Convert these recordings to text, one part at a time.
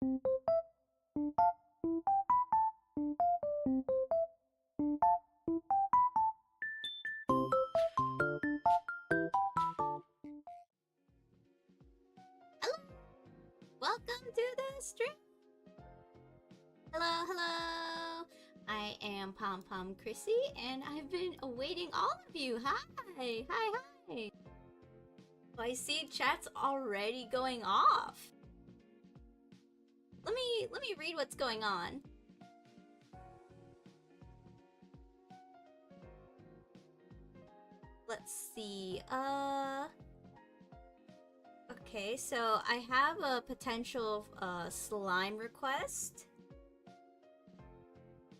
Hello, welcome to the stream. Hello, hello. I am Pom Chrissy, and I've been awaiting all of you. Hi, hi. Oh, I see chat's already going off. Let me read what's going on. Let's see. Okay, so I have a potential slime request.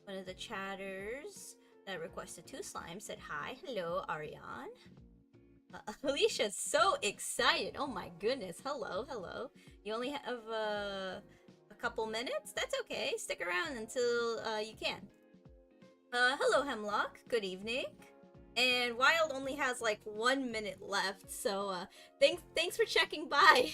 One of the chatters that requested 2 slimes said hi. Hello, Ariane. Alicia's so excited. Oh my goodness. Hello, hello. You only have a couple minutes? That's okay. Stick around until you can. Hello, Hemlock. Good evening. And Wild only has like 1 minute left, so thanks for checking by.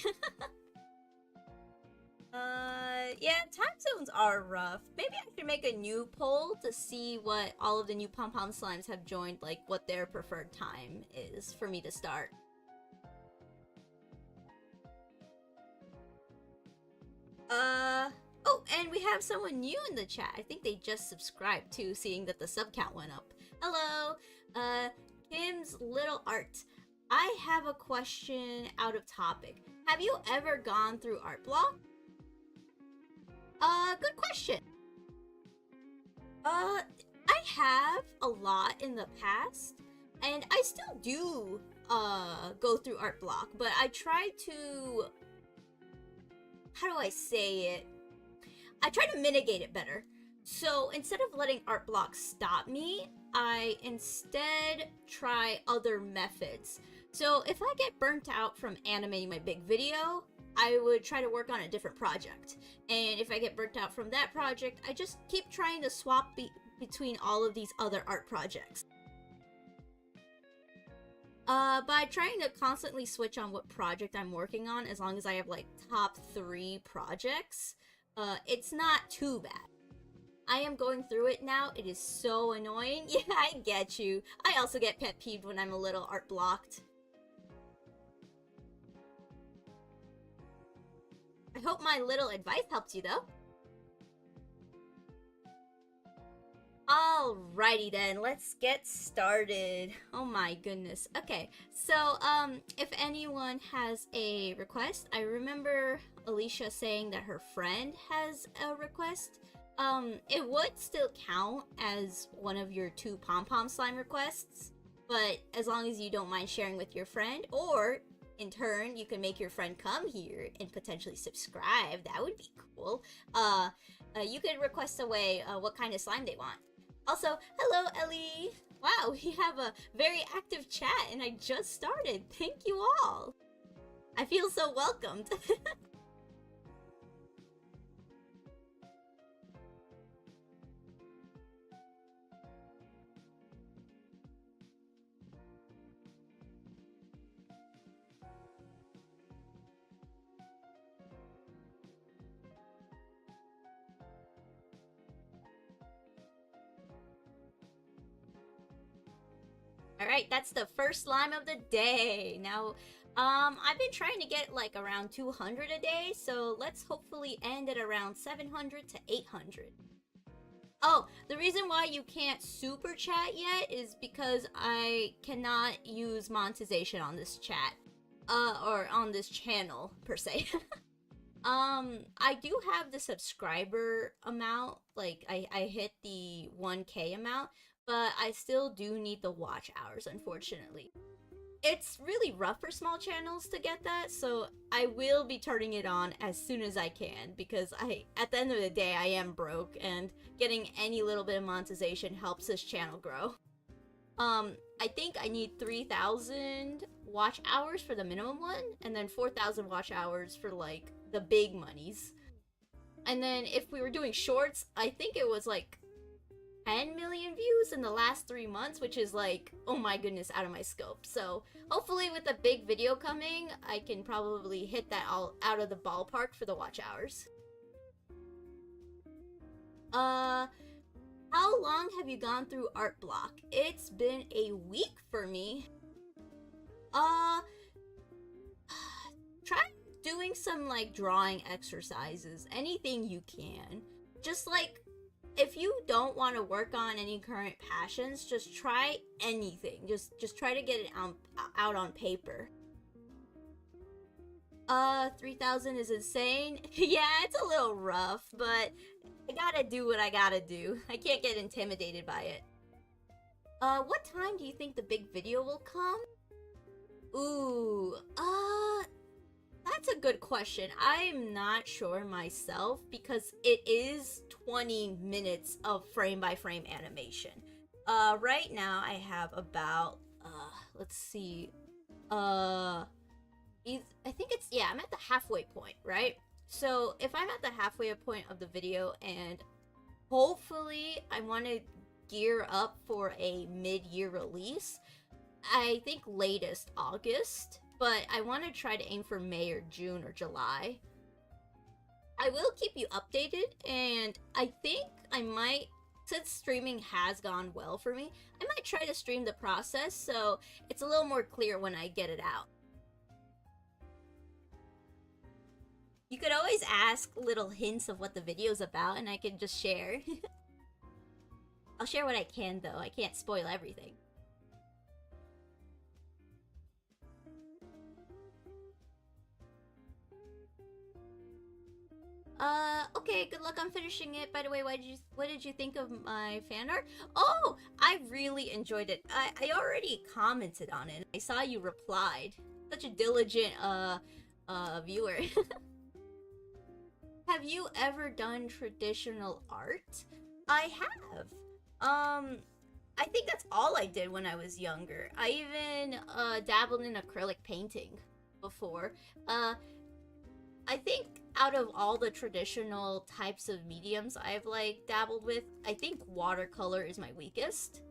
Yeah, time zones are rough. Maybe I should make a new poll to see what all of the new PomPomSlimes have joined, like what their preferred time is for me to start. Oh, and we have someone new in the chat. I think they just subscribed too, seeing that the sub count went up. Hello, Kim's Little Art. I have a question out of topic. Have you ever gone through art block? Good question. I have a lot in the past, and I still do, go through art block, but I try to... How do I say it? I try to mitigate it better. So instead of letting art block stop me, I instead try other methods. So if I get burnt out from animating my big video, I would try to work on a different project. And if I get burnt out from that project, I just keep trying to swap between all of these other art projects. By trying to constantly switch on what project I'm working on, as long as I have like top 3 projects, it's not too bad. I am going through it now. It is so annoying. Yeah, I get you. I also get pet peeved when I'm a little art blocked. I hope my little advice helps you though. Alrighty then, let's get started. Oh my goodness. Okay, so if anyone has a request, I remember Alicia saying that her friend has a request. It would still count as one of your 2 PomPomSlime requests, but as long as you don't mind sharing with your friend, or in turn, you can make your friend come here and potentially subscribe. That would be cool. You could request away what kind of slime they want. Also, hello, Ellie! Wow, we have a very active chat, and I just started. Thank you all! I feel so welcomed. Alright, that's the first slime of the day. Now, I've been trying to get like around 200 a day, so let's hopefully end at around 700 to 800. Oh, the reason why you can't super chat yet is because I cannot use monetization on this chat. Or on this channel, per se. I do have the subscriber amount, like, I hit the 1K amount, but I still do need the watch hours, unfortunately. It's really rough for small channels to get that, so I will be turning it on as soon as I can, because at the end of the day, I am broke, and getting any little bit of monetization helps this channel grow. I think I need 3,000 watch hours for the minimum one, and then 4,000 watch hours for, like, the big monies. And then if we were doing shorts, I think it was, like, 10 million views in the last 3 months, which is like, oh my goodness, out of my scope. So hopefully with a big video coming, I can probably hit that all out of the ballpark for the watch hours. Uh, how long have you gone through art block? It's been a week for me. Uh, try doing some like drawing exercises, anything you can. Just like if you don't want to work on any current passions, just try anything. Just try to get it out on paper. 3,000 is insane. Yeah, it's a little rough, but I gotta do what I gotta do. I can't get intimidated by it. What time do you think the big video will come? Ooh, that's a good question. I'm not sure myself because it is 20 minutes of frame by frame animation. Right now I have about, let's see, I think it's, yeah, I'm at the halfway point, right? So if I'm at the halfway point of the video and hopefully I want to gear up for a mid-year release, I think latest August, but I want to try to aim for May or June or July. I will keep you updated, and I think I might, since streaming has gone well for me, I might try to stream the process so it's a little more clear when I get it out. You could always ask little hints of what the video's about and I can just share. I'll share what I can though, I can't spoil everything. Okay, good luck on finishing it. By the way, what did you think of my fan art? Oh, I really enjoyed it. I already commented on it. I saw you replied. Such a diligent, viewer. Have you ever done traditional art? I have. I think that's all I did when I was younger. I even, dabbled in acrylic painting before. I think out of all the traditional types of mediums I've like dabbled with, I think watercolor is my weakest.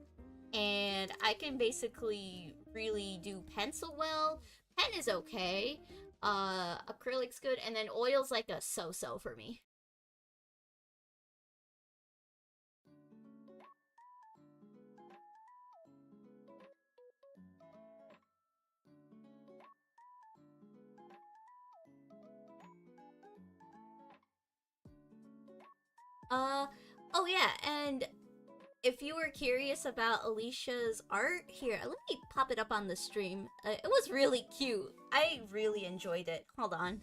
And I can basically really do pencil well. Pen is okay. Acrylic's good, and then oil's like a so-so for me. Uh, oh yeah, and if you were curious about Alicia's art, here, let me pop it up on the stream. It was really cute. I really enjoyed it. Hold on.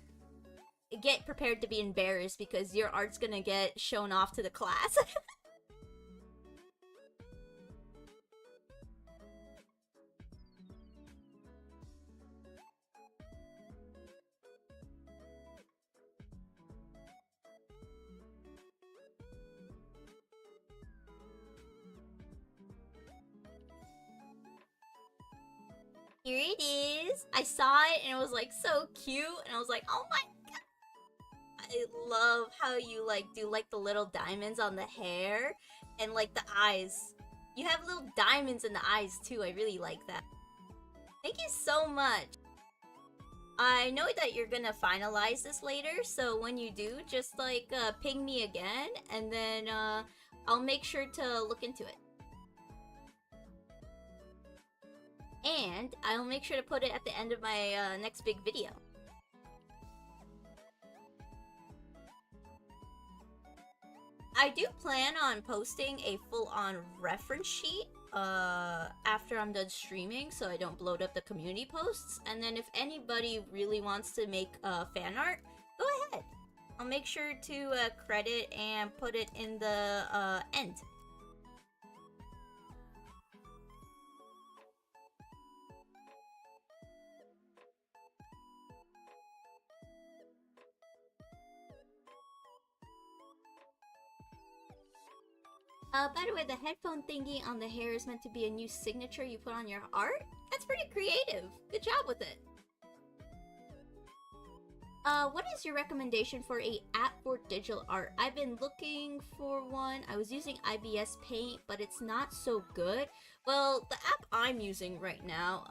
Get prepared to be embarrassed because your art's gonna get shown off to the class. Here it is. I saw it and it was like so cute and I was like, oh my god. I love how you like do like the little diamonds on the hair and like the eyes. You have little diamonds in the eyes too. I really like that. Thank you so much. I know that you're gonna finalize this later, so when you do, just like ping me again and then I'll make sure to look into it. And I'll make sure to put it at the end of my next big video. I do plan on posting a full-on reference sheet after I'm done streaming so I don't bloat up the community posts. And then if anybody really wants to make fan art, go ahead. I'll make sure to credit and put it in the end. By the way, the headphone thingy on the hair is meant to be a new signature you put on your art? That's pretty creative. Good job with it. What is your recommendation for a app for digital art? I've been looking for one. I was using IBS Paint, but it's not so good. Well, the app I'm using right now,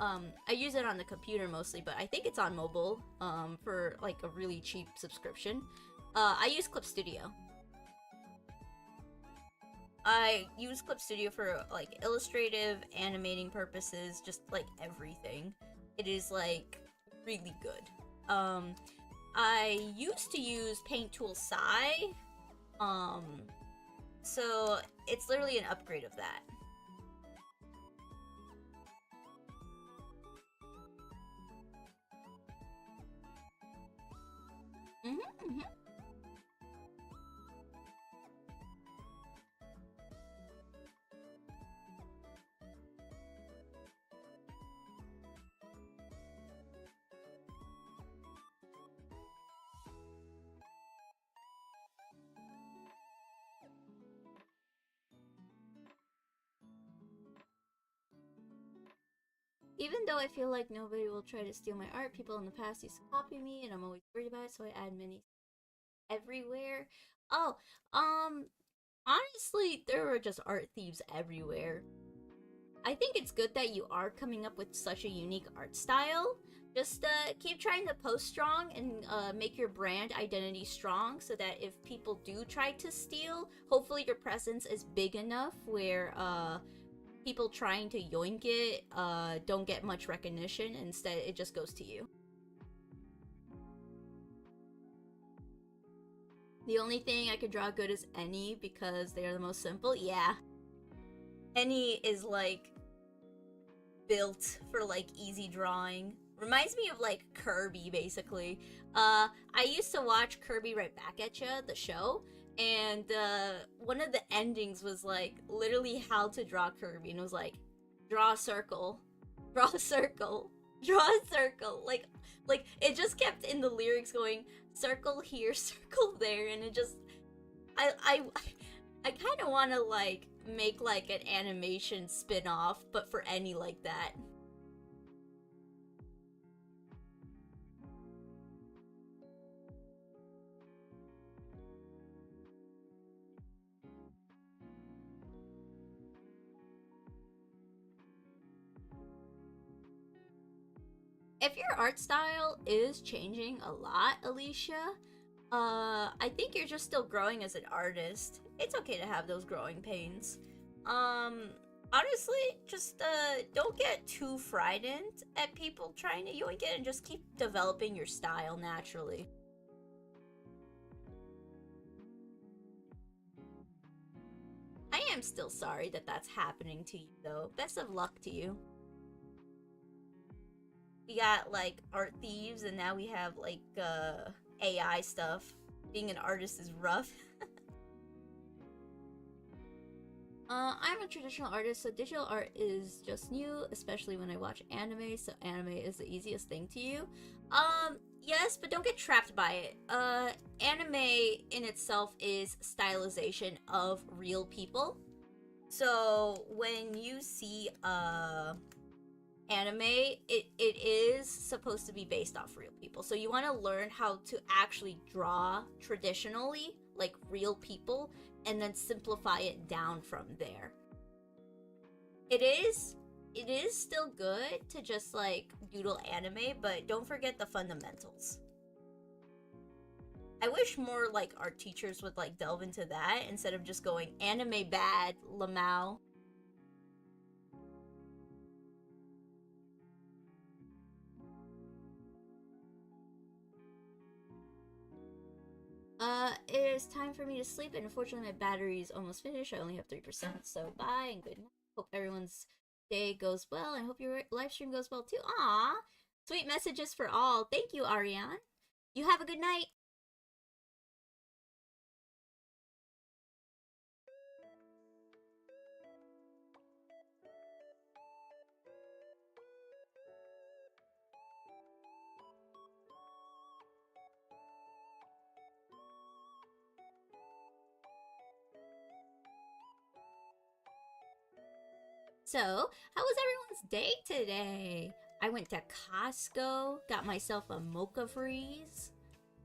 I use it on the computer mostly, but I think it's on mobile, for like a really cheap subscription. I use Clip Studio. I use Clip Studio for like illustrative, animating purposes, just like everything. It is like really good. I used to use Paint Tool Sai, um, so it's literally an upgrade of that. Mm-hmm. Even though I feel like nobody will try to steal my art, people in the past used to copy me, and I'm always worried about it, so I add many everywhere. Oh, um, honestly, there are just art thieves everywhere. I think it's good that you are coming up with such a unique art style. Just keep trying to post strong and make your brand identity strong so that if people do try to steal, hopefully your presence is big enough where people trying to yoink it don't get much recognition. Instead, it just goes to you. The only thing I could draw good is any because they are the most simple. Yeah. Any is like built for like easy drawing. Reminds me of like Kirby basically. I used to watch Kirby Right Back at Ya, the show, and one of the endings was like literally how to draw Kirby, and it was like draw a circle, draw a circle, draw a circle. Like it just kept in the lyrics going circle here, circle there, and it just I I I kind of want to like make like an animation spin-off, but for any like that. If your art style is changing a lot, Alicia, I think you're just still growing as an artist. It's okay to have those growing pains. Um, Honestly, just don't get too frightened at people trying to yoink it and just keep developing your style naturally. I am still sorry that that's happening to you, though. Best of luck to you. We got like art thieves, and now we have like AI stuff. Being an artist is rough. I'm a traditional artist, so digital art is just new, especially when I watch anime, so anime is the easiest thing to you. Yes, but don't get trapped by it. Anime in itself is stylization of real people. So when you see anime, it is supposed to be based off real people. So you want to learn how to actually draw traditionally, like real people, and then simplify it down from there. It is still good to just like doodle anime, but don't forget the fundamentals. I wish more like art teachers would like delve into that instead of just going anime bad, Lamau. It is time for me to sleep, and unfortunately, my battery is almost finished. I only have 3%, so bye and good night. Hope everyone's day goes well, and hope your live stream goes well too. Aw, sweet messages for all. Thank you, Ariane. You have a good night. So, how was everyone's day today? I went to Costco, got myself a mocha freeze,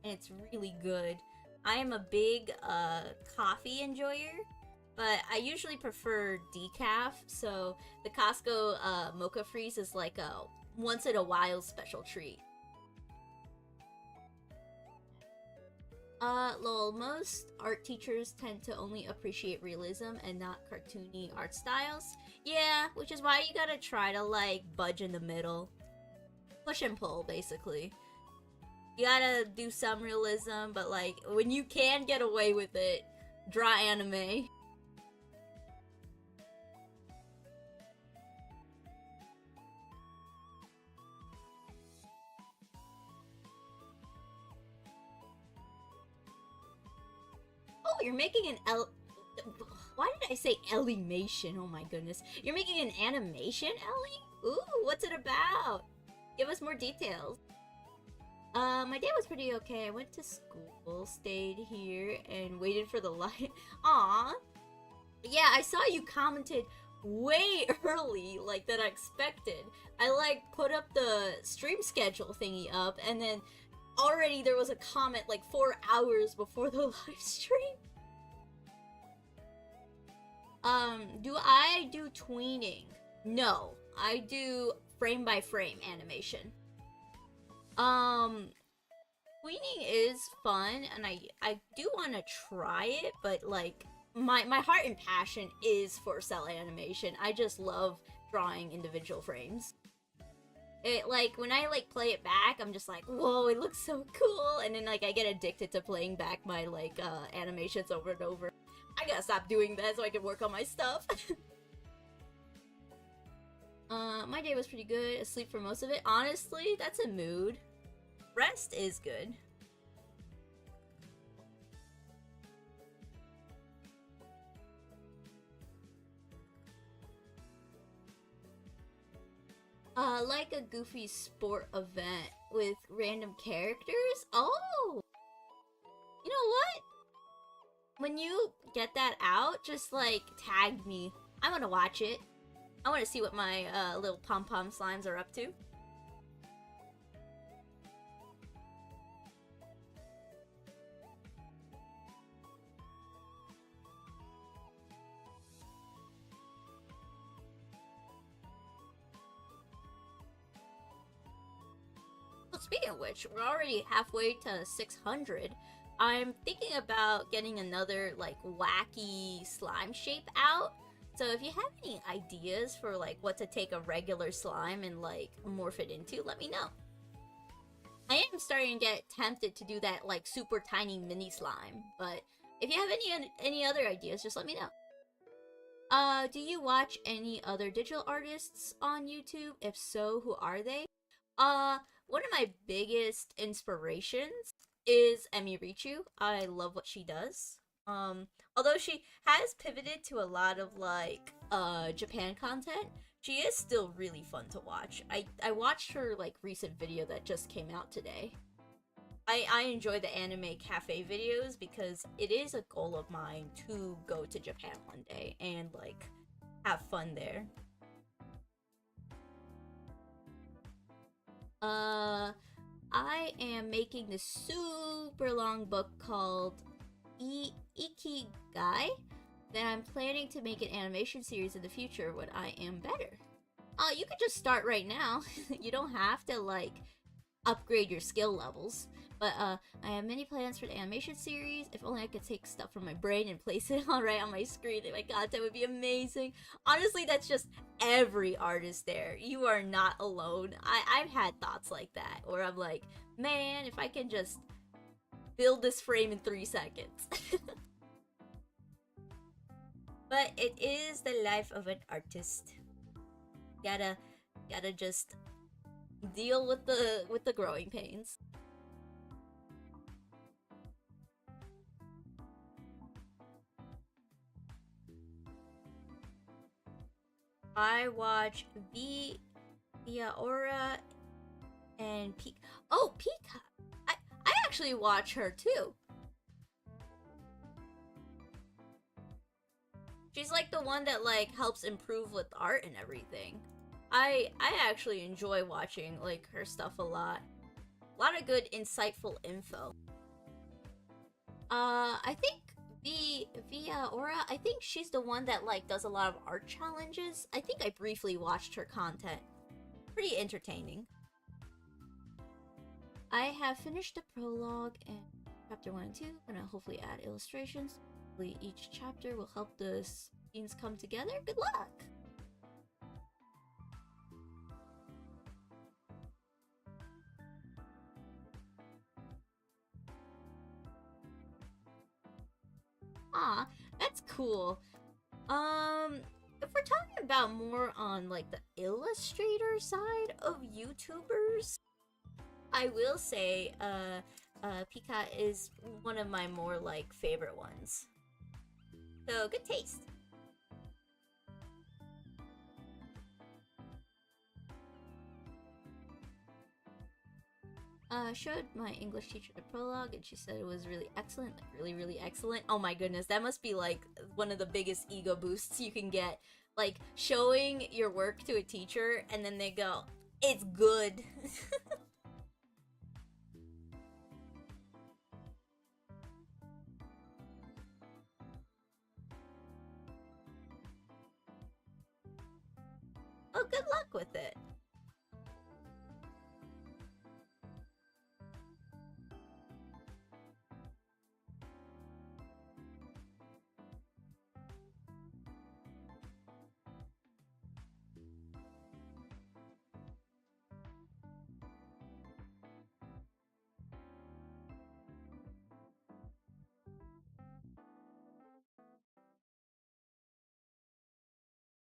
and it's really good. I am a big coffee enjoyer, but I usually prefer decaf. So the Costco mocha freeze is like a once in a while special treat. Lol, most art teachers tend to only appreciate realism and not cartoony art styles. Yeah, which is why you gotta try to, like, budge in the middle. Push and pull, basically. You gotta do some realism, but, like, when you can get away with it, draw anime. Oh, you're making an Why did I say animation? Oh my goodness. You're making an animation, Ellie? Ooh, what's it about? Give us more details. My day was pretty okay. I went to school, stayed here, and waited for the light. Aw. Yeah, I saw you commented way early, like, than I expected. I, like, put up the stream schedule thingy up, and then already there was a comment, like, 4 hours before the live stream. Do I do tweening? No, I do frame by frame animation. Tweening is fun, and I do want to try it, but like my heart and passion is for cell animation. I just love drawing individual frames. It like when I like play it back, I'm just like, whoa, it looks so cool, and then like I get addicted to playing back my like animations over and over. I gotta stop doing that so I can work on my stuff. My day was pretty good. Asleep for most of it. Honestly, that's a mood. Rest is good. Like a goofy sport event with random characters? Oh! You know what? When you get that out, just like tag me. I want to watch it. I want to see what my little PomPomSlimes are up to. Well, speaking of which, we're already halfway to 600. I'm thinking about getting another like wacky slime shape out. So if you have any ideas for like what to take a regular slime and like morph it into, let me know. I am starting to get tempted to do that like super tiny mini slime, but if you have any other ideas, just let me know. Do you watch any other digital artists on YouTube? If so, who are they? One of my biggest inspirations is Emi Richu. I love what she does. Although she has pivoted to a lot of like Japan content, she is still really fun to watch. I watched her like recent video that just came out today. I enjoy the anime cafe videos because it is a goal of mine to go to Japan one day and like have fun there. I am making this super long book called Ikigai that I'm planning to make an animation series in the future when I am better. You could just start right now. You don't have to like upgrade your skill levels. But I have many plans for the animation series. If only I could take stuff from my brain and place it all right on my screen. My god, that would be amazing. Honestly, that's just every artist there. You are not alone. I've had thoughts like that, where I'm like, man, if I can just build this frame in 3 seconds. But it is the life of an artist. Gotta just deal with the growing pains. I watch Via Aura and Peak. Oh, Peacock. I actually watch her too. She's like the one that like helps improve with art and everything. I actually enjoy watching like her stuff a lot. A lot of good insightful info. I think Via Aura, I think she's the one that like does a lot of art challenges. I think I briefly watched her content. Pretty entertaining. I have finished the prologue and Chapter 1 and 2, gonna hopefully add illustrations. Hopefully each chapter will help the scenes come together. Good luck! Ah, that's cool. If we're talking about more on like the illustrator side of YouTubers, I will say, Pika is one of my more like favorite ones. So good taste. Showed my English teacher the prologue, and she said it was really excellent, like really, really excellent. Oh my goodness, that must be like one of the biggest ego boosts you can get. Like showing your work to a teacher, and then they go, "It's good." Oh, good luck with it.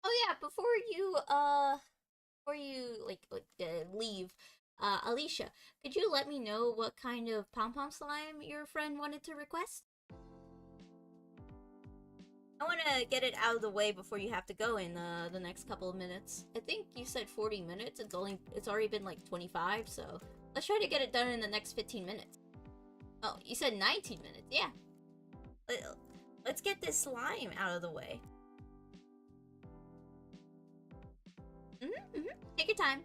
Oh yeah, before you leave, Alicia, could you let me know what kind of pom pom slime your friend wanted to request? I want to get it out of the way before you have to go in the next couple of minutes. I think you said 40 minutes. It's already been like 25, so let's try to get it done in the next 15 minutes. Oh, you said 19 minutes. Yeah. Let's get this slime out of the way. Take your time.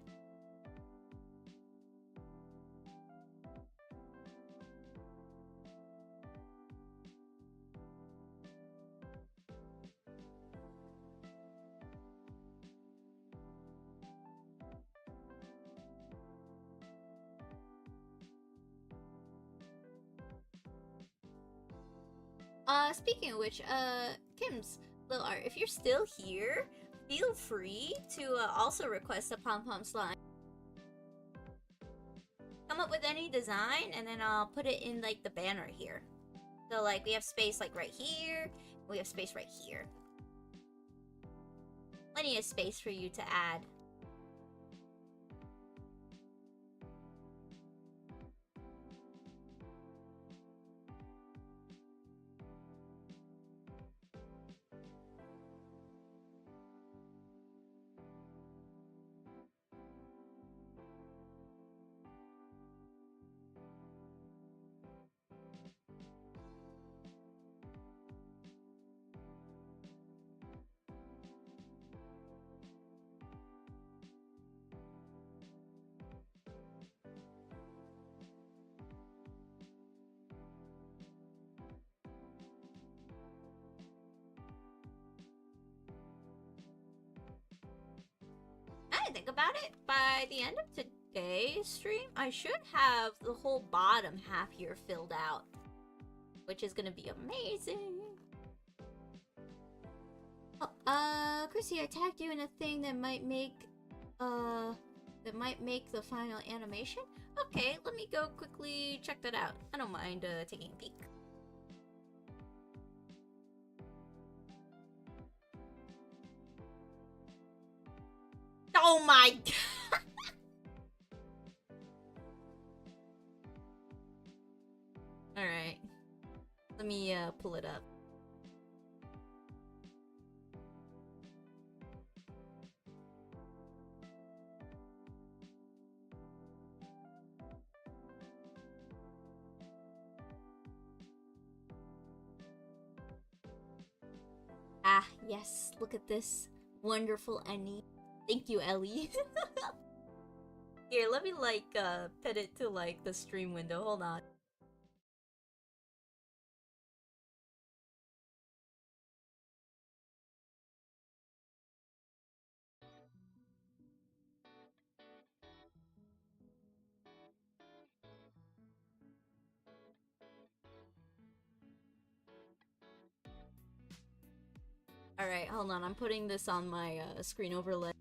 Speaking of which, Kim's little art, if you're still here, feel free to also request a pom pom slime. Come up with any design, and then I'll put it in like the banner here. So like we have space like right here, we have space right here. Plenty of space for you to add. I didn't think about it. By the end of today's stream, I should have the whole bottom half here filled out, which is gonna be amazing. Oh, Chrissy, I tagged you in a thing that might make the final animation. Okay, let me go quickly check that out. I don't mind taking a peek. Oh my god! Alright. Let me pull it up. Ah, yes, look at this. Wonderful Annie. Thank you, Ellie. Here, let me like put it to like the stream window. Hold on. Alright, hold on. I'm putting this on my screen overlay.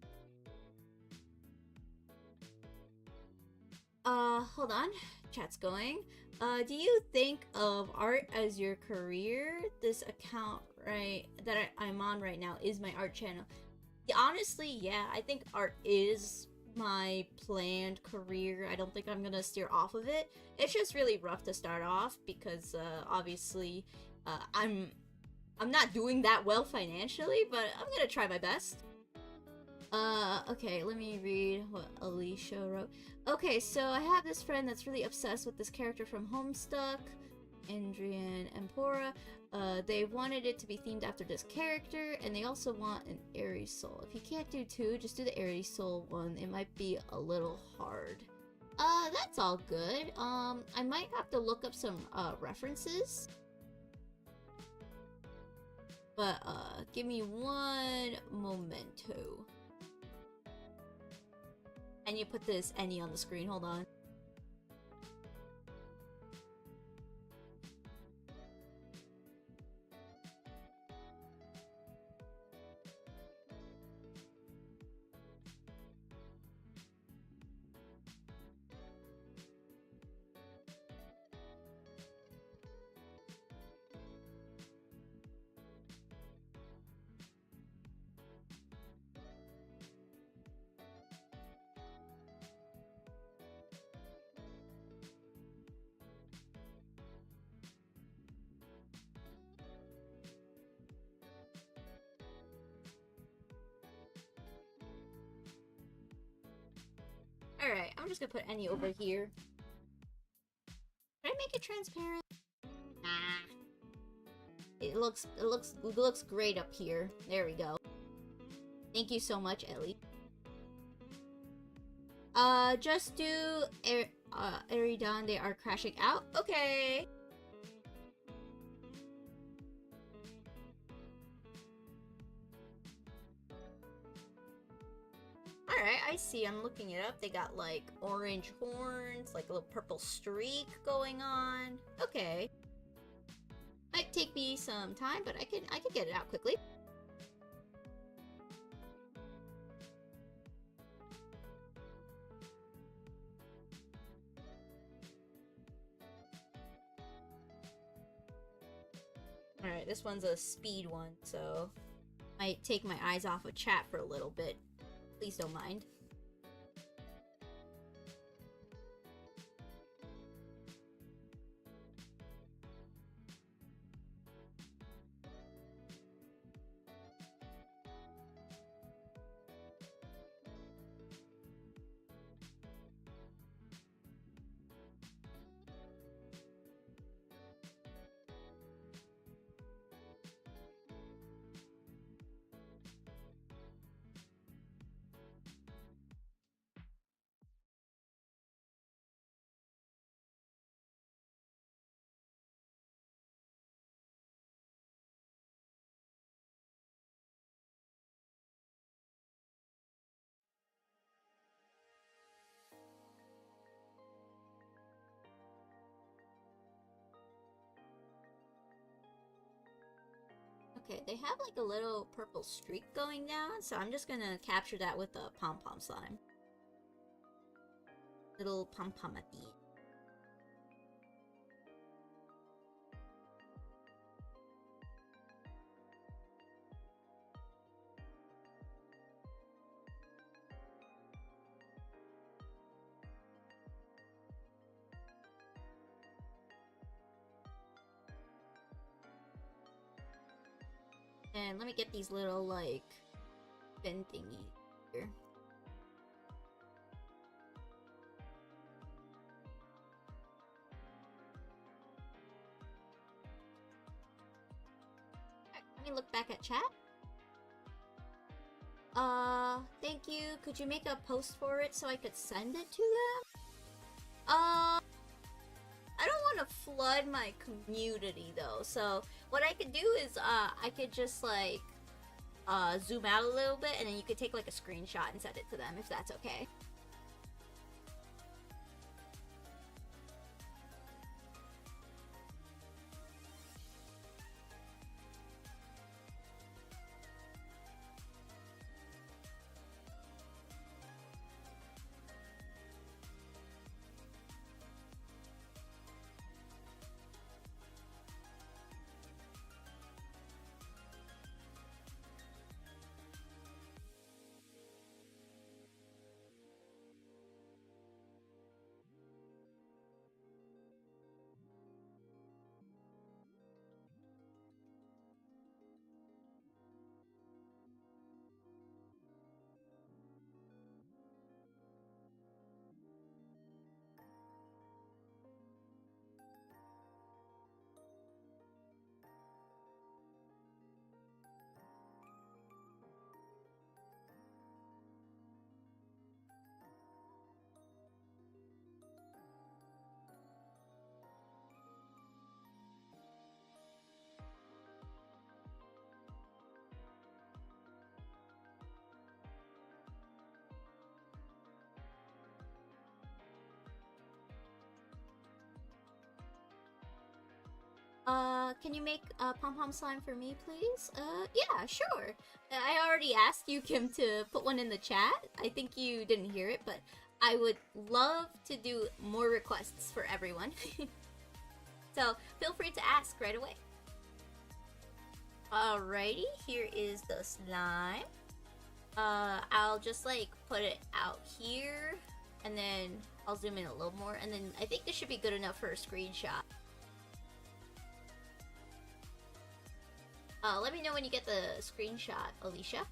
Hold on. Chat's going. Do you think of art as your career? This account, right, that I'm on right now is my art channel. Yeah, honestly, yeah, I think art is my planned career. I don't think I'm gonna steer off of it. It's just really rough to start off because, obviously, I'm not doing that well financially, but I'm gonna try my best. Okay, let me read what Alicia wrote. Okay, so I have this friend that's really obsessed with this character from Homestuck, Andrian Empora. They wanted it to be themed after this character, and they also want an Aries soul. If you can't do two, just do the Aries soul one. It might be a little hard. That's all good. I might have to look up some, references. But, give me one momento. And you put this any on the screen, hold on. Alright, I'm just gonna put any over here. Can I make it transparent? Nah. It looks great up here. There we go. Thank you so much, Ellie. Just do Eridan, they are crashing out. Okay. Alright, I see. I'm looking it up. They got like orange horns, like a little purple streak going on. Okay. Might take me some time, but I can get it out quickly. Alright, this one's a speed one, so might take my eyes off of chat for a little bit. Please don't mind. Okay, they have like a little purple streak going down, so I'm just gonna capture that with a pom-pom slime. Little pom-pom at the end. And let me get these little, like, fin thingy here. Alright, let me look back at chat. Thank you. Could you make a post for it so I could send it to them? I don't want to flood my community though, so what I could do is I could just like zoom out a little bit and then you could take like a screenshot and send it to them if that's okay. can you make Pom Pom Slime for me, please? Yeah, sure. I already asked you, Kim, to put one in the chat. I think you didn't hear it, but I would love to do more requests for everyone. So feel free to ask right away. Alrighty, here is the slime. I'll just like put it out here, and then I'll zoom in a little more, and then I think this should be good enough for a screenshot. Let me know when you get the screenshot, Alicia.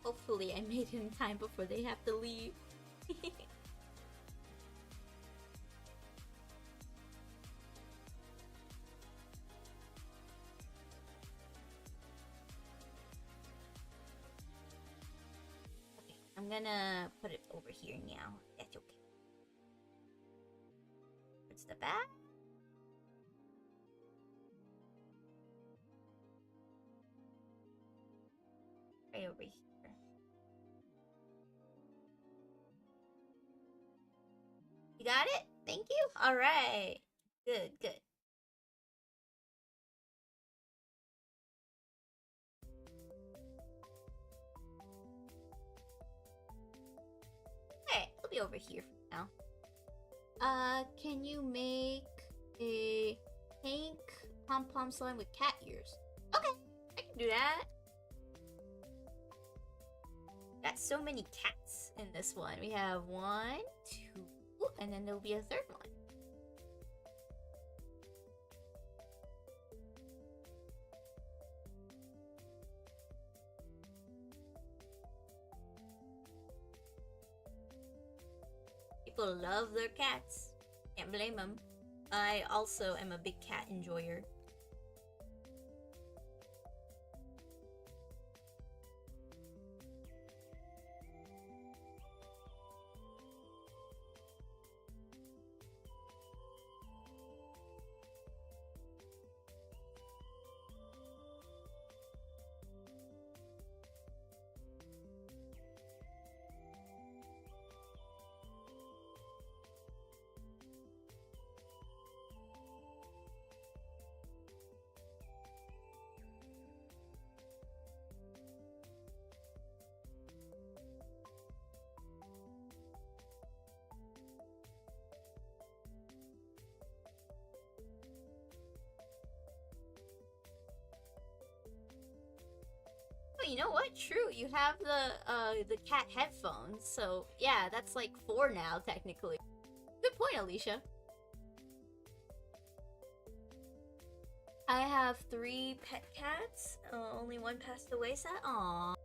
Hopefully I made it in time before they have to leave. Okay, I'm gonna put it over here now. That's okay. It's the back. Right over here. You got it? Thank you. All right. Good, good. Okay, I'll be over here for now. Can you make a pink pom-pom slime with cat ears? Okay, I can do that. Got so many cats in this one. We have 1, 2, and then there'll be a third one. People love their cats. Can't blame them. I also am a big cat enjoyer. You know what? True, you have the cat headphones, so yeah, that's like 4 now, technically. Good point, Alicia. I have 3 pet cats. Only 1 passed away, sad. Aww.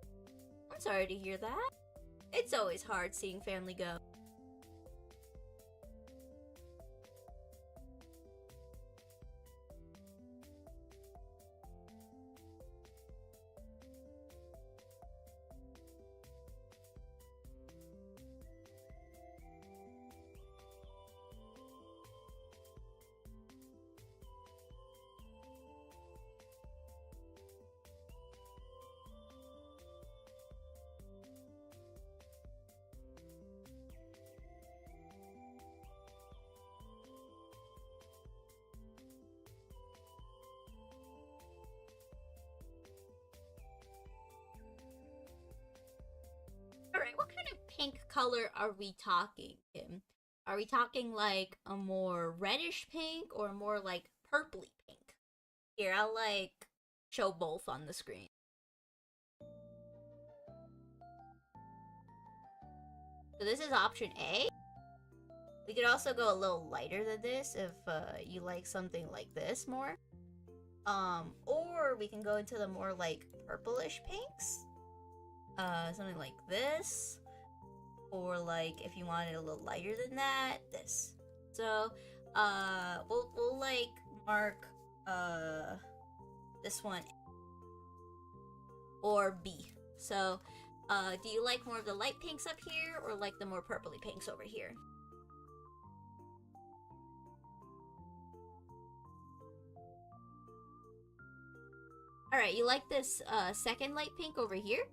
I'm sorry to hear that. It's always hard seeing family go. Alright, what kind of pink color are we talking, Kim? Are we talking like a more reddish pink or more like purpley pink? Here, I'll like show both on the screen. So this is option A. We could also go a little lighter than this if you like something like this more. Or we can go into the more like purplish pinks. Something like this. Or like if you wanted a little lighter than that, this. So we'll like mark this one or B. So do you like more of the light pinks up here or like the more purpley pinks over here? Alright, you like this second light pink over here?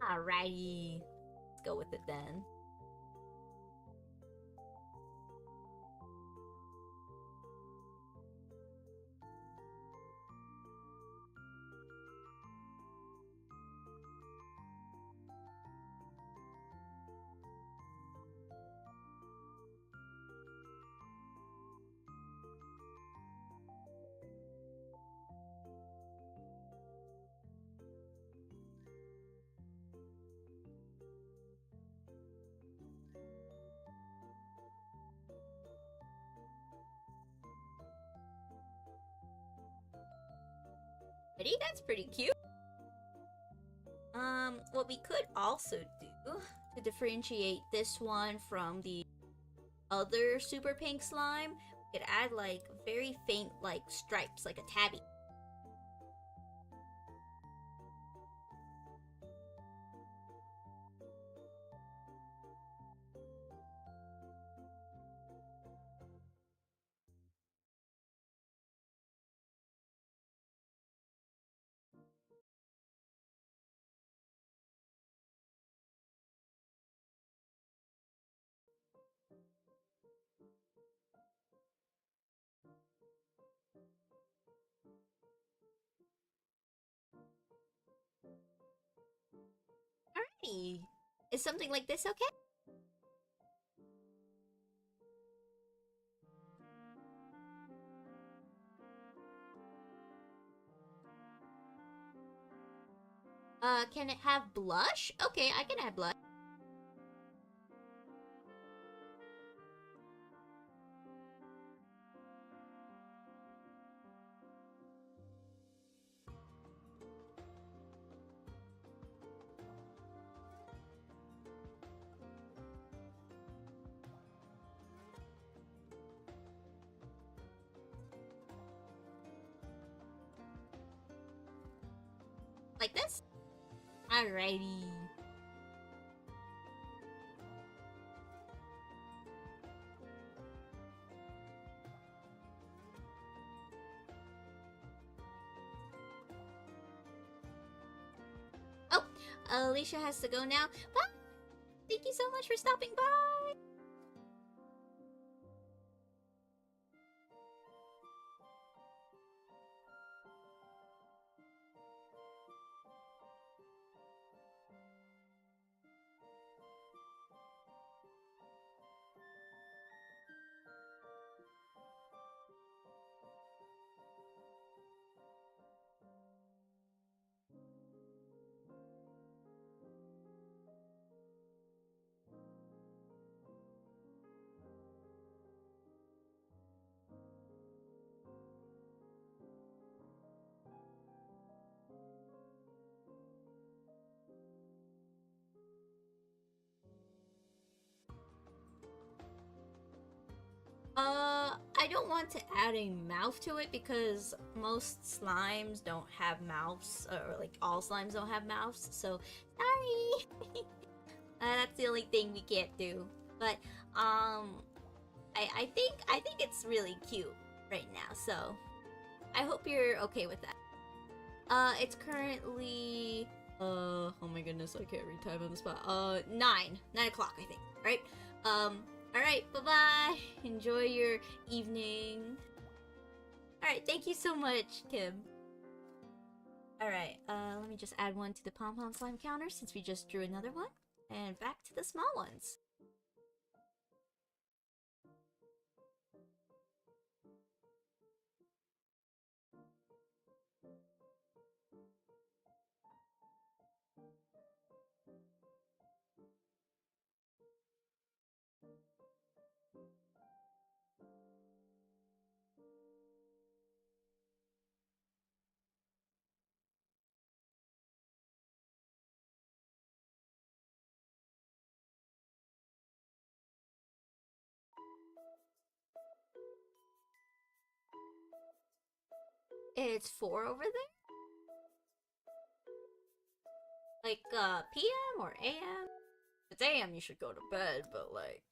Alrighty. Let's go with it then. Ready? That's pretty cute. What we could also do to differentiate this one from the other super pink slime, we could add like very faint like stripes, like a tabby. Alrighty. Is something like this okay? Can it have blush? Okay, I can add blush. Like this? Alrighty. Oh, Alicia has to go now. Bye! Thank you so much for stopping by! I don't want to add a mouth to it because most slimes don't have mouths, or like all slimes don't have mouths, so sorry! That's the only thing we can't do. But, I think it's really cute right now, so I hope you're okay with that. It's currently, oh my goodness, I can't read time on the spot. 9 o'clock, I think, right? Alright, bye-bye. Enjoy your evening. Alright, thank you so much, Kim. Alright, let me just add one to the Pom Pom Slime counter since we just drew another one. And back to the small ones. It's 4 over there? Like, PM or AM? If it's AM, you should go to bed, but like,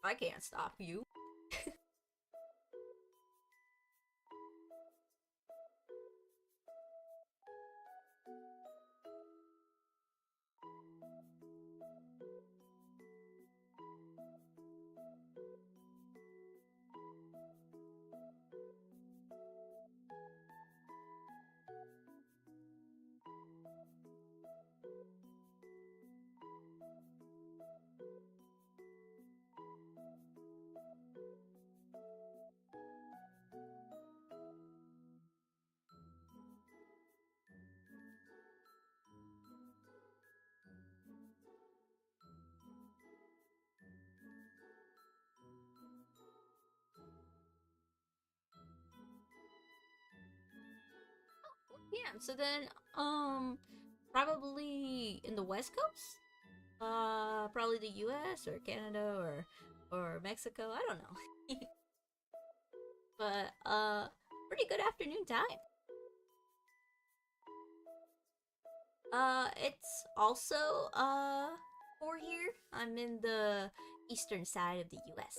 I can't stop you. Yeah, so then, probably in the West Coast? Probably the US or Canada or Mexico, I don't know. But, pretty good afternoon time. It's also, 4 here. I'm in the eastern side of the US.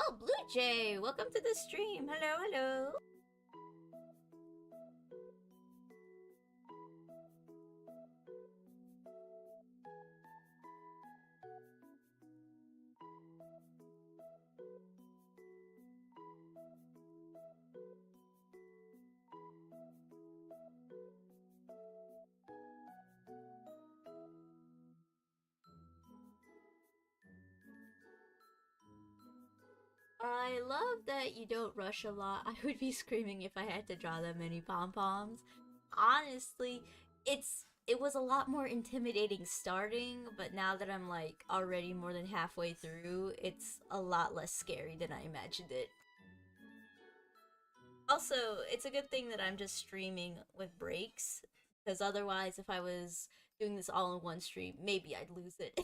Oh, Blue Jay, welcome to the stream. Hello, hello. I love that you don't rush a lot. I would be screaming if I had to draw that many pom-poms. Honestly, it was a lot more intimidating starting, but now that I'm like already more than halfway through, it's a lot less scary than I imagined it. Also, it's a good thing that I'm just streaming with breaks, because otherwise if I was doing this all in one stream, maybe I'd lose it.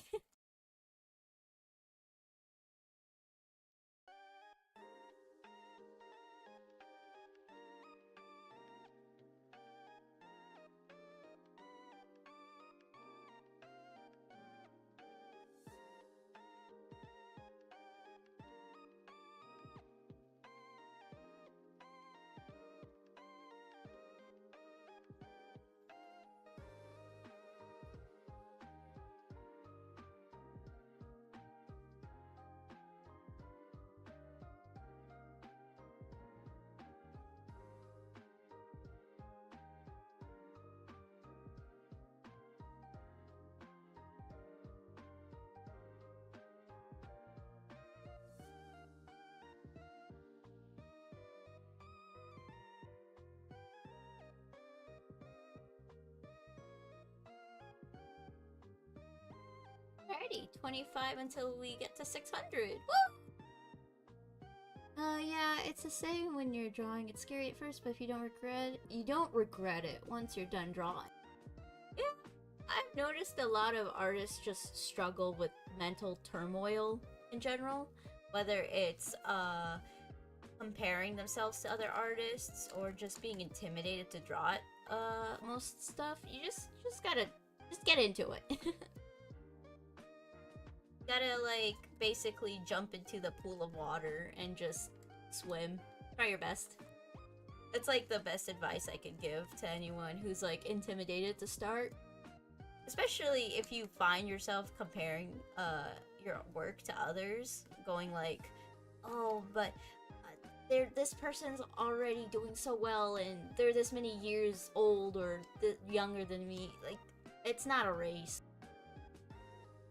Alrighty, 25 until we get to 600. Woo! Yeah, it's the same when you're drawing. It's scary at first, but if you don't regret it once you're done drawing. Yeah, I've noticed a lot of artists just struggle with mental turmoil in general, whether it's comparing themselves to other artists or just being intimidated to draw it. Most stuff you just gotta just get into it. Gotta like basically jump into the pool of water and just swim. Try your best. That's like the best advice I could give to anyone who's like intimidated to start. Especially if you find yourself comparing your work to others, going like, "Oh, but this person's already doing so well and they're this many years old or younger than me." Like, it's not a race.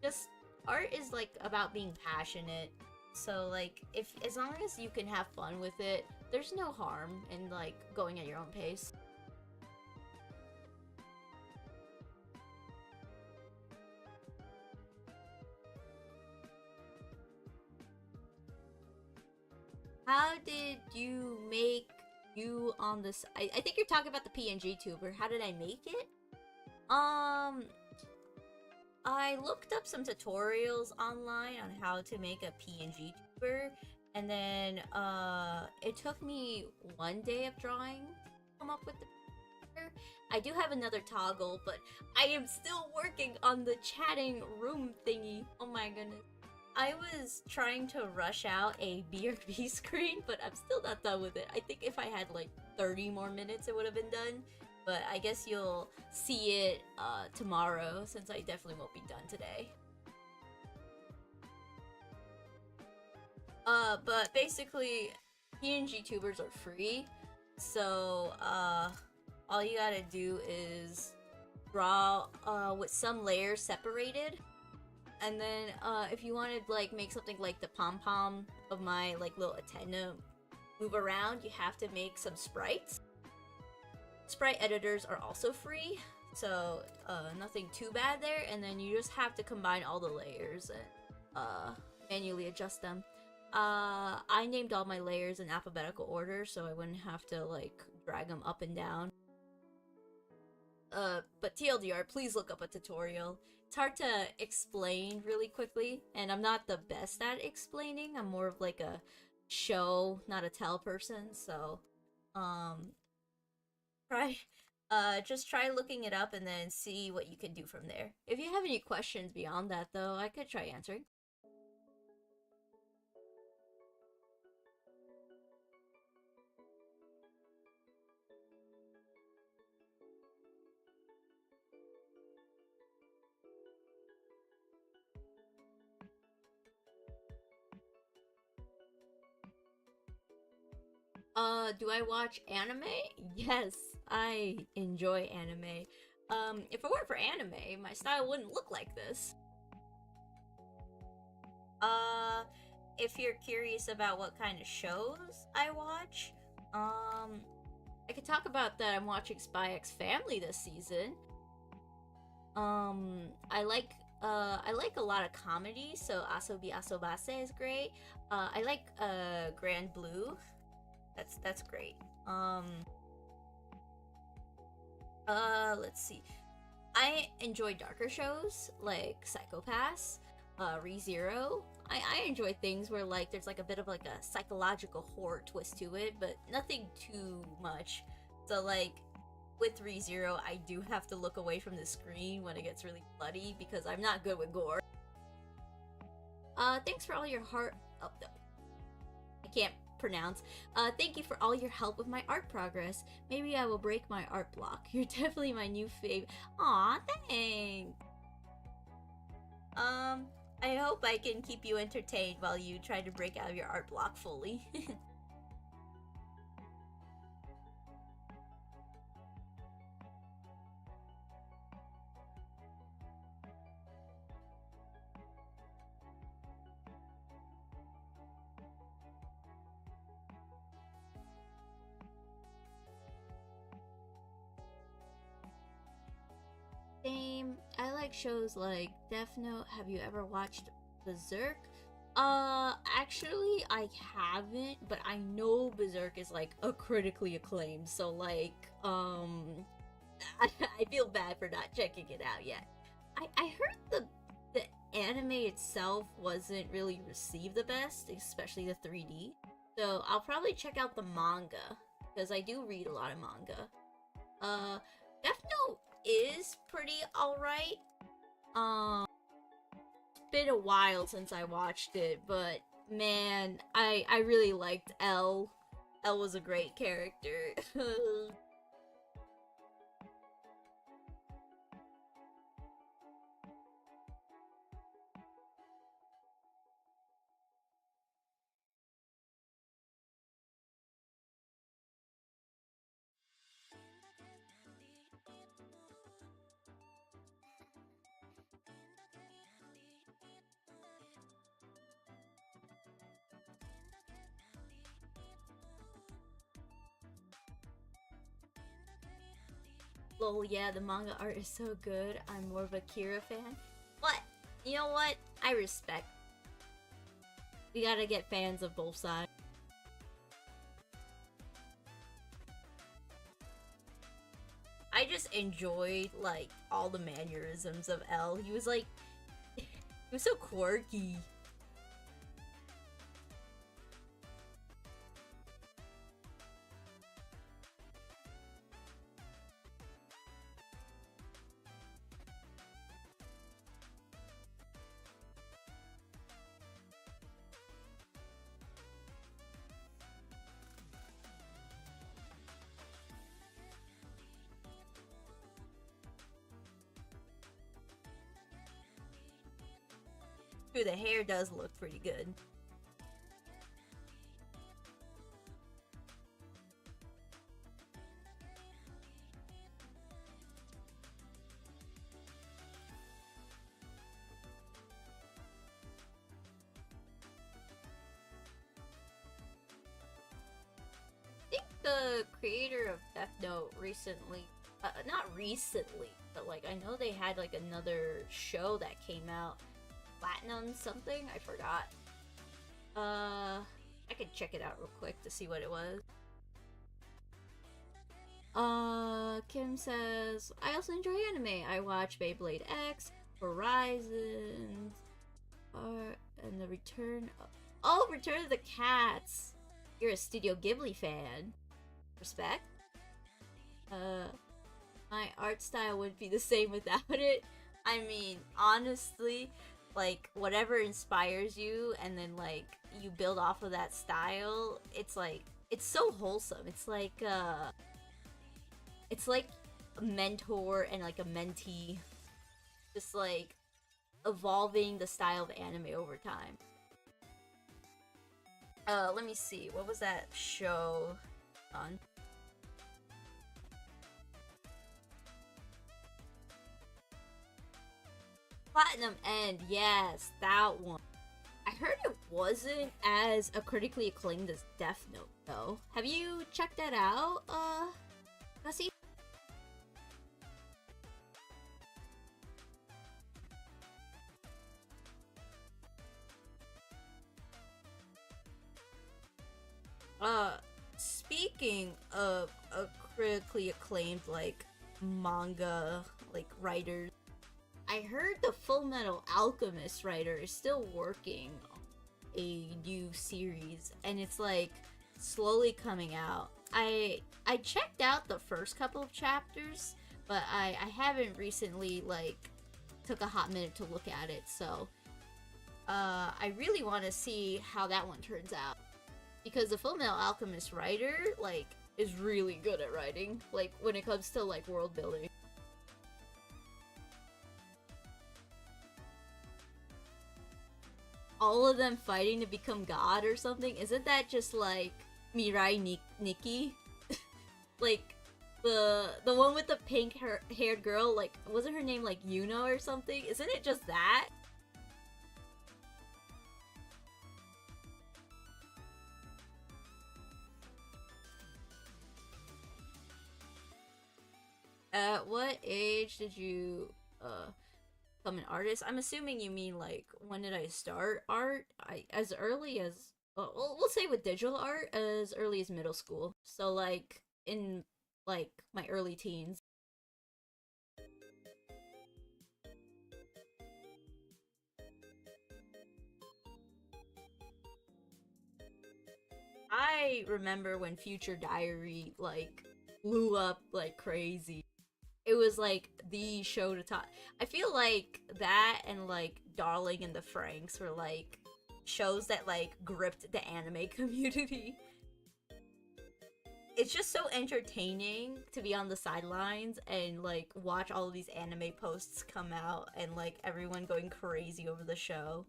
Just art is like about being passionate. So like if as long as you can have fun with it, there's no harm in like going at your own pace. How did you make you on this? I think you're talking about the PNG tuber. How did I make it? Um, I looked up some tutorials online on how to make a PNG tuber, and then it took me 1 day of drawing to come up with the picture. I do have another toggle, but I am still working on the chatting room thingy. Oh my goodness. I was trying to rush out a BRB screen, but I'm still not done with it. I think if I had like 30 more minutes, it would have been done. But I guess you'll see it tomorrow, since I definitely won't be done today. But basically, PNG tubers are free, so all you gotta do is draw with some layers separated, and then if you want to like make something like the pom-pom of my like little antenna move around, you have to make some sprites. Sprite editors are also free, so nothing too bad there, and then you just have to combine all the layers and manually adjust them. I named all my layers in alphabetical order, so I wouldn't have to like drag them up and down. But TLDR, please look up a tutorial. It's hard to explain really quickly, and I'm not the best at explaining. I'm more of like a show, not a tell person, so just try looking it up and then see what you can do from there. If you have any questions beyond that, though, I could try answering. Do I watch anime? Yes, I enjoy anime. If it weren't for anime, my style wouldn't look like this. Uh, if you're curious about what kind of shows I watch, I could talk about that I'm watching Spy X Family this season. I like a lot of comedy, so Asobi Asobase is great. I like Grand Blue. That's great. Let's see. I enjoy darker shows like Psychopaths, ReZero. I enjoy things where like there's like a bit of like a psychological horror twist to it, but nothing too much. So like with ReZero, I do have to look away from the screen when it gets really bloody because I'm not good with gore. Thanks for all your heart. Oh, no. I can't pronounce. Thank you for all your help with my art progress. Maybe I will break my art block. You're definitely my new fave. Aw, thanks. I hope I can keep you entertained while you try to break out of your art block fully. Same. I like shows like Death Note. Have you ever watched Berserk? Actually, I haven't, but I know Berserk is like a critically acclaimed, so like, I feel bad for not checking it out yet. I heard the anime itself wasn't really received the best, especially the 3D. So I'll probably check out the manga because I do read a lot of manga. Death Note is pretty alright. It's been a while since I watched it, but man, I really liked L. L was a great character. Lol, yeah, the manga art is so good. I'm more of a Kira fan. But, you know what? I respect. We gotta get fans of both sides. I just enjoyed like all the mannerisms of L. He was like, he was so quirky. Dude, the hair does look pretty good. I think the creator of Death Note recently, not recently, but like I know they had like another show that came out, Platinum something, I forgot. I could check it out real quick to see what it was. Kim says, I also enjoy anime. I watch Beyblade X, Horizons, and the Return of... Oh, Return of the Cats! You're a Studio Ghibli fan. Respect? My art style wouldn't be the same without it. I mean, honestly, like, whatever inspires you, and then, like, you build off of that style, it's like, it's so wholesome. It's like a mentor and like a mentee, just like evolving the style of anime over time. Let me see, what was that show on? Platinum End, yes, that one. I heard it wasn't as a critically acclaimed as Death Note, though. Have you checked that out, Gussie? Speaking of a critically acclaimed, like, manga, like, writers, I heard the Full Metal Alchemist writer is still working on a new series, and it's, like, slowly coming out. I checked out the first couple of chapters, but I haven't recently, like, took a hot minute to look at it, so I really want to see how that one turns out. Because the Full Metal Alchemist writer, like, is really good at writing, like, when it comes to, like, world building. All of them fighting to become god or something? Isn't that just, like, Mirai Nikki? Like, the one with the pink haired girl, like, wasn't her name, like, Yuno or something? Isn't it just that? At what age did you become an artist? I'm assuming you mean like when did I start art? I as early as we'll say with digital art as early as middle school. So like in like my early teens. I remember when Future Diary like blew up like crazy. It was like the show to talk. I feel like that and like Darling in the Franks were like shows that like gripped the anime community. It's just so entertaining to be on the sidelines and like watch all of these anime posts come out and like everyone going crazy over the show.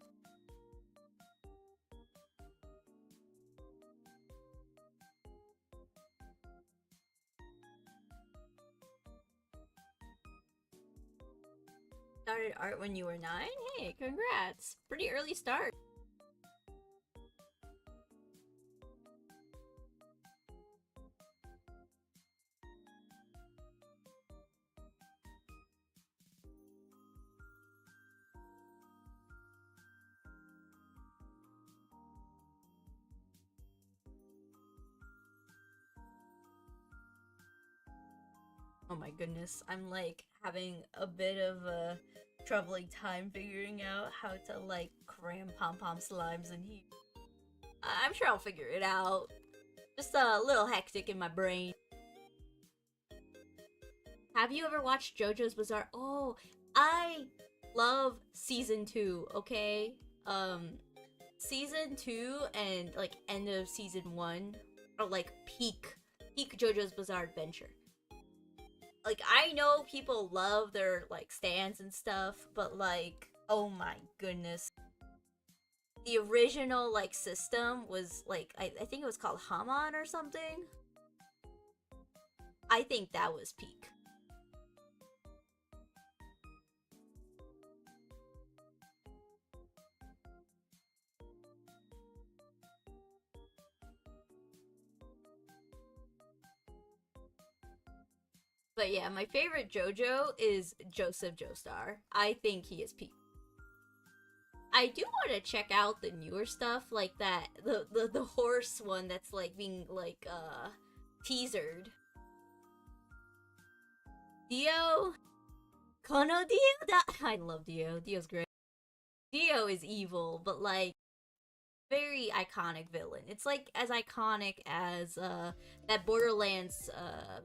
Started art when you were 9? Hey, congrats! Pretty early start. Oh my goodness, I'm like having a bit of a troubling time figuring out how to like cram PomPomSlimes in here. I'm sure I'll figure it out. Just a little hectic in my brain. Have you ever watched JoJo's Bizarre? Oh, I love season 2, okay? Um season 2 and like end of season 1 are like peak JoJo's Bizarre Adventure. Like I know people love their like stands and stuff, but like oh my goodness. The original like system was like I think it was called Hamon or something. I think that was peak. But yeah, my favorite JoJo is Joseph Joestar. I think he is peak. I do want to check out the newer stuff like that the horse one that's like being like teasered. Dio, Kono Dio da I love Dio. Dio's great. Dio is evil, but like very iconic villain. It's like as iconic as that Borderlands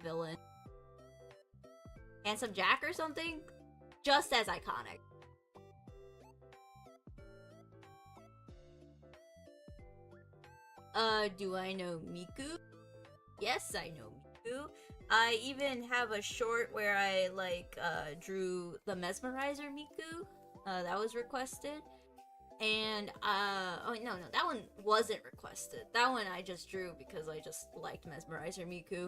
villain. Handsome Jack or something? Just as iconic. Do I know Miku? Yes, I know Miku. I even have a short where I like drew the Mesmerizer Miku. That was requested. And oh no, that one wasn't requested. That one I just drew because I just liked Mesmerizer Miku.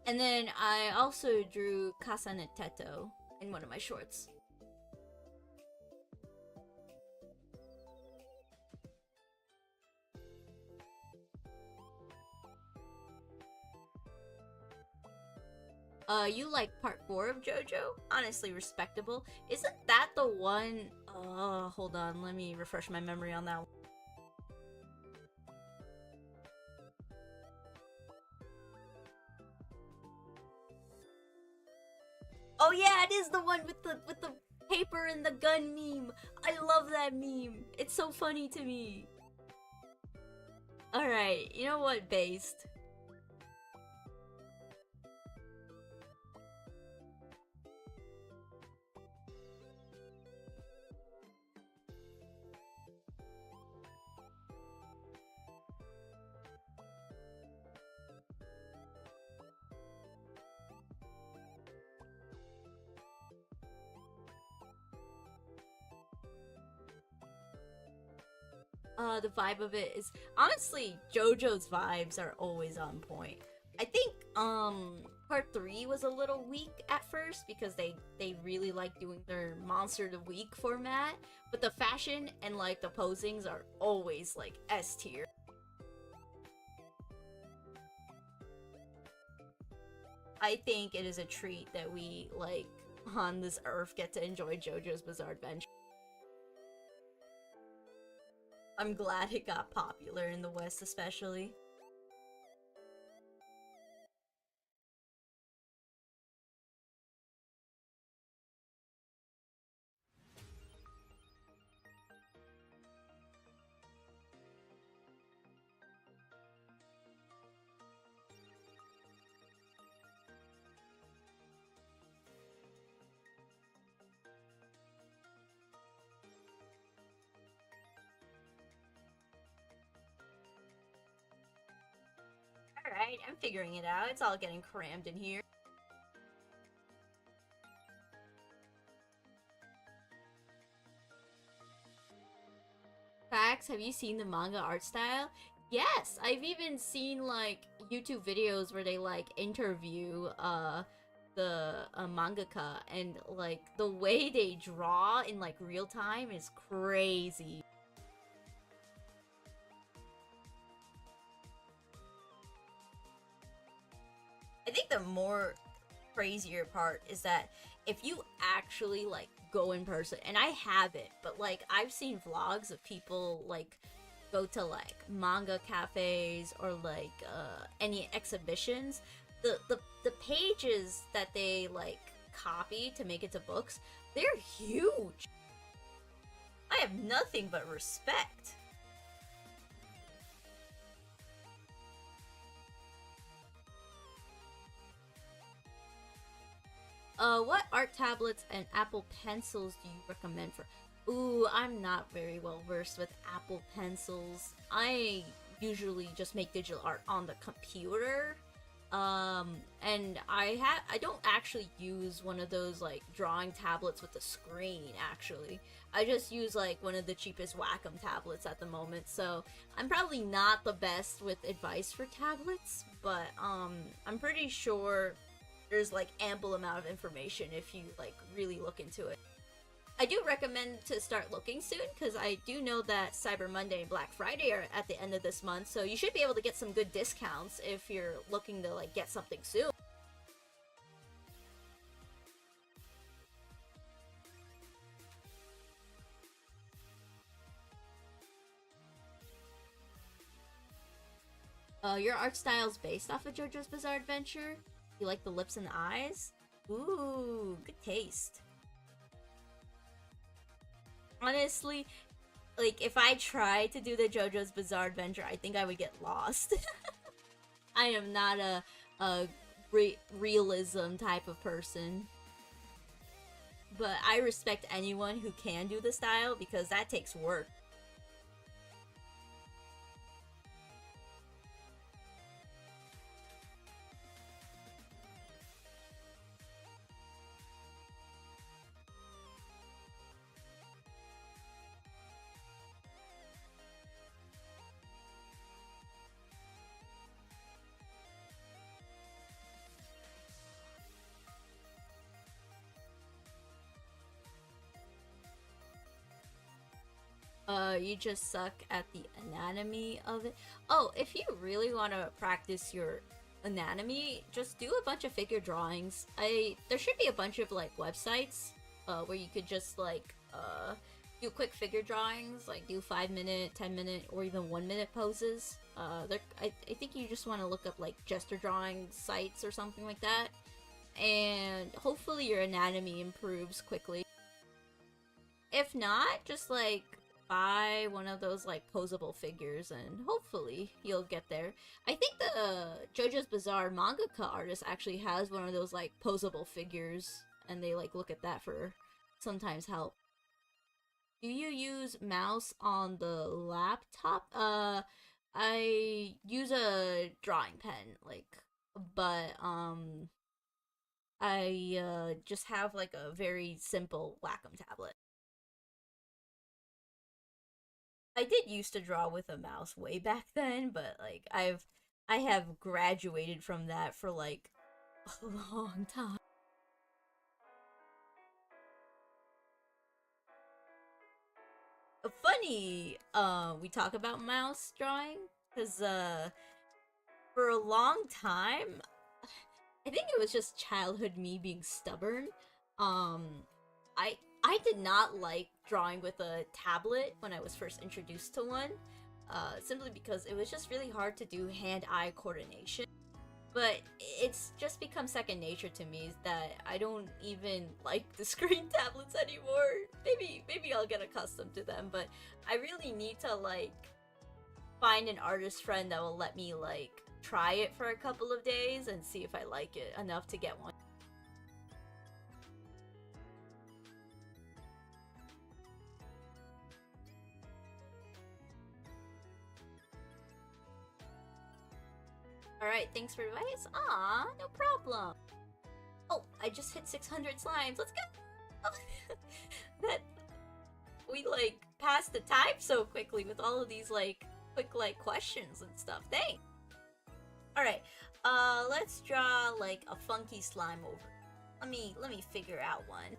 And then I also drew Kasane Teto in one of my shorts. You like part 4 of JoJo? Honestly, respectable. Isn't that the one? Hold on, let me refresh my memory on that one. Oh yeah, it is the one with the paper and the gun meme. I love that meme. It's so funny to me. Alright, you know what, Based? The vibe of it is honestly JoJo's vibes are always on point. I think part 3 was a little weak at first because they really like doing their monster of the week format, but the fashion and like the posings are always like S tier. I think it is a treat that we like on this earth get to enjoy JoJo's Bizarre Adventure. I'm glad it got popular in the West, especially. Alright, I'm figuring it out. It's all getting crammed in here. Facts, have you seen the manga art style? Yes, I've even seen like YouTube videos where they like interview the mangaka, and like the way they draw in like real time is crazy. I think the more crazier part is that if you actually like go in person, and I haven't, but like I've seen vlogs of people like go to like manga cafes or like any exhibitions, the pages that they like copy to make it to books, they're huge. I have nothing but respect. What art tablets and Apple Pencils do you recommend for? Ooh, I'm not very well versed with Apple Pencils. I usually just make digital art on the computer. And I don't actually use one of those like drawing tablets with the screen actually. I just use like one of the cheapest Wacom tablets at the moment. So, I'm probably not the best with advice for tablets, but I'm pretty sure there's like ample amount of information if you like really look into it. I do recommend to start looking soon because I do know that Cyber Monday and Black Friday are at the end of this month, so you should be able to get some good discounts if you're looking to like get something soon. Your art style's based off of JoJo's Bizarre Adventure. You like the lips and the eyes? Ooh, good taste. Honestly, like if I tried to do the JoJo's Bizarre Adventure, I think I would get lost. I am not a realism type of person. But I respect anyone who can do the style because that takes work. You just suck at the anatomy of it. Oh, if you really want to practice your anatomy, just do a bunch of figure drawings. There should be a bunch of like websites where you could just like do quick figure drawings, like do 5 minute, 10 minute, or even 1 minute poses. I think you just want to look up like gesture drawing sites or something like that, and hopefully your anatomy improves quickly. If not, just like buy one of those like posable figures and hopefully you'll get there. I think the JoJo's Bizarre mangaka artist actually has one of those like posable figures and they like look at that for sometimes help. Do you use mouse on the laptop? I use a drawing pen, like, but I just have like a very simple Wacom tablet. I did used to draw with a mouse way back then, but like I have graduated from that for like a long time. Funny, we talk about mouse drawing because for a long time, I think it was just childhood me being stubborn. Um, I did not like drawing with a tablet when I was first introduced to one, simply because it was just really hard to do hand-eye coordination. But it's just become second nature to me that I don't even like the screen tablets anymore. Maybe I'll get accustomed to them, but I really need to like find an artist friend that will let me like try it for a couple of days and see if I like it enough to get one. Alright, thanks for advice. Aw, no problem. Oh, I just hit 600 slimes. Let's go! that we like passed the time so quickly with all of these like quick like questions and stuff. Thanks. All right. Let's draw like a funky slime over. Let me figure out one.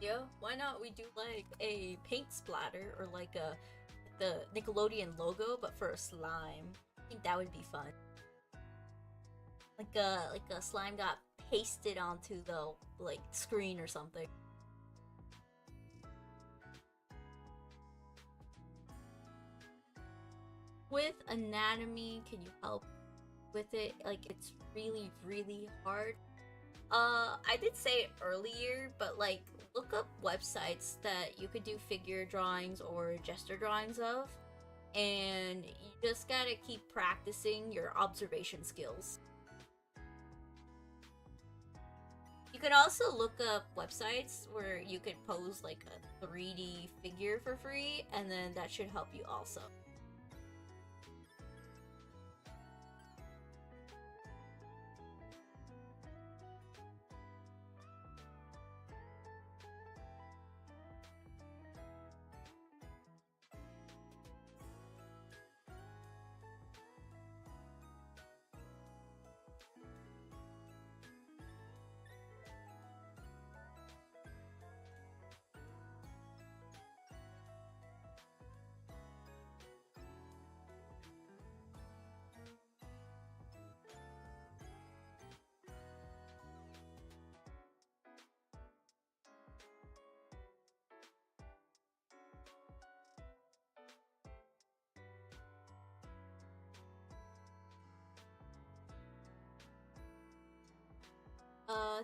Yeah, why not we do like a paint splatter or like the Nickelodeon logo but for a slime. I think that would be fun. Like a slime got pasted onto the like screen or something. With anatomy, can you help with it? Like it's really hard. I did say it earlier, but like look up websites that you could do figure drawings or gesture drawings of, and you just gotta keep practicing your observation skills. You can also look up websites where you could pose like a 3D figure for free, and then that should help you also.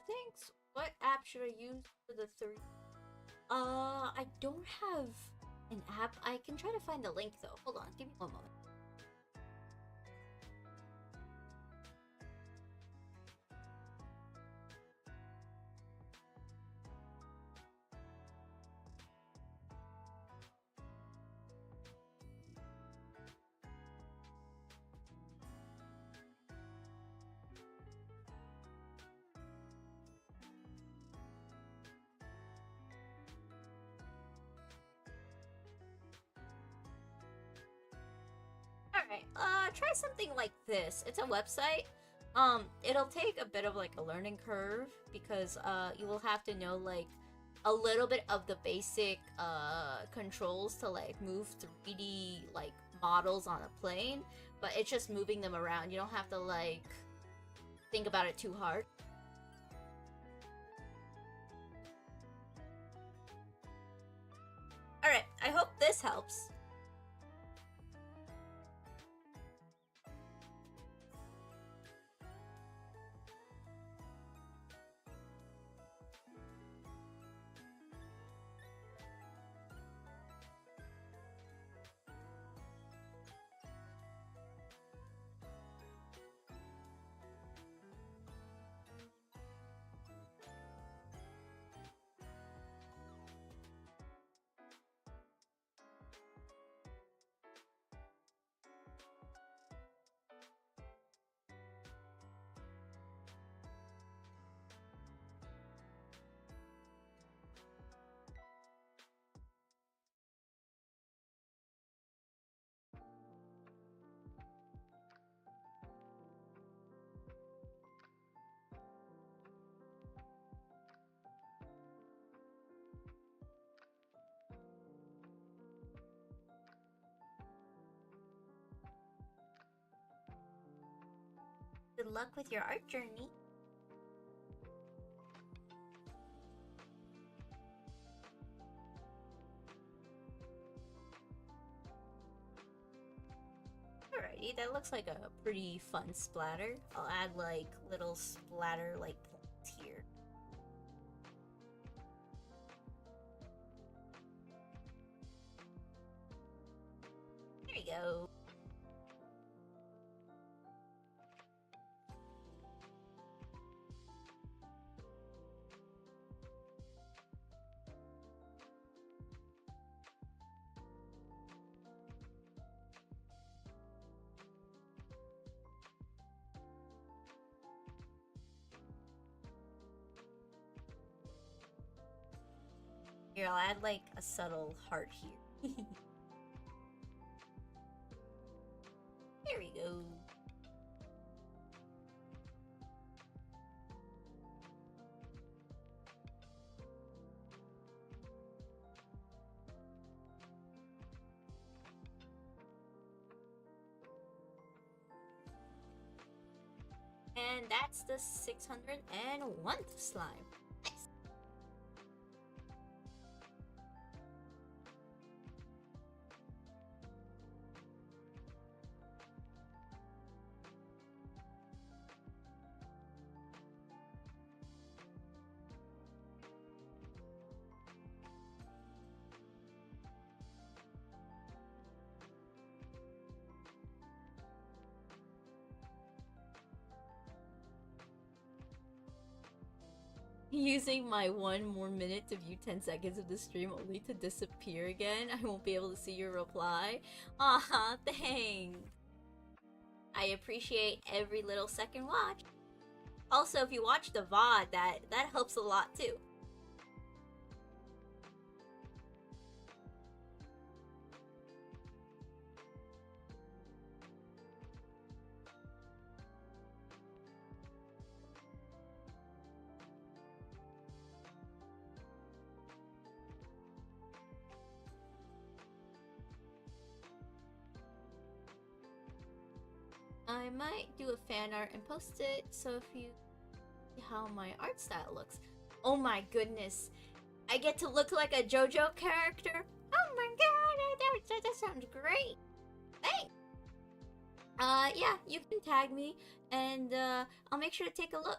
Thanks. What app should I use for the three? I don't have an app. I can try to find the link though. Hold on, give me one moment. Alright, try something like this. It's a website. It'll take a bit of like a learning curve because you will have to know like a little bit of the basic controls to like move 3D like models on a plane, but it's just moving them around. You don't have to like think about it too hard. Alright, I hope this helps. Good luck with your art journey. Alrighty, that looks like a pretty fun splatter. I'll add like little splatter like points here. There you go. Here, I'll add like a subtle heart here. There we go. And that's the 601th slime. Nice. Using my 1 more minute to view 10 seconds of the stream only to disappear again. I won't be able to see your reply. Aw, thanks. I appreciate every little second watch. Also, if you watch the VOD, that helps a lot too. I might do a fan art and post it so if you see how my art style looks. Oh my goodness. I get to look like a JoJo character. Oh my god, that sounds great. Thanks. Yeah, you can tag me and I'll make sure to take a look.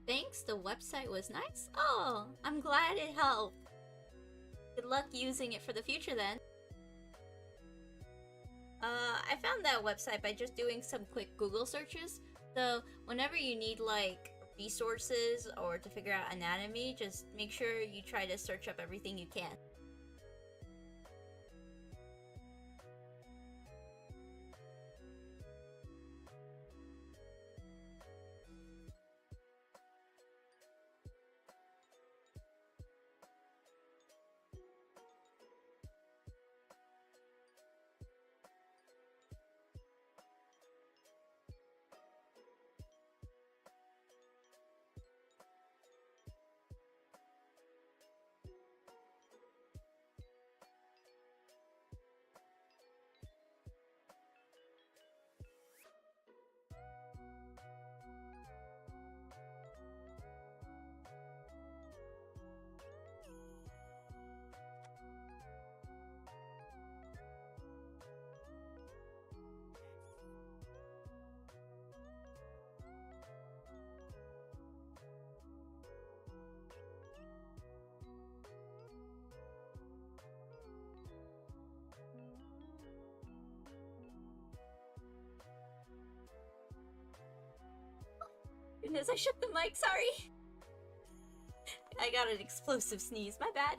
Thanks, the website was nice. Oh, I'm glad it helped. Good luck using it for the future then. I found that website by just doing some quick Google searches. So whenever you need like resources or to figure out anatomy, just make sure you try to search up everything you can. Goodness, I shook the mic, sorry. I got an explosive sneeze, my bad.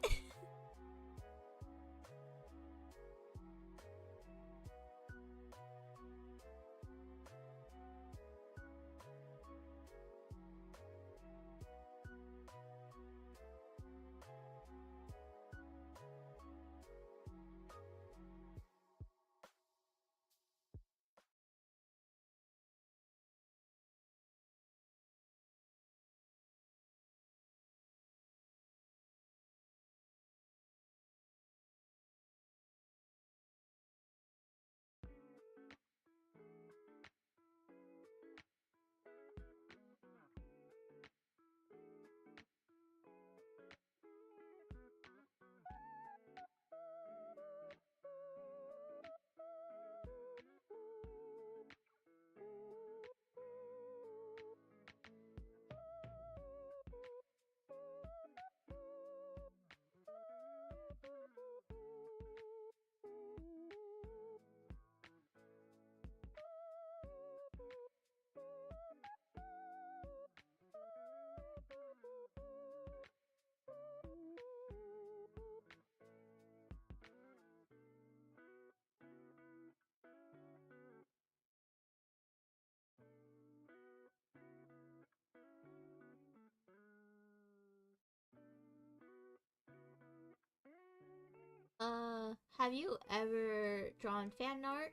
have you ever drawn fan art?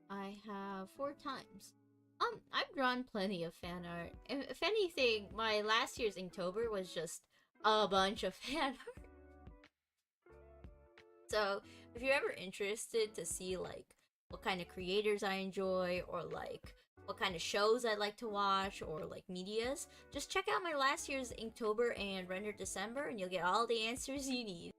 I have 4 times. I've drawn plenty of fan art. If anything, my last year's Inktober was just a bunch of fan art. So, if you're ever interested to see like what kind of creators I enjoy or like what kind of shows I like to watch or like medias, just check out my last year's Inktober and Render December and you'll get all the answers you need.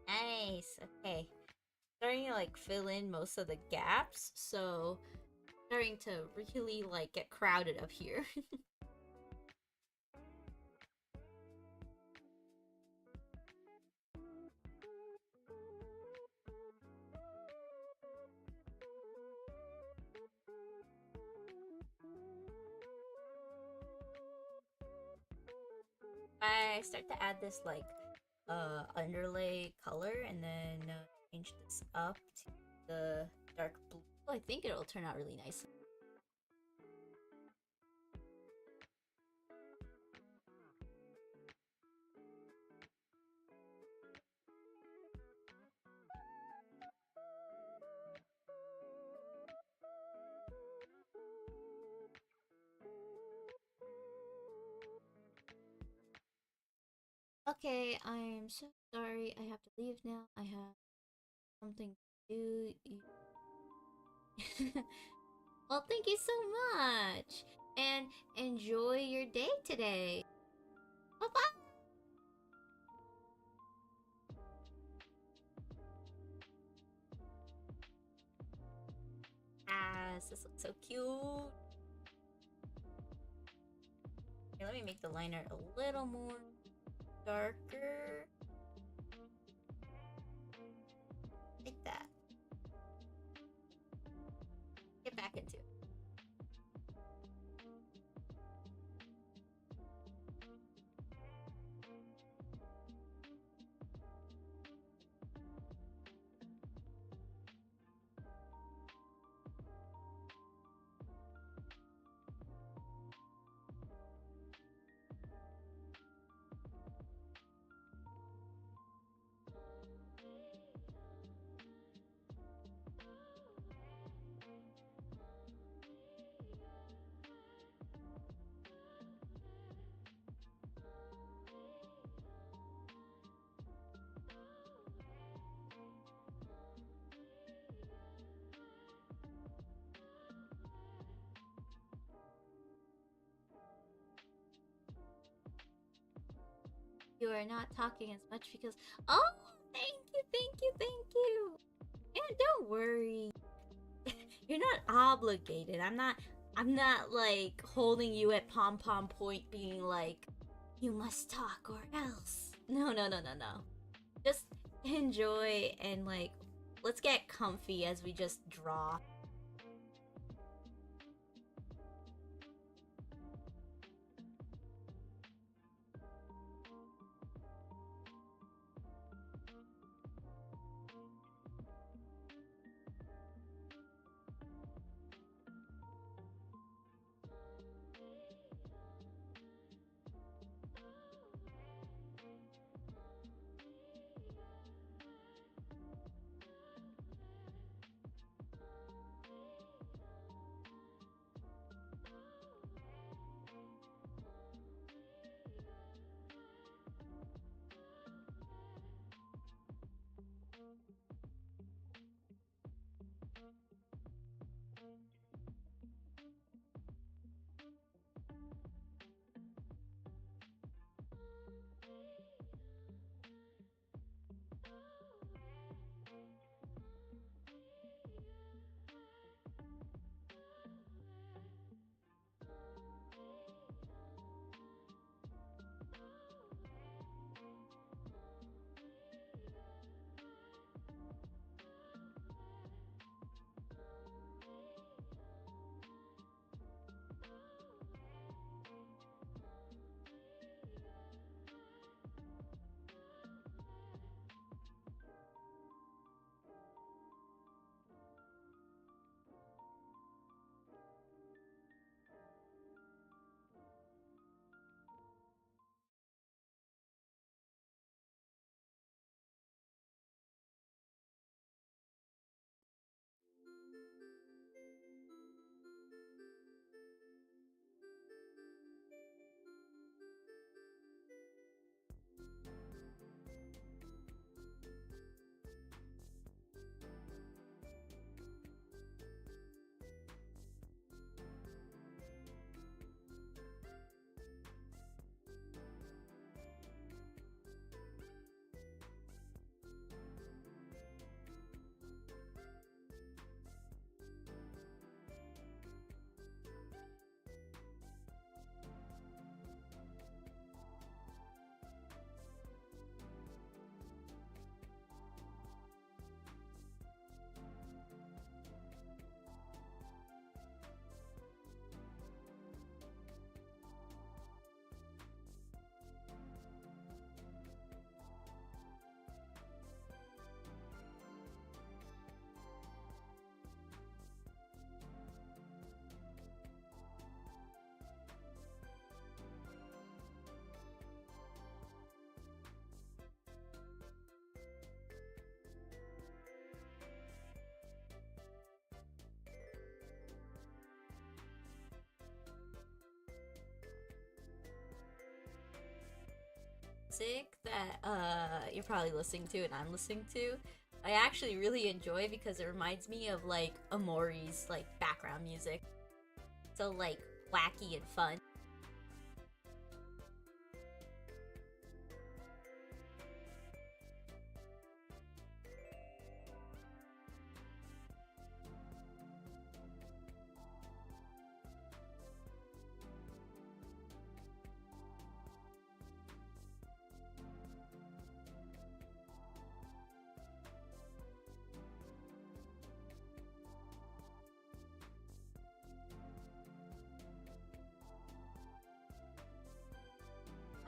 Nice. Okay. Starting to like fill in most of the gaps, so starting to really like get crowded up here. I start to add this like underlay color and then change this up to the dark blue. I think it'll turn out really nice. Okay, I'm so sorry. I have to leave now. I have something to do. Well, thank you so much. And enjoy your day today. Bye bye. This looks so cute. Here, let me make the liner a little more darker. Like that. Get back into it. You are not talking as much because. Oh, thank you, thank you, thank you. And don't worry. You're not obligated. I'm not like holding you at pom pom point being like you must talk or else. No, no, no, no, no. Just enjoy and like let's get comfy as we just draw. music that you're probably listening to and I'm listening to, I actually really enjoy because it reminds me of like Amori's like background music. So like wacky and fun.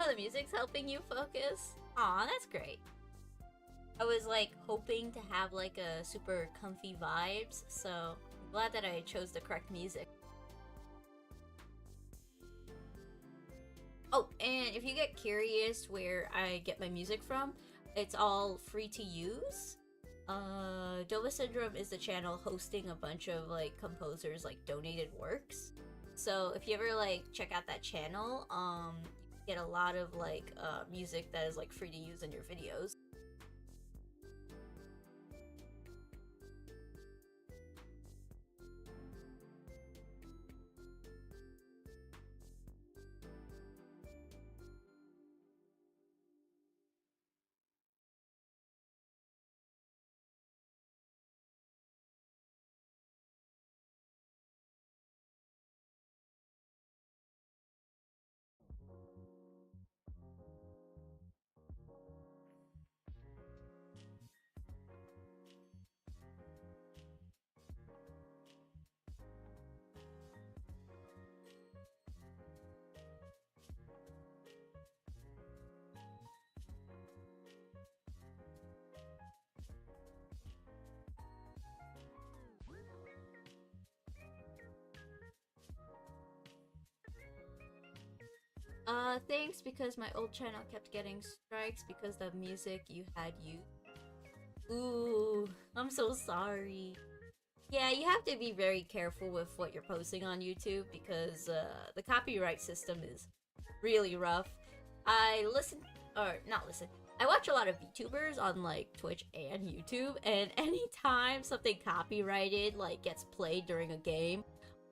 Oh, the music's helping you focus? Aw, that's great. I was like hoping to have like a super comfy vibes, so I'm glad that I chose the correct music. Oh, and if you get curious where I get my music from, it's all free to use. Dova Syndrome is the channel hosting a bunch of like composers like donated works. So if you ever like check out that channel, you get a lot of like music that is like free to use in your videos. Thanks because my old channel kept getting strikes because the music you had used. Ooh, I'm so sorry. Yeah, you have to be very careful with what you're posting on YouTube because the copyright system is really rough. I listen, or not listen, I watch a lot of VTubers on like Twitch and YouTube, and anytime something copyrighted like gets played during a game,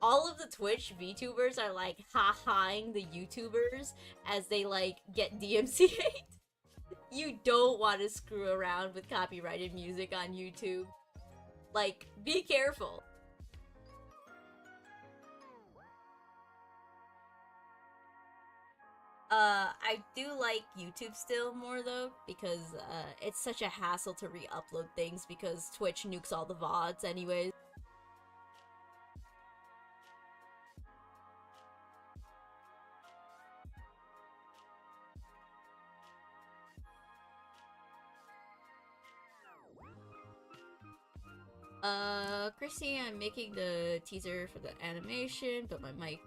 all of the Twitch VTubers are like ha-haing the YouTubers as they like get DMCA'd. You don't want to screw around with copyrighted music on YouTube. Like, be careful. I do like YouTube still more though, because it's such a hassle to re-upload things because Twitch nukes all the VODs anyways. Chrissy, I'm making the teaser for the animation, but my mic,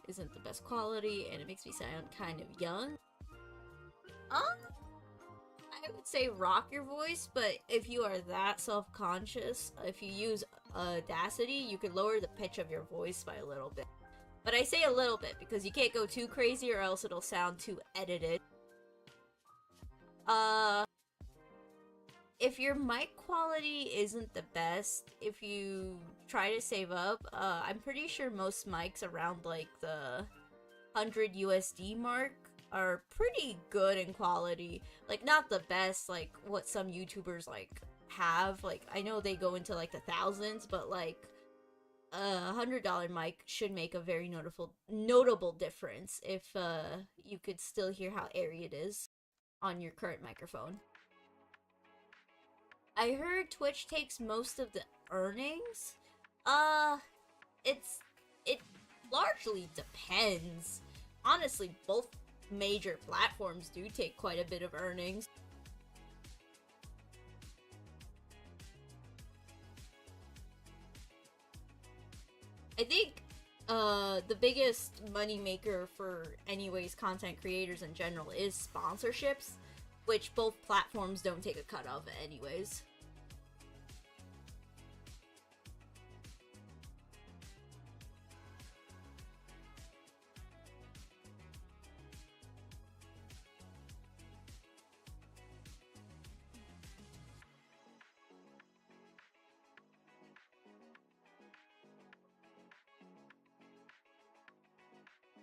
isn't the best quality, and it makes me sound kind of young. I would say rock your voice, but if you are that self-conscious, if you use Audacity, you can lower the pitch of your voice by a little bit. But I say a little bit because you can't go too crazy or else it'll sound too edited. Uh, if your mic quality isn't the best, if you try to save up, I'm pretty sure most mics around like the 100 USD mark are pretty good in quality. Like, not the best, like what some YouTubers like have. Like, I know they go into like the thousands, but like a $100 mic should make a very notable difference if you could still hear how airy it is on your current microphone. I heard Twitch takes most of the earnings. Uh, it largely depends. Honestly, both major platforms do take quite a bit of earnings. I think the biggest moneymaker for anyways content creators in general is sponsorships, which both platforms don't take a cut of anyways.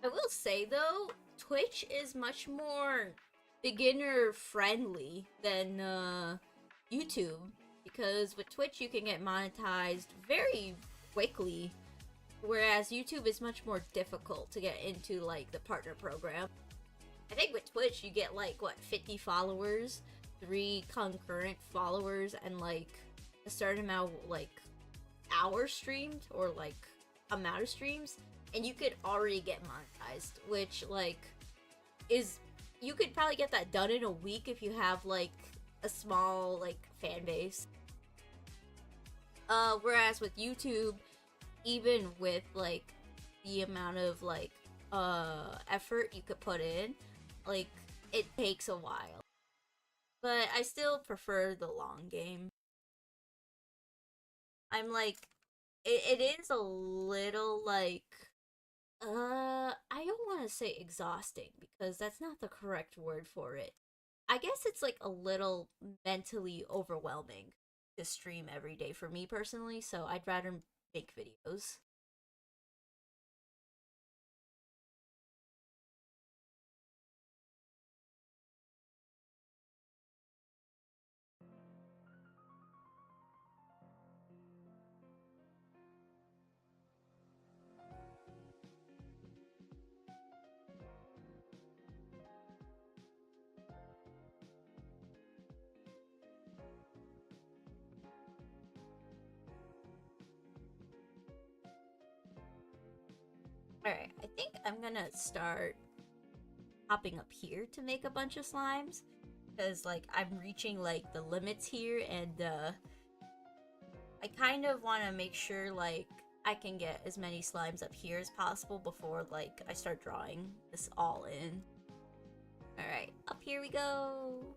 I will say though, Twitch is much more beginner friendly than YouTube, because with Twitch you can get monetized very quickly, whereas YouTube is much more difficult to get into like the partner program. I think with Twitch you get like what, 50 followers, 3 concurrent followers, and like a certain amount of, like, hours streamed or like amount of streams, and you could already get monetized, which like is, you could probably get that done in a week if you have like a small like fan base. Whereas with YouTube, even with like the amount of like effort you could put in, like it takes a while. But I still prefer the long game. I'm like, it is a little like, I don't want to say exhausting because that's not the correct word for it. I guess it's like a little mentally overwhelming to stream every day for me personally, so I'd rather make videos. Alright, I think I'm gonna start hopping up here to make a bunch of slimes, because like I'm reaching like the limits here, and I kind of want to make sure like I can get as many slimes up here as possible before like I start drawing this all in. Alright, up here we go.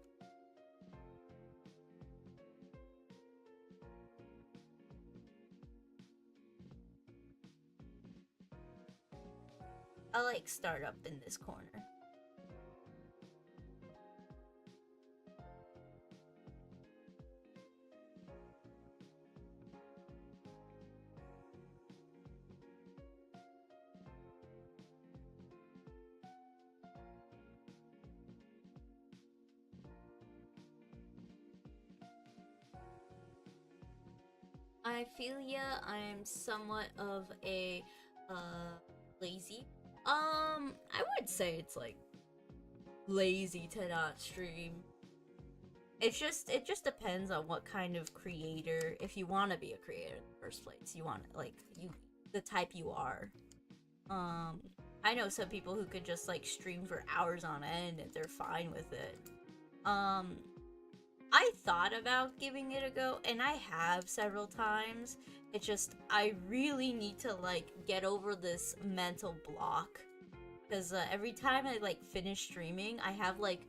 I'll like start up in this corner. I feel ya. I'm somewhat of a lazy. I would say it's like lazy to not stream. It just depends on what kind of creator. If you want to be a creator in the first place, you want like you the type you are. Um, I know some people who could just like stream for hours on end and they're fine with it. Um, I thought about giving it a go, and I have several times. It's just I really need to like get over this mental block, because every time I like finish streaming, I have like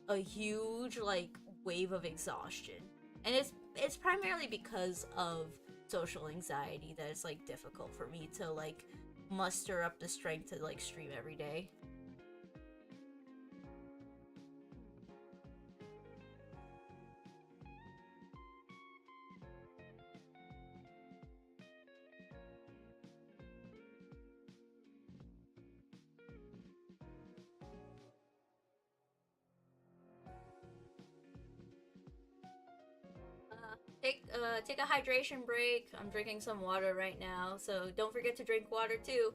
a huge like wave of exhaustion, and it's primarily because of social anxiety that it's like difficult for me to like muster up the strength to like stream every day. Take a hydration break. I'm drinking some water right now, so don't forget to drink water too.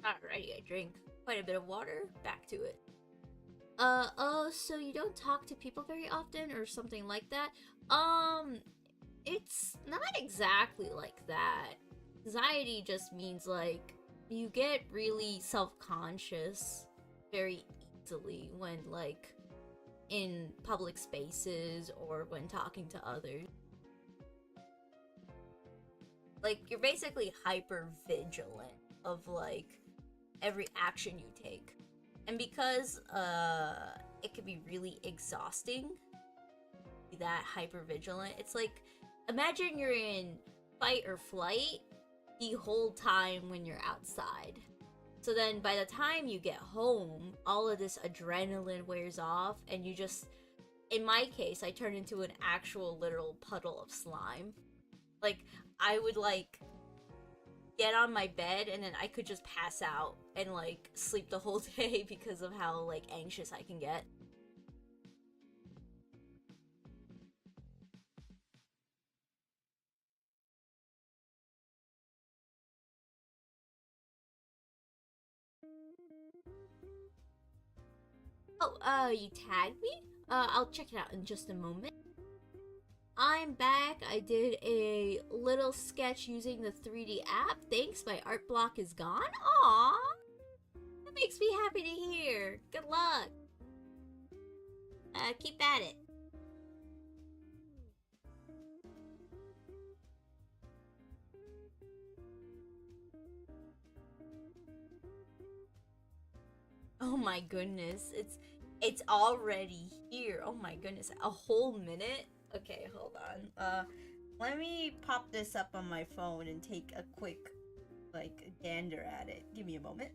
Alrighty, I drink quite a bit of water. Back to it. Oh, so you don't talk to people very often or something like that? Um, it's not exactly like that. Anxiety just means like you get really self-conscious very easily when like in public spaces or when talking to others. Like you're basically hyper vigilant of like every action you take. And because it can be really exhausting, that hyper vigilant. It's like, imagine you're in fight or flight the whole time when you're outside. So then by the time you get home, all of this adrenaline wears off, and you just, in my case, I turn into an actual literal puddle of slime. Like, I would like get on my bed and then I could just pass out and like sleep the whole day because of how like anxious I can get. Oh, you tagged me? I'll check it out in just a moment. I'm back. I did a little sketch using the 3D app. Thanks, my art block is gone. Aww. That makes me happy to hear. Good luck. Keep at it. Oh my goodness. It's already here. Oh my goodness. A whole minute? Okay, hold on. Let me pop this up on my phone and take a quick like gander at it. Give me a moment.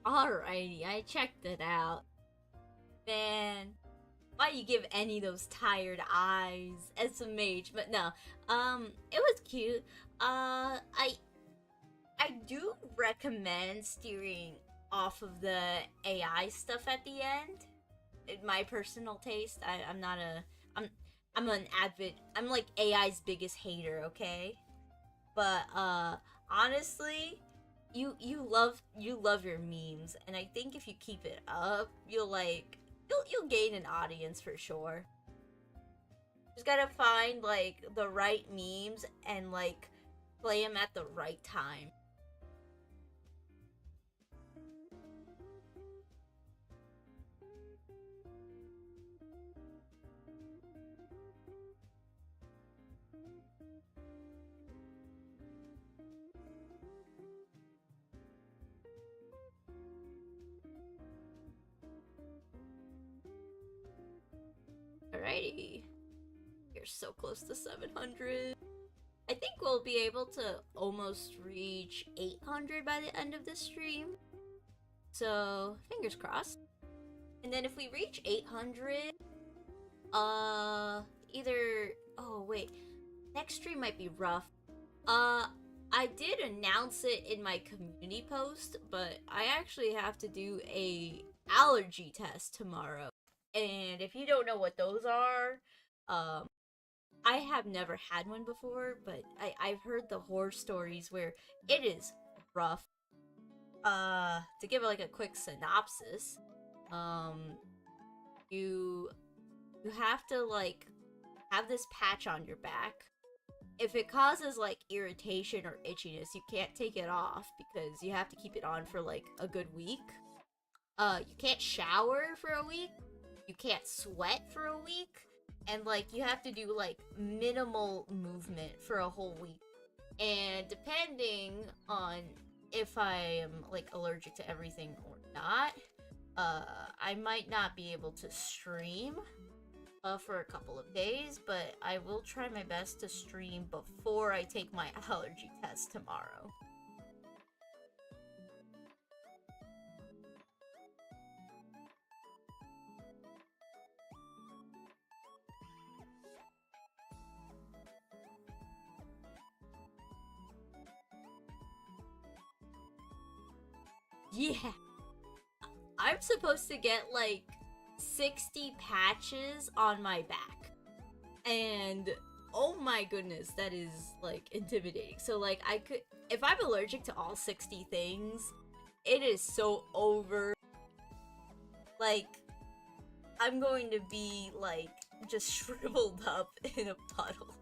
Alrighty, I checked it out. Man, why you give any those tired eyes as a mage? But no, it was cute. I do recommend steering off of the AI stuff at the end. In my personal taste, I'm not a I'm an avid. I'm like AI's biggest hater. Okay, but honestly, you love your memes, and I think if you keep it up, you'll gain an audience for sure. Just gotta find like the right memes and like play them at the right time. Alrighty, you're so close to 700. I think we'll be able to almost reach 800 by the end of this stream. So, fingers crossed. And then if we reach 800, uh, either. Oh, wait. Next stream might be rough. Uh, I did announce it in my community post, but I actually have to do a allergy test tomorrow. And if you don't know what those are, um, I have never had one before, but I've heard the horror stories where it is rough. To give like a quick synopsis, um, you you have to like have this patch on your back. If it causes like irritation or itchiness, you can't take it off because you have to keep it on for like a good week. You can't shower for a week. You can't sweat for a week. And like you have to do like minimal movement for a whole week. And depending on if I am like allergic to everything or not, I might not be able to stream for a couple of days, but I will try my best to stream before I take my allergy test tomorrow. Yeah. I'm supposed to get like 60 patches on my back. And oh my goodness, that is like intimidating. So like I could, if I'm allergic to all 60 things, it is so over. Like I'm going to be like just shriveled up in a puddle.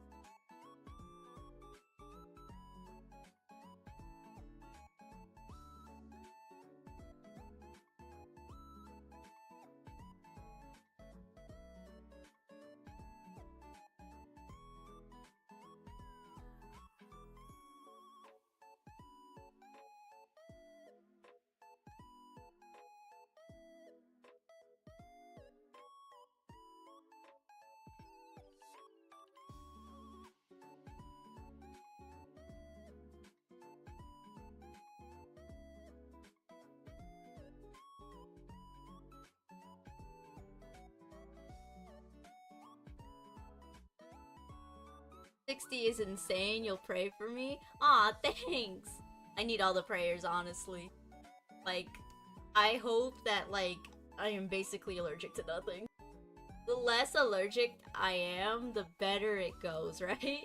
60 is insane. You'll pray for me? Aw, thanks. I need all the prayers, honestly. Like, I hope that, like, I am basically allergic to nothing. The less allergic I am, the better it goes, right?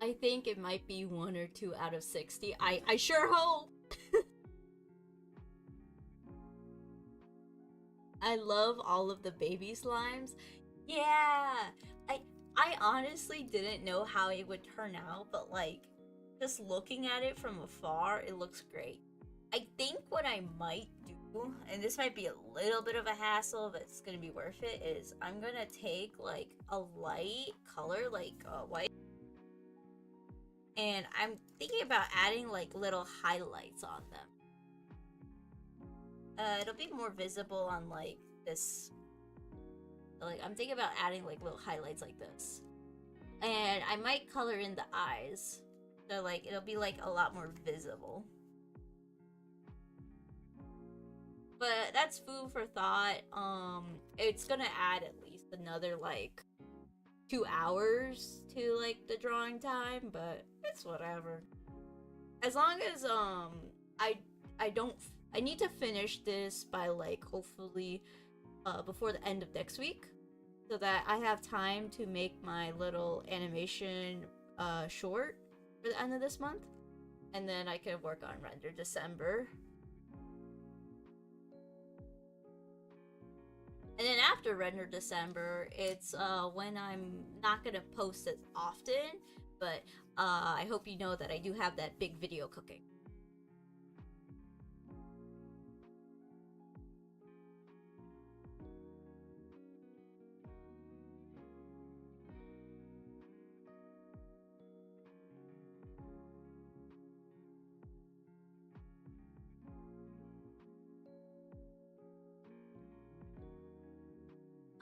I think it might be 1 or 2 out of 60. I sure hope! I love all of the baby slimes. Yeah! I I honestly didn't know how it would turn out, but like just looking at it from afar, it looks great. I think what I might do, and this might be a little bit of a hassle, but it's gonna be worth it, is I'm gonna take like a light color, like white, and I'm thinking about adding like little highlights on them. It'll be more visible on like this. Like I'm thinking about adding like little highlights like this, and I might color in the eyes, so like it'll be like a lot more visible. But that's food for thought. It's gonna add at least another like 2 hours to like the drawing time, but it's whatever. As long as I I don't I need to finish this by like hopefully before the end of next week, so that I have time to make my little animation short for the end of this month, and then I can work on render December. And then after render December, it's when I'm not gonna post as often, but I hope you know that I do have that big video cooking.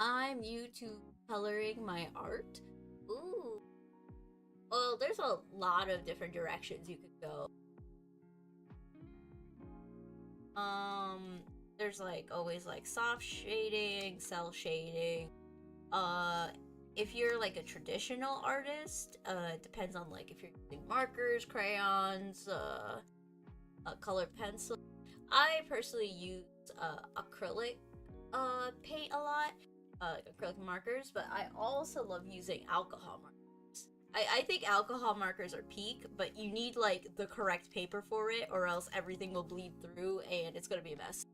I'm new to coloring my art. Ooh. Well, there's a lot of different directions you could go. Um, there's like always like soft shading, cell shading. Uh, if you're like a traditional artist, it depends on like if you're using markers, crayons, colored pencil. I personally use acrylic paint a lot, like acrylic markers, but I also love using alcohol markers. I think alcohol markers are peak, but you need like the correct paper for it, or else everything will bleed through and it's gonna be a mess.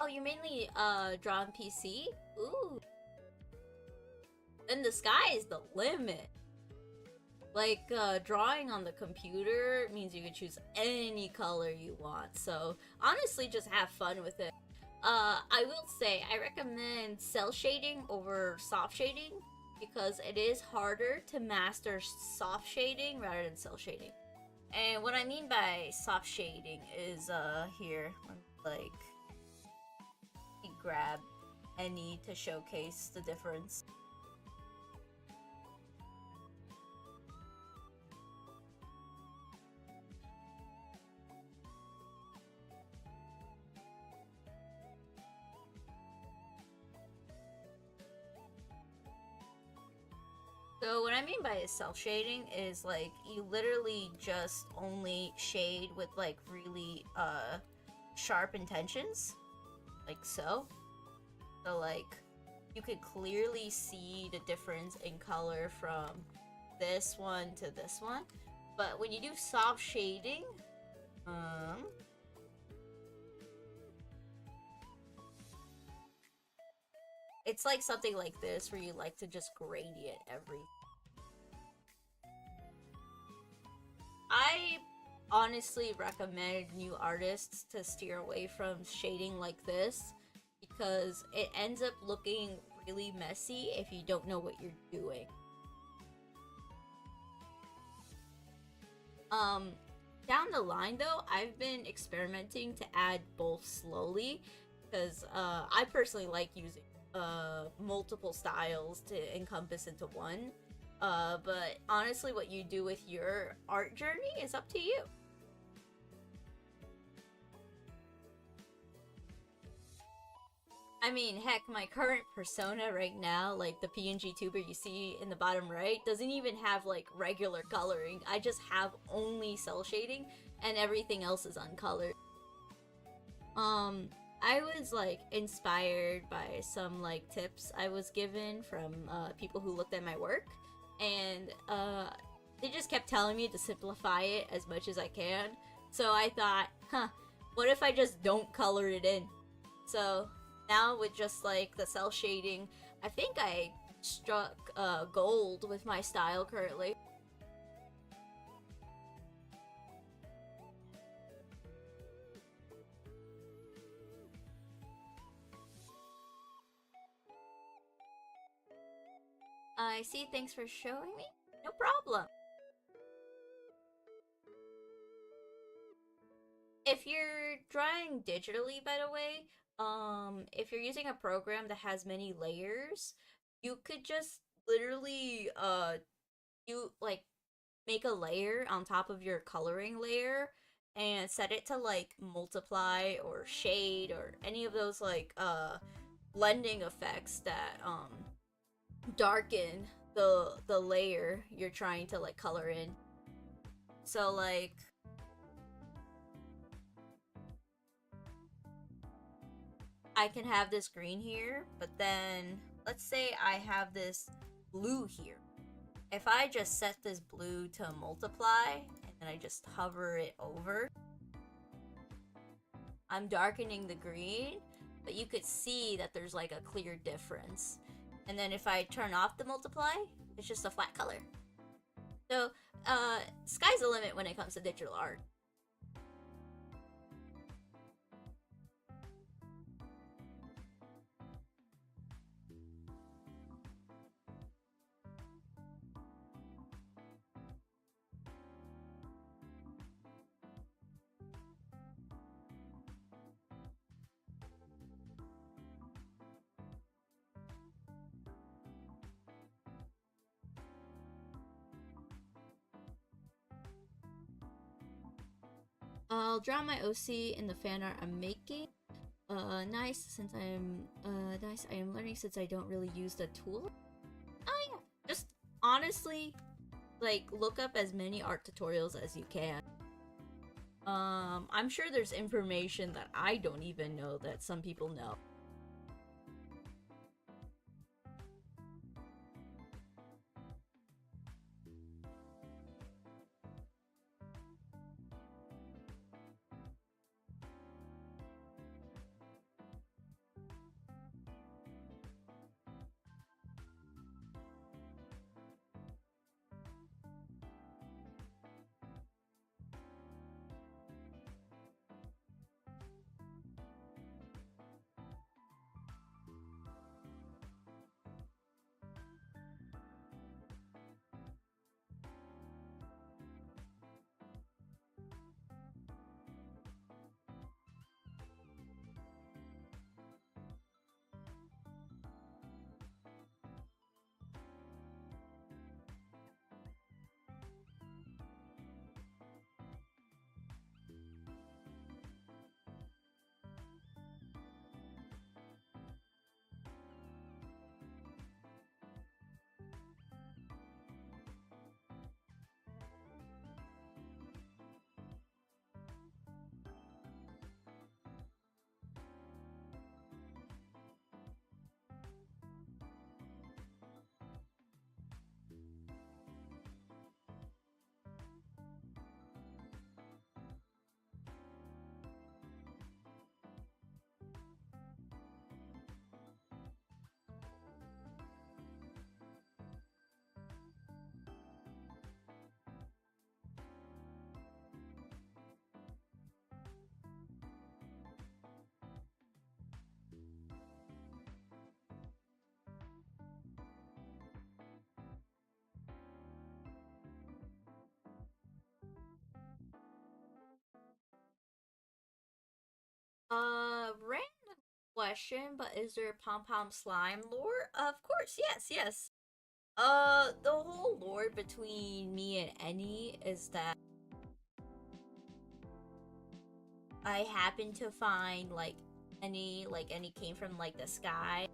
Oh, you mainly draw on PC? Ooh. Then the sky is the limit. Like, drawing on the computer means you can choose any color you want. So, honestly, just have fun with it. I will say, I recommend cell shading over soft shading because it is harder to master soft shading rather than cell shading. And what I mean by soft shading is, here, like, grab any to showcase the difference. So what I mean by self-shading is like you literally just only shade with like really sharp intentions. Like so. So like you could clearly see the difference in color from this one to this one. But when you do soft shading, it's like something like this where you like to just gradient everything. I honestly recommend new artists to steer away from shading like this because it ends up looking really messy if you don't know what you're doing. Um, Down the line though, I've been experimenting to add both slowly because I personally like using multiple styles to encompass into one. But honestly, what you do with your art journey is up to you. I mean, heck, my current persona right now, like the PNG tuber you see in the bottom right, doesn't even have like regular coloring. I just have only cell shading and everything else is uncolored. Um, I was like inspired by some like tips I was given from people who looked at my work, and they just kept telling me to simplify it as much as I can. So I thought, huh, what if I just don't color it in? So now with just like the cell shading, I think I struck gold with my style currently. I see, thanks for showing me. No problem. If you're drawing digitally, by the way, if you're using a program that has many layers, you could just literally you like make a layer on top of your coloring layer and set it to like multiply or shade or any of those like blending effects that darken the layer you're trying to like color in. So like I can have this green here, but then let's say I have this blue here. If I just set this blue to multiply and then I just hover it over, I'm darkening the green, but you could see that there's like a clear difference. And then if I turn off the multiply, it's just a flat color. So, sky's the limit when it comes to digital art. I'll draw my OC in the fan art I'm making. Nice, since nice, I am learning since I don't really use the tool. Oh yeah, just honestly, like, look up as many art tutorials as you can. I'm sure there's information that I don't even know that some people know. Random question, but is there Pom Pom Slime lore? Of course, yes, yes. The whole lore between me and Annie is that I happened to find Annie came from like the sky,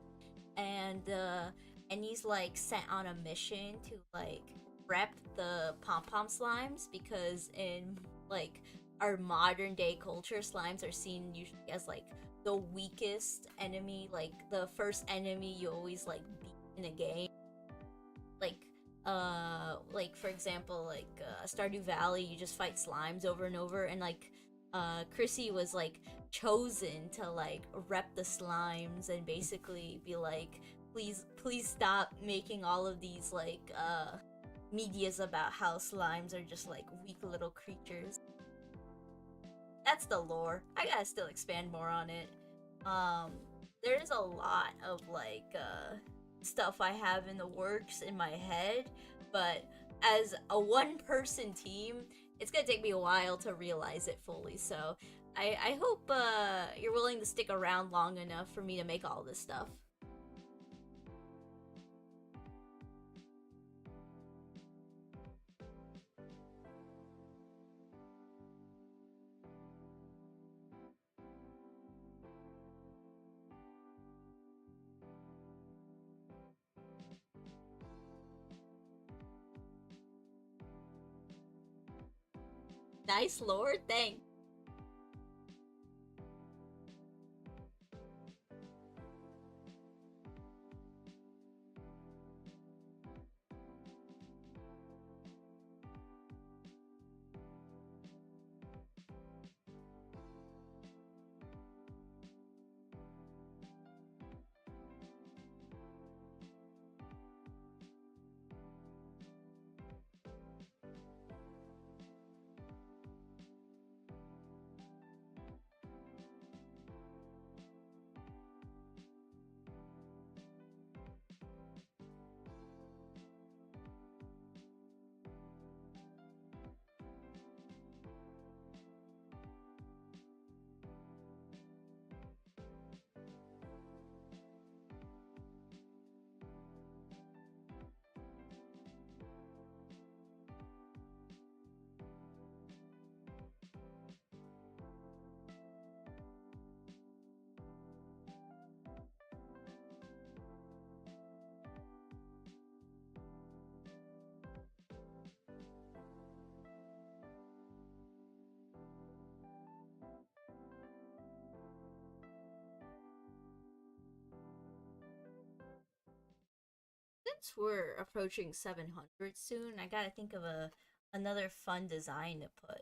and Annie's like sent on a mission to like rep the Pom Pom Slimes because in like our modern day culture, slimes are seen usually as like the weakest enemy, like the first enemy you always like beat in a game. Like like for example, Stardew Valley, you just fight slimes over and over, and like Chrissy was like chosen to like rep the slimes and basically be like, please stop making all of these medias about how slimes are just like weak little creatures. That's the lore. I gotta still expand more on it. Um, there is a lot of stuff I have in the works in my head, but as a one person team, it's gonna take me a while to realize it fully. So I hope you're willing to stick around long enough for me to make all this stuff. Nice lore, thanks. since we're approaching 700 soon, I gotta think of another fun design to put.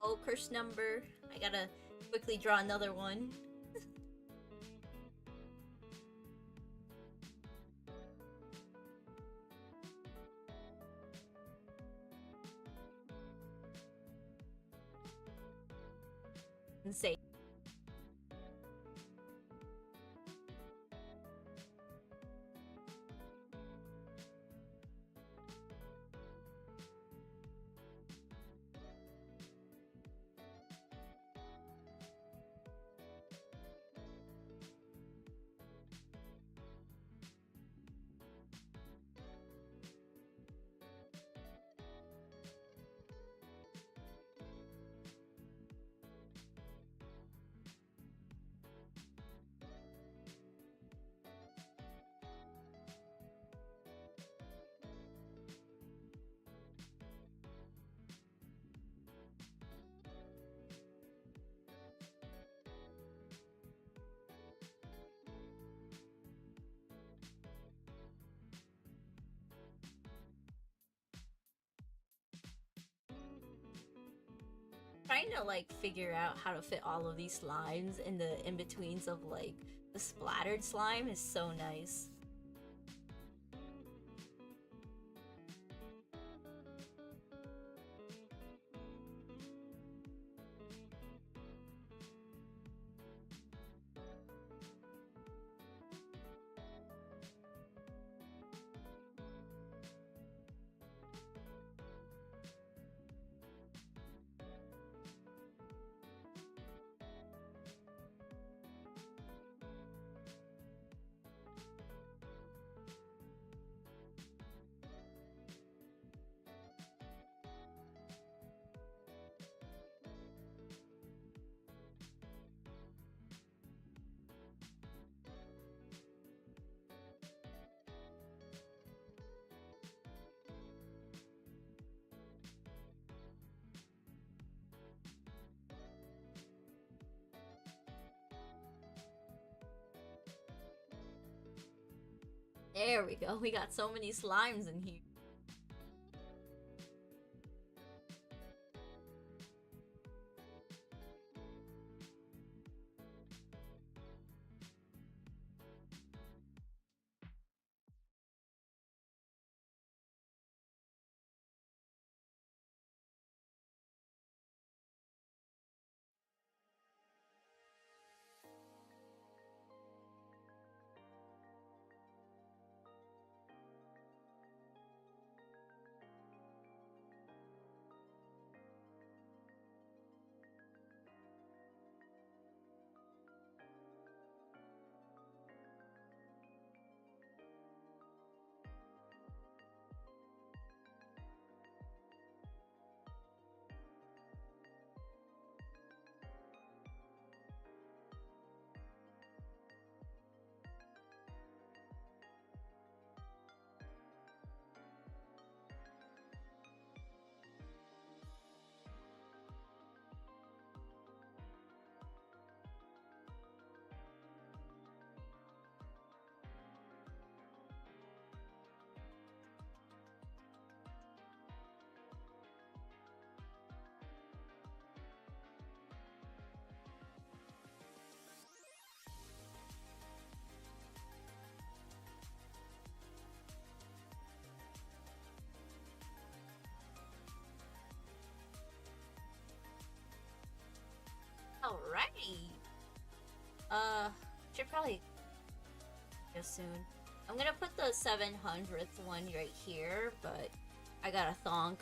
Oh, curse number. I gotta quickly draw another one. Insane. Trying to like figure out how to fit all of these slimes in the in-betweens of like the splattered slime is so nice. There we go. We got so many slimes in here. Alrighty. Should probably go soon. I'm gonna put the 700th one right here, but I got a thonk.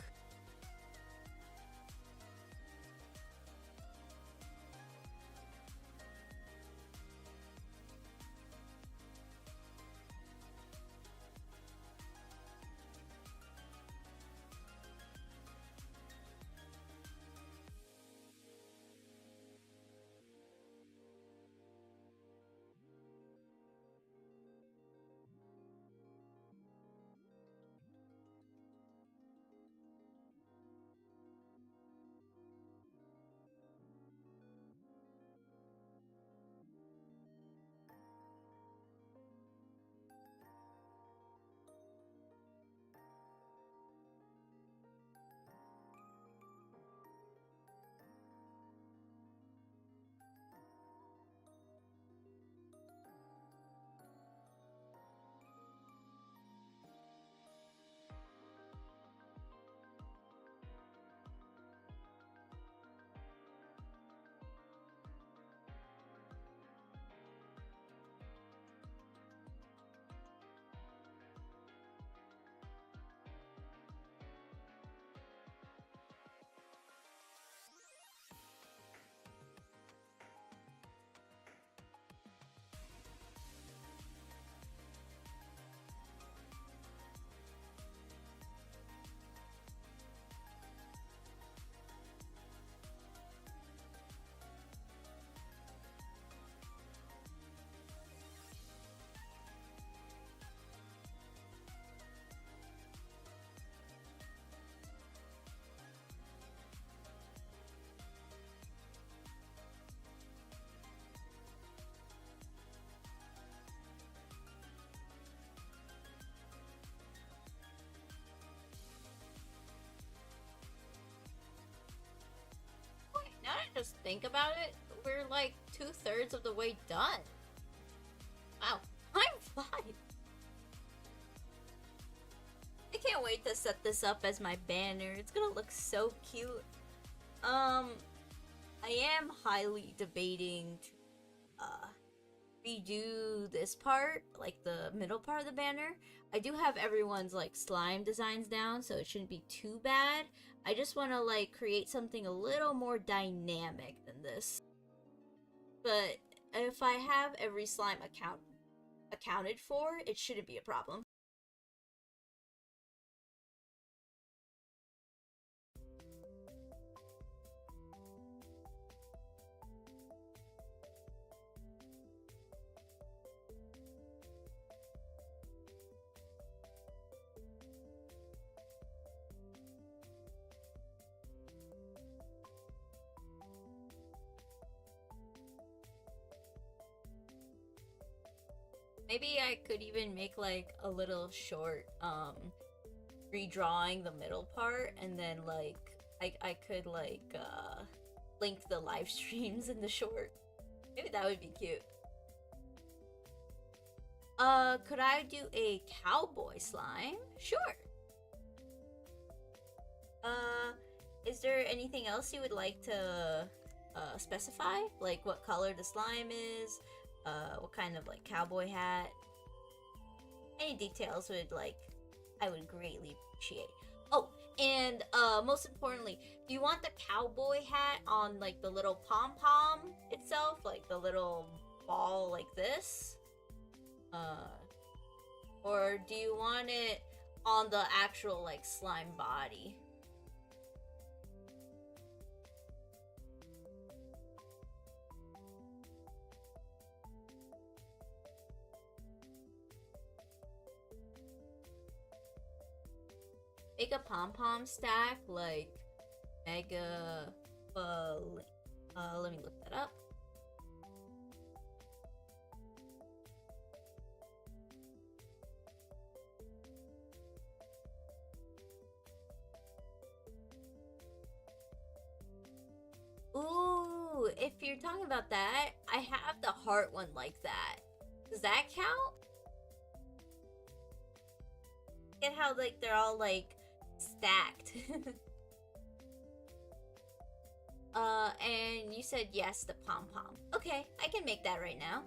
Now that I just think about it, we're like 2/3 of the way done. Wow, time flies. I can't wait to set this up as my banner. It's gonna look so cute. I am highly debating to redo this part, like the middle part of the banner. I do have everyone's like slime designs down, so it shouldn't be too bad. I just want to like create something a little more dynamic than this. But if I have every slime accounted for, it shouldn't be a problem. Maybe I could even make like a little short redrawing the middle part, and then like I could like link the live streams in the short. Maybe that would be cute. Could I do a cowboy slime? Sure. Is there anything else you would like to specify? Like what color the slime is? What kind of like cowboy hat? Any details I would greatly appreciate. Oh, and most importantly, do you want the cowboy hat on like the little pom-pom itself, like the little ball like this? Or do you want it on the actual like slime body? Make a pom-pom stack like mega let me look that up. Ooh, if you're talking about that, I have the heart one like that. Does that count? Get how like they're all like stacked. And you said yes to Pom Pom. Okay, I can make that right now.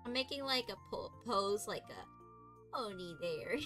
I'm making like a pose, like a pony there.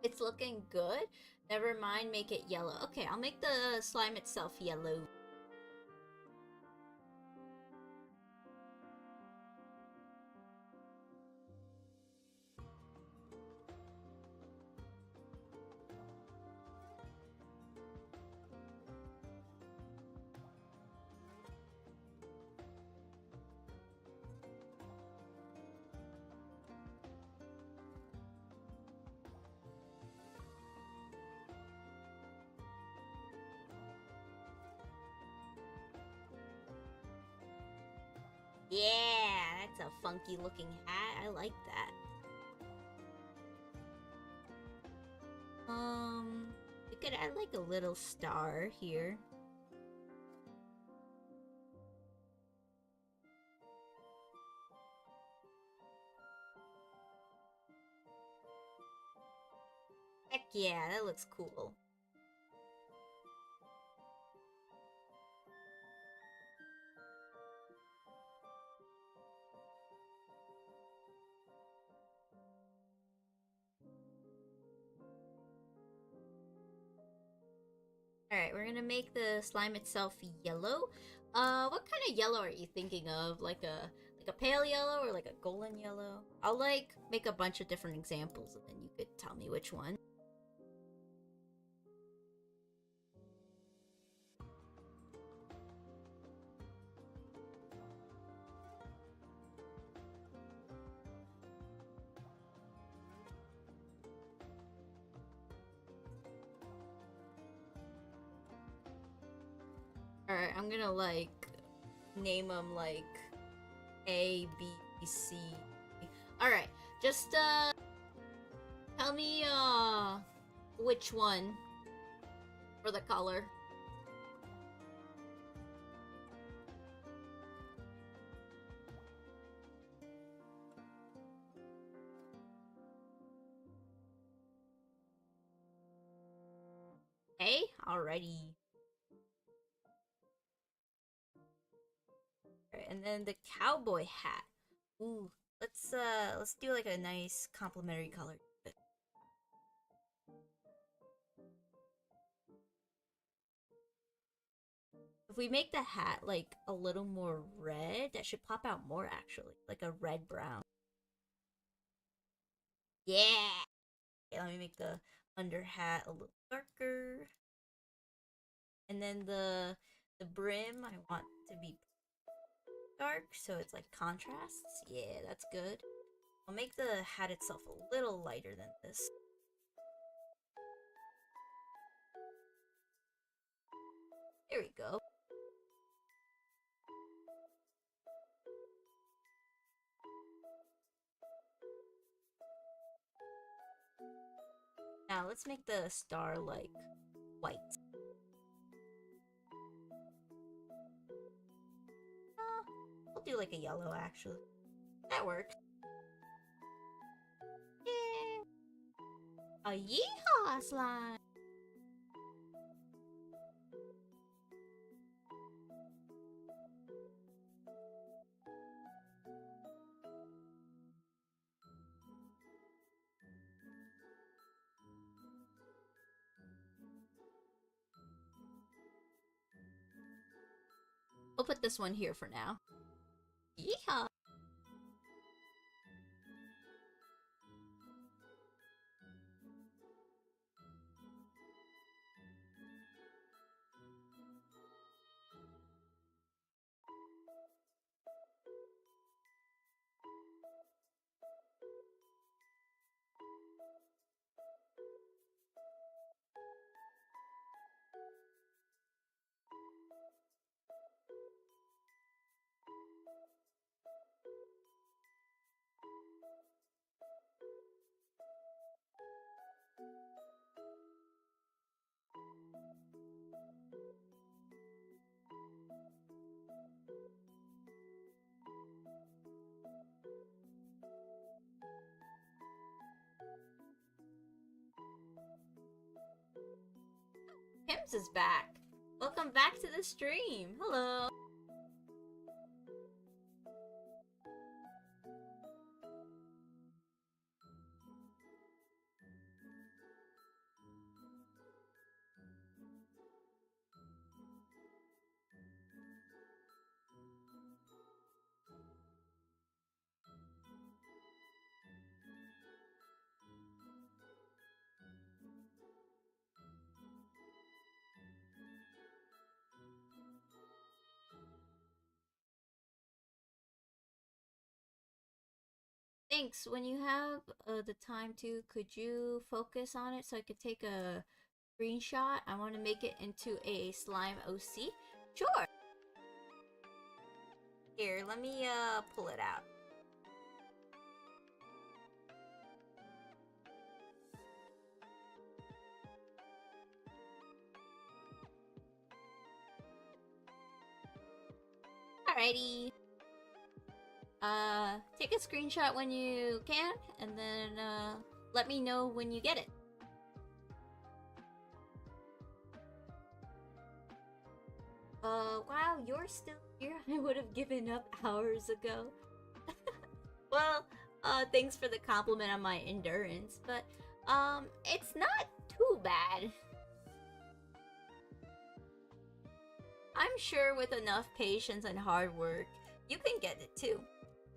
It's looking good. Never mind, make it yellow. Okay, I'll make the slime itself yellow. Yeah, that's a funky looking hat. I like that. We could add like a little star here. Heck yeah, that looks cool. Alright, we're gonna make the slime itself yellow. What kind of yellow are you thinking of? Like a pale yellow or like a golden yellow? I'll like make a bunch of different examples and then you could tell me which one. Alright, I'm gonna like name them like A, B, C. Alright, just tell me which one for the color. Okay, alrighty. Alright, and then the cowboy hat. Ooh, let's do like a nice complementary color. If we make the hat like a little more red, that should pop out more actually, like a red brown. Yeah. Okay, let me make the under hat a little darker. And then the brim I want to be dark, so it's like contrasts. Yeah, that's good. I'll make the hat itself a little lighter than this. There we go. Now let's make the star like white. We'll do like a yellow actually. That works. Yeah. A yeehaw slime. We'll put this one here for now. Yeehaw. Pims is back. Welcome back to the stream. Hello. Thanks. When you have the time to, could you focus on it so I could take a screenshot? I want to make it into a slime OC. Sure. Here, let me pull it out. Alrighty. Take a screenshot when you can, and then let me know when you get it. Wow, you're still here? I would have given up hours ago. Well, thanks for the compliment on my endurance, but, it's not too bad. I'm sure with enough patience and hard work, you can get it too.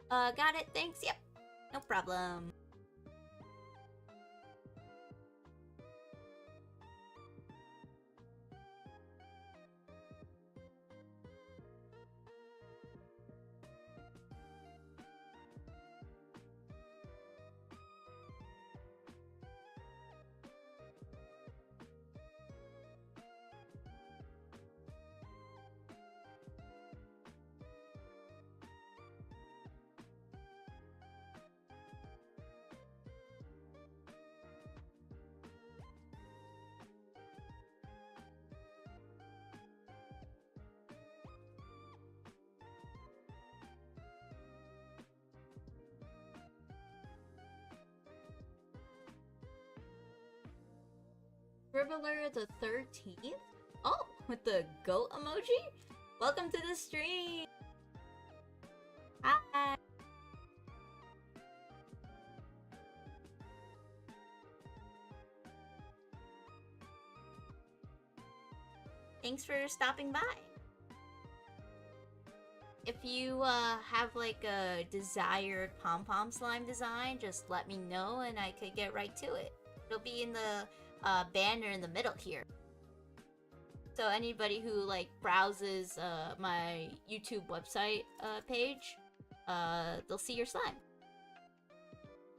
Got it? Thanks? Yep. No problem. Scribbler the 13th? Oh, with the goat emoji? Welcome to the stream! Hi! Thanks for stopping by. If you have like a desired pom-pom slime design, just let me know and I could get right to it. It'll be in the banner in the middle here. So anybody who like browses my YouTube website page, they'll see your slime.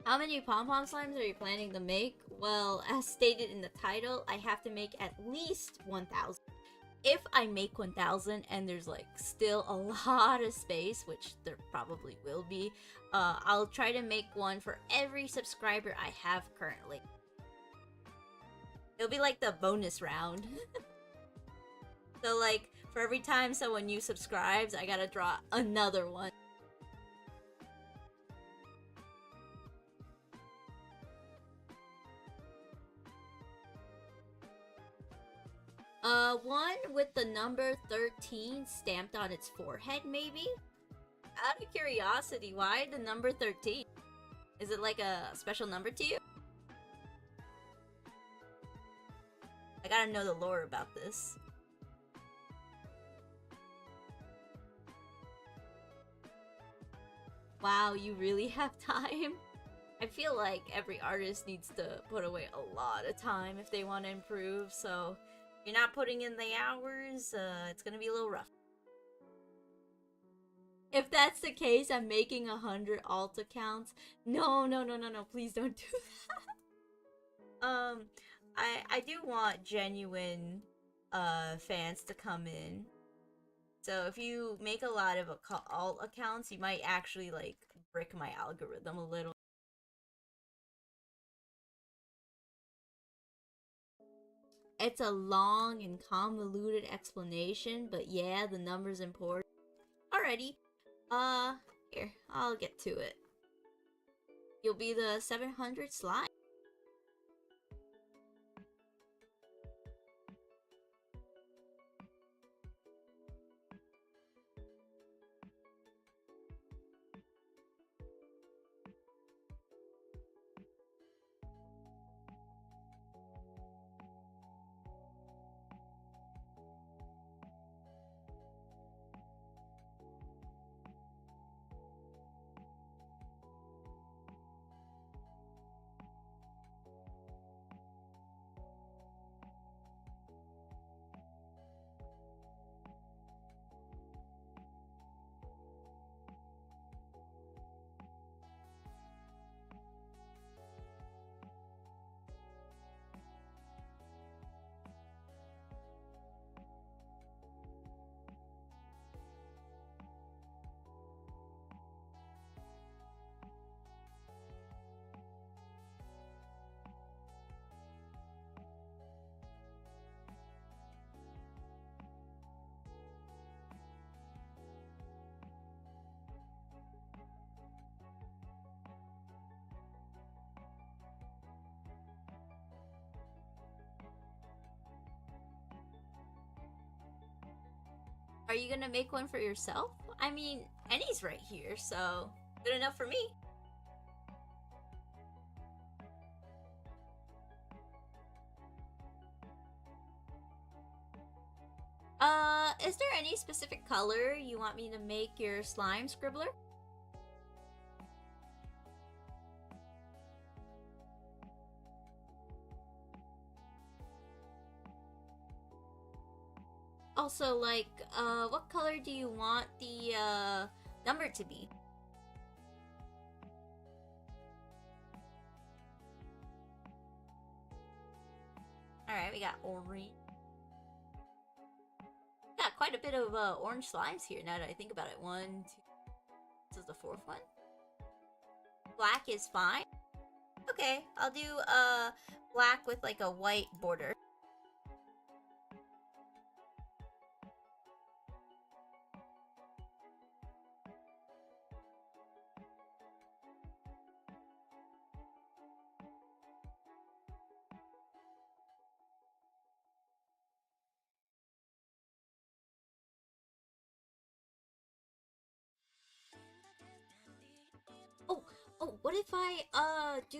How many pom-pom slimes are you planning to make? Well, as stated in the title, I have to make at least 1,000. If I make 1,000 and there's like still a lot of space, which there probably will be, I'll try to make one for every subscriber I have currently. It'll be like the bonus round. So like, for every time someone new subscribes, I gotta draw another one. One with the number 13 stamped on its forehead, maybe? Out of curiosity, why the number 13? Is it like a special number to you? I gotta know the lore about this. Wow, you really have time? I feel like every artist needs to put away a lot of time if they want to improve, so if you're not putting in the hours, it's gonna be a little rough. If that's the case, I'm making 100 alt accounts. No, please don't do that. I do want genuine fans to come in. So if you make a lot of alt accounts, you might actually like brick my algorithm a little. It's a long and convoluted explanation, but yeah, the number's important. Alrighty. Here, I'll get to it. You'll be the 700 slime. Are you gonna make one for yourself? I mean, Annie's right here, so good enough for me. Is there any specific color you want me to make your slime, Scribbler? Also, like, what color do you want the, number to be? Alright, we got orange. Got quite a bit of, orange slimes here now that I think about it. 1, 2... This is the 4th one. Black is fine. Okay, I'll do, black with, like, a white border. what if I do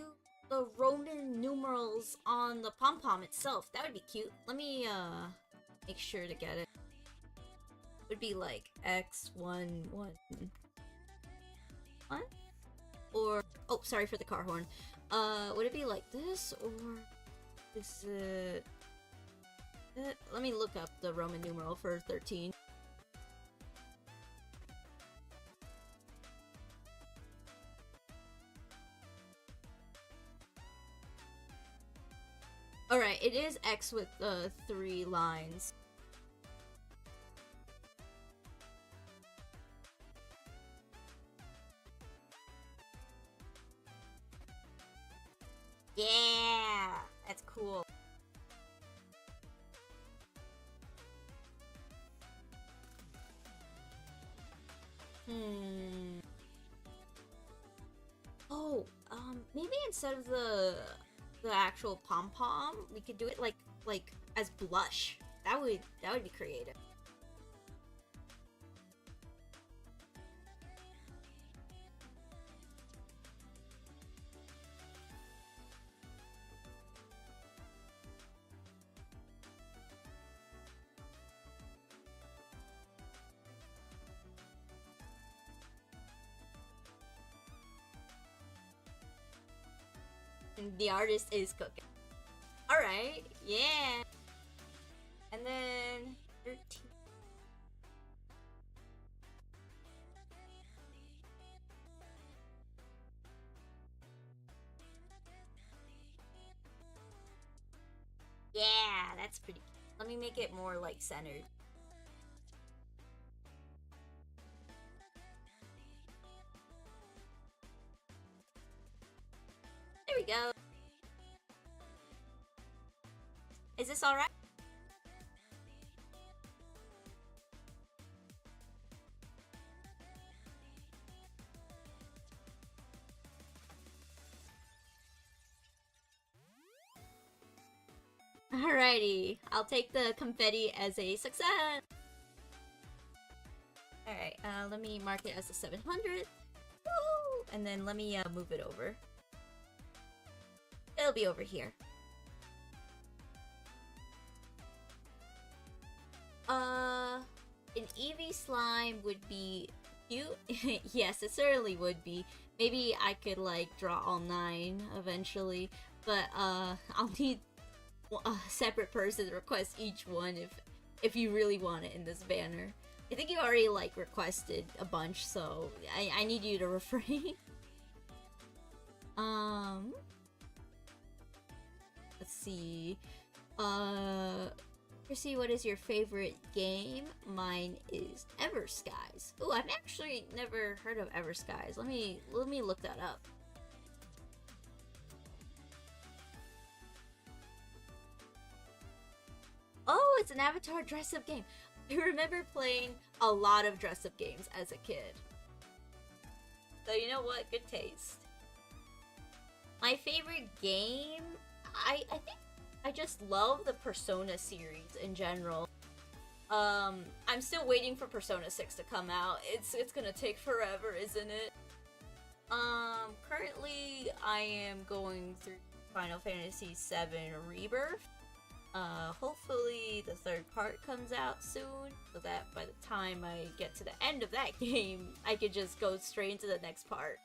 the Roman numerals on the pom-pom itself? That would be cute. Let me make sure to get it. It would be like X11 1, or oh, sorry for the car horn. Would it be like this, or is it? Let me look up the Roman numeral for 13. Alright, it is X with 3 lines. Yeah! That's cool. Oh, maybe instead of the actual pom-pom, we could do it like as blush. That would be creative. And the artist is cooking. Alright, yeah. And then 13. Yeah, that's pretty cute. Let me make it more like centered. There we go. Is this alright? Alrighty, I'll take the confetti as a success. Alright, let me mark it as a 700. Woo! And then let me move it over. It'll be over here. An Eevee slime would be cute. Yes, it certainly would be. Maybe I could like draw all 9 eventually, but I'll need a separate person to request each one if you really want it in this banner. I think you already like requested a bunch, so I need you to refrain. Let's see. Chrissy, what is your favorite game? Mine is Everskies. Ooh, I've actually never heard of Everskies. Let me look that up. Oh, it's an Avatar dress-up game. I remember playing a lot of dress-up games as a kid. So you know what? Good taste. My favorite game? I think I just love the Persona series in general. I'm still waiting for Persona 6 to come out. It's gonna take forever, isn't it? Currently I am going through Final Fantasy VII Rebirth. Hopefully the 3rd part comes out soon, so that by the time I get to the end of that game, I could just go straight into the next part.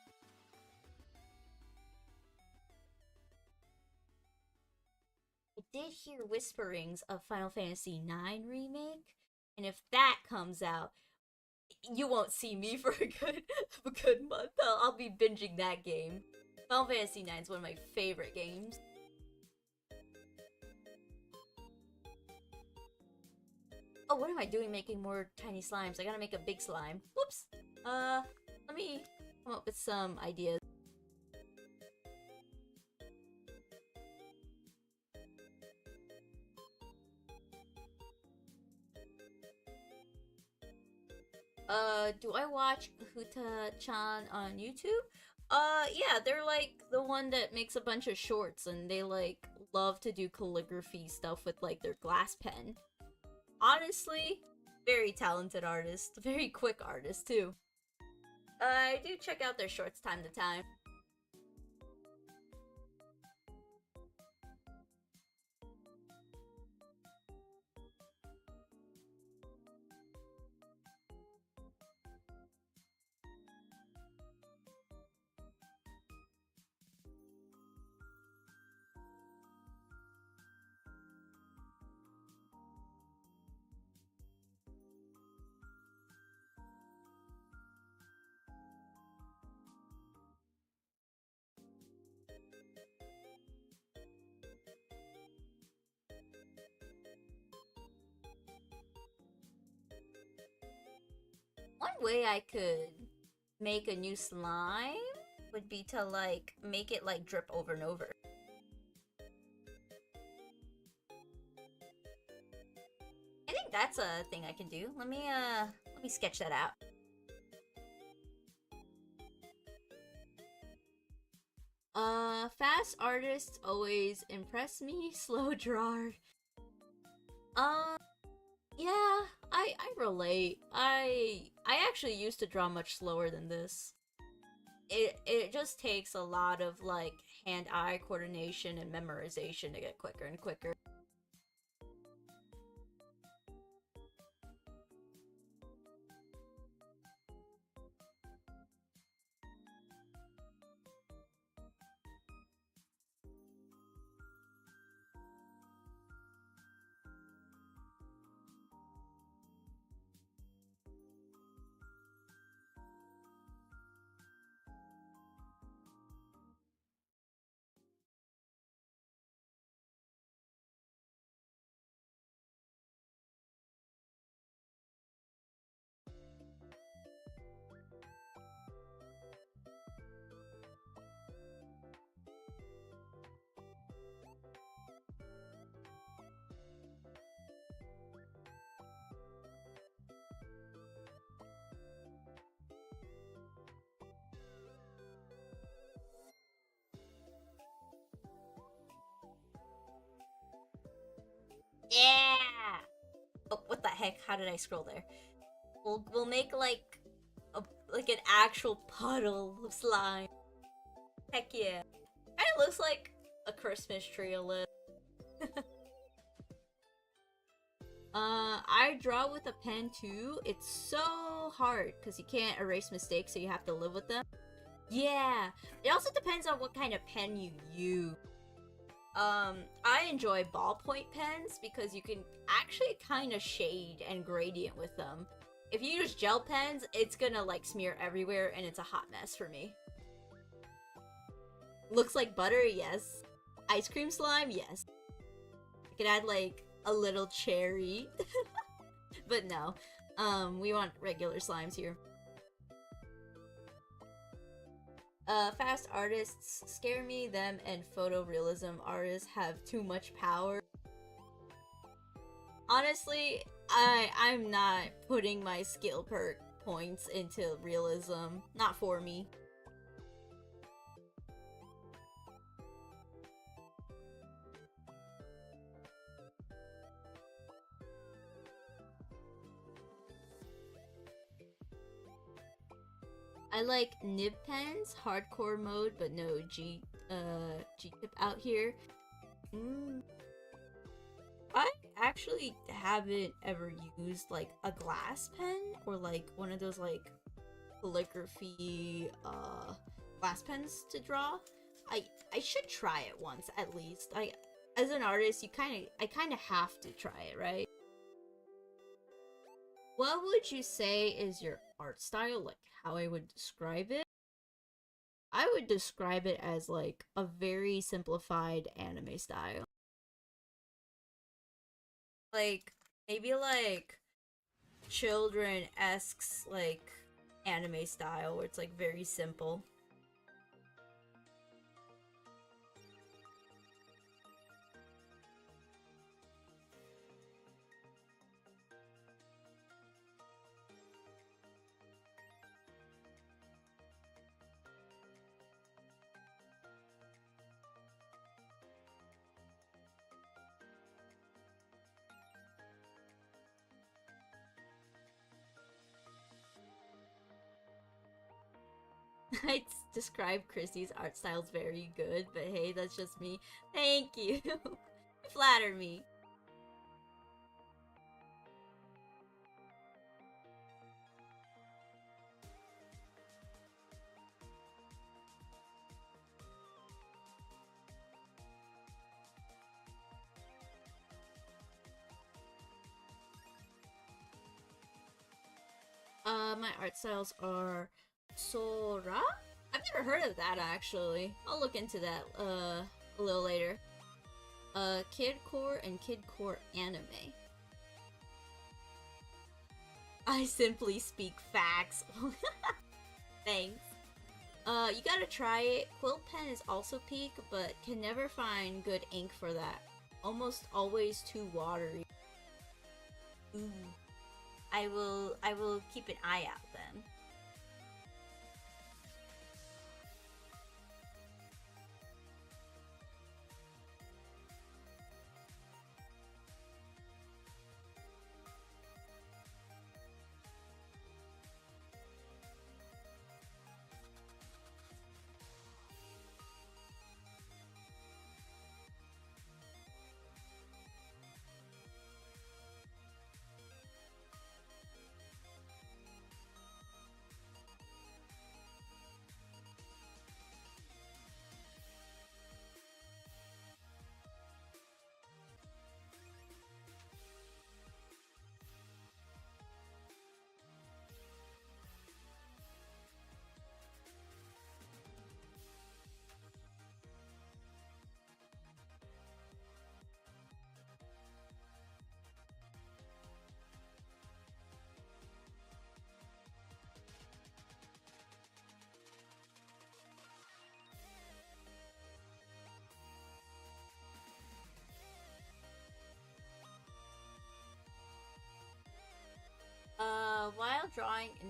I did hear whisperings of Final Fantasy IX Remake, and if that comes out, you won't see me for a good month. I'll be binging that game. Final Fantasy IX is one of my favorite games. Oh, what am I doing making more tiny slimes? I gotta make a big slime. Whoops! Let me come up with some ideas. Do I watch Huta-chan on YouTube? Yeah, they're like the one that makes a bunch of shorts, and they like love to do calligraphy stuff with like their glass pen. Honestly, very talented artist. Very quick artist, too. I do check out their shorts time to time. way I could make a new slime would be to like make it like drip over and over. I think that's a thing I can do. Let me sketch that out. Fast artists always impress me. Slow drawer. Yeah, I relate. I actually used to draw much slower than this. It just takes a lot of like hand-eye coordination and memorization to get quicker and quicker. Yeah! Oh, what the heck? How did I scroll there? We'll make like like an actual puddle of slime. Heck yeah. Kinda looks like a Christmas tree a little. I draw with a pen too. It's so hard because you can't erase mistakes, so you have to live with them. Yeah, it also depends on what kind of pen you use. I enjoy ballpoint pens because you can actually kind of shade and gradient with them. If you use gel pens, it's gonna like smear everywhere and it's a hot mess for me. Looks like butter, yes. Ice cream slime, yes. I could add like a little cherry. But no. We want regular slimes here. Fast artists scare me. Them and photorealism artists have too much power. Honestly, I'm not putting my skill perk points into realism. Not for me. I like nib pens, hardcore mode, but no G-tip out here. I actually haven't ever used like a glass pen or like one of those like calligraphy glass pens to draw. I should try it once at least. As an artist, I kind of have to try it, right? What would you say is your art style? Like how I would describe it? I would describe it as like a very simplified anime style. Like maybe like children-esque like anime style where it's like very simple. I describe Chrissy's art styles very good, but hey, that's just me. Thank you. Flatter me. My art styles are Sora? I've never heard of that actually. I'll look into that a little later. Kidcore and Kidcore anime. I simply speak facts. Thanks. You gotta try it. Quilt pen is also peak, but can never find good ink for that. Almost always too watery. Ooh. I will keep an eye out then. While drawing in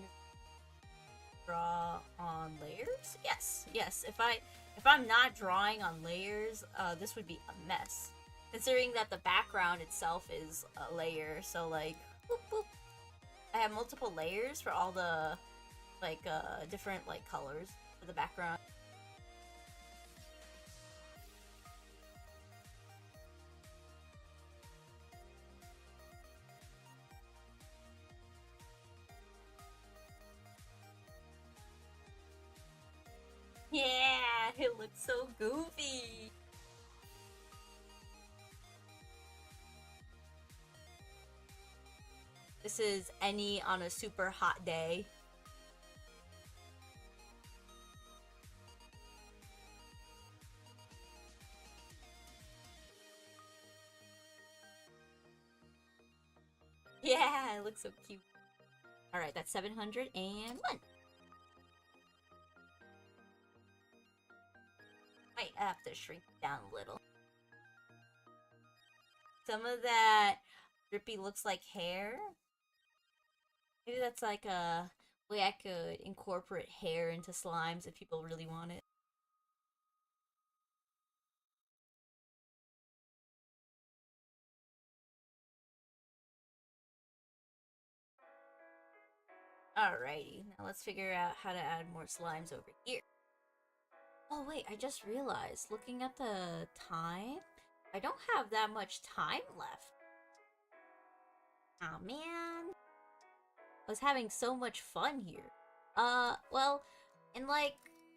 draw on layers? Yes, yes. If I'm not drawing on layers, this would be a mess. Considering that the background itself is a layer, so like boop, boop. I have multiple layers for all the like different like colors for the background. Yeah, it looks so goofy. This is any on a super hot day. Yeah, it looks so cute. Alright, that's 701. Might have to shrink it down a little. Some of that drippy looks like hair. Maybe that's like a way I could incorporate hair into slimes if people really want it. Alrighty, now let's figure out how to add more slimes over here. Oh wait, I just realized, looking at the time, I don't have that much time left. Oh man. I was having so much fun here. Well, in like,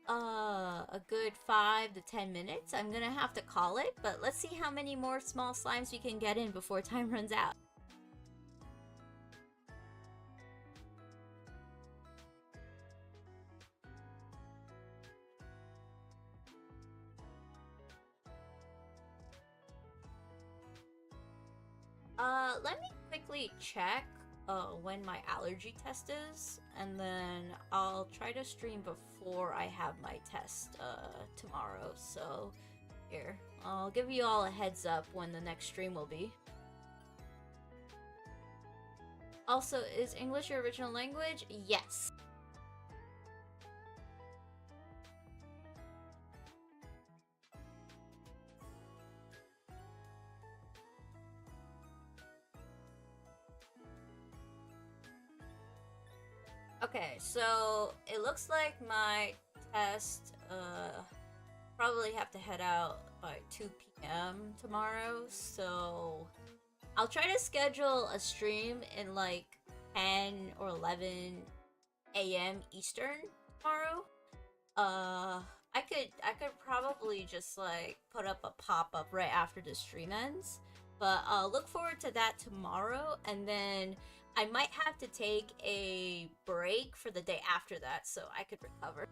a good 5 to 10 minutes, I'm gonna have to call it, but let's see how many more small slimes we can get in before time runs out. Let me quickly check when my allergy test is, and then I'll try to stream before I have my test tomorrow. So here, I'll give you all a heads up when the next stream will be. Also, is English your original language? Yes. Okay, so it looks like my test probably have to head out by 2 p.m. tomorrow, so I'll try to schedule a stream in like 10 or 11 a.m. Eastern tomorrow. I could probably just like put up a pop-up right after the stream ends. But I'll look forward to that tomorrow, and then I might have to take a break for the day after that so I could recover.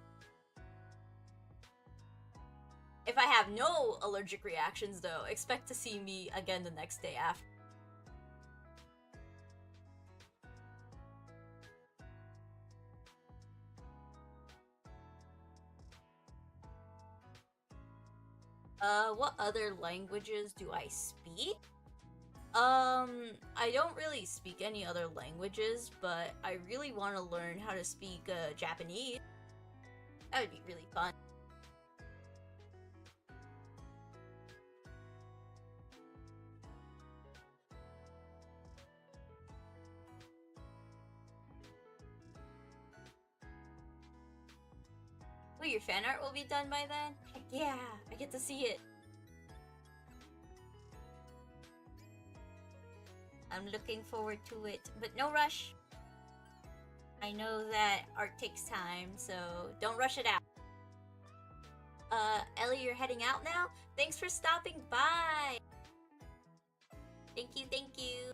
If I have no allergic reactions though, expect to see me again the next day after. What other languages do I speak? I don't really speak any other languages, but I really want to learn how to speak Japanese. That would be really fun. Wait, your fan art will be done by then? Heck yeah, I get to see it. I'm looking forward to it, but no rush. I know that art takes time, so don't rush it out. Ellie, you're heading out now? Thanks for stopping by! Thank you, thank you.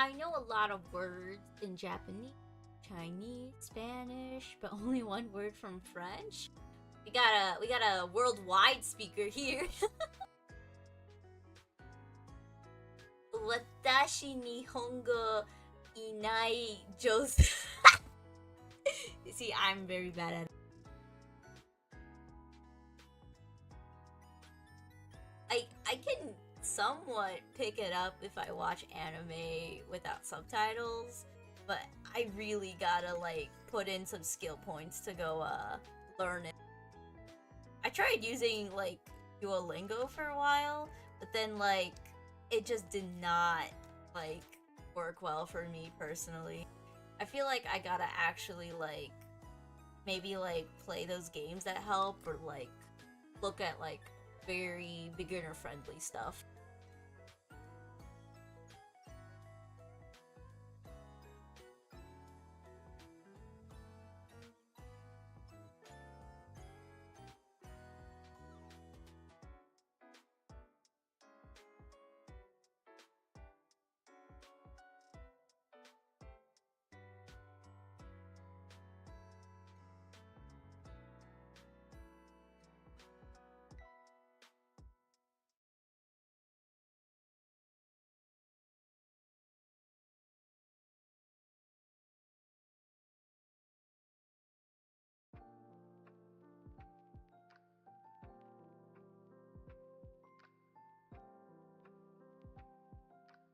I know a lot of words in Japanese, Chinese, Spanish, but only one word from French. We got a worldwide speaker here. Watashi nihongo inai josu. You see, I'm very bad at it. I can somewhat pick it up if I watch anime without subtitles, but I really gotta like put in some skill points to go learn it. I tried using like Duolingo for a while, but then like it just did not like work well for me personally. I feel like I gotta actually like maybe like play those games that help or like look at like very beginner friendly stuff.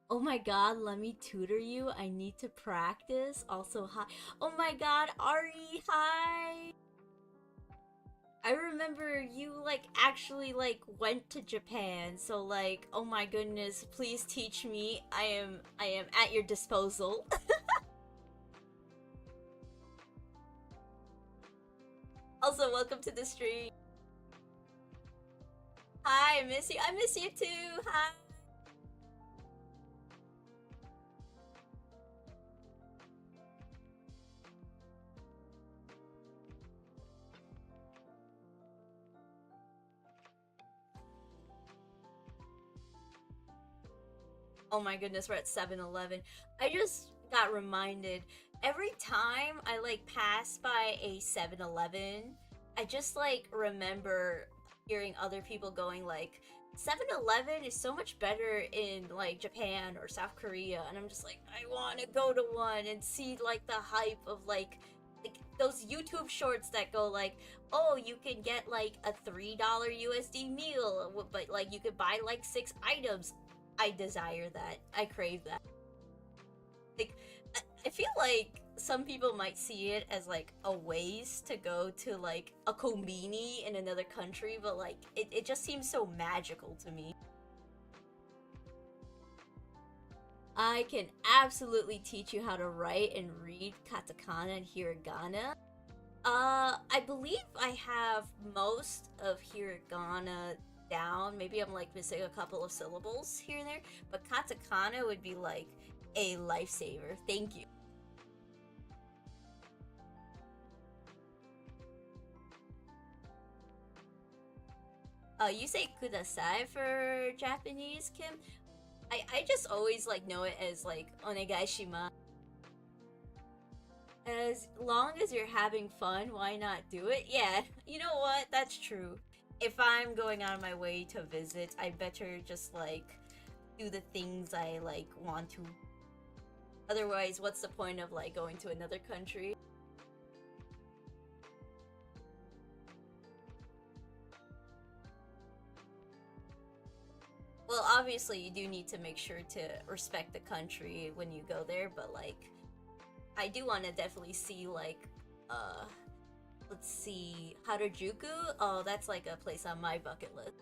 Oh my god, let me tutor you. I need to practice. Also, hi. Oh my god, Ari, hi. I remember you like actually like went to Japan. So like, oh my goodness, please teach me. I am at your disposal. Also, welcome to the stream. Hi, I miss you. I miss you too. Hi. Oh my goodness, we're at 7-Eleven. I just got reminded every time I like pass by a 7-Eleven, I just like remember hearing other people going like 7-Eleven is so much better in like Japan or South Korea, and I'm just like I want to go to one and see like the hype of like those YouTube shorts that go like, oh, you can get like a $3 USD meal, but like you could buy like 6 items. I desire that. I crave that. Like, I feel like some people might see it as like a waste to go to like a kombini in another country, but like it just seems so magical to me. I can absolutely teach you how to write and read katakana and hiragana. I believe I have most of hiragana down. Maybe I'm like missing a couple of syllables here and there, but katakana would be like a lifesaver. Thank you. You say kudasai for Japanese, Kim? I just always like know it as like onegaishima. As long as you're having fun, why not do it? Yeah, you know what? That's true. If I'm going out of my way to visit, I better just like do the things I like want to. Otherwise, what's the point of like going to another country? Well, obviously, you do need to make sure to respect the country when you go there, but like, I do want to definitely see like, uh, let's see, Harajuku. Oh, that's like a place on my bucket list.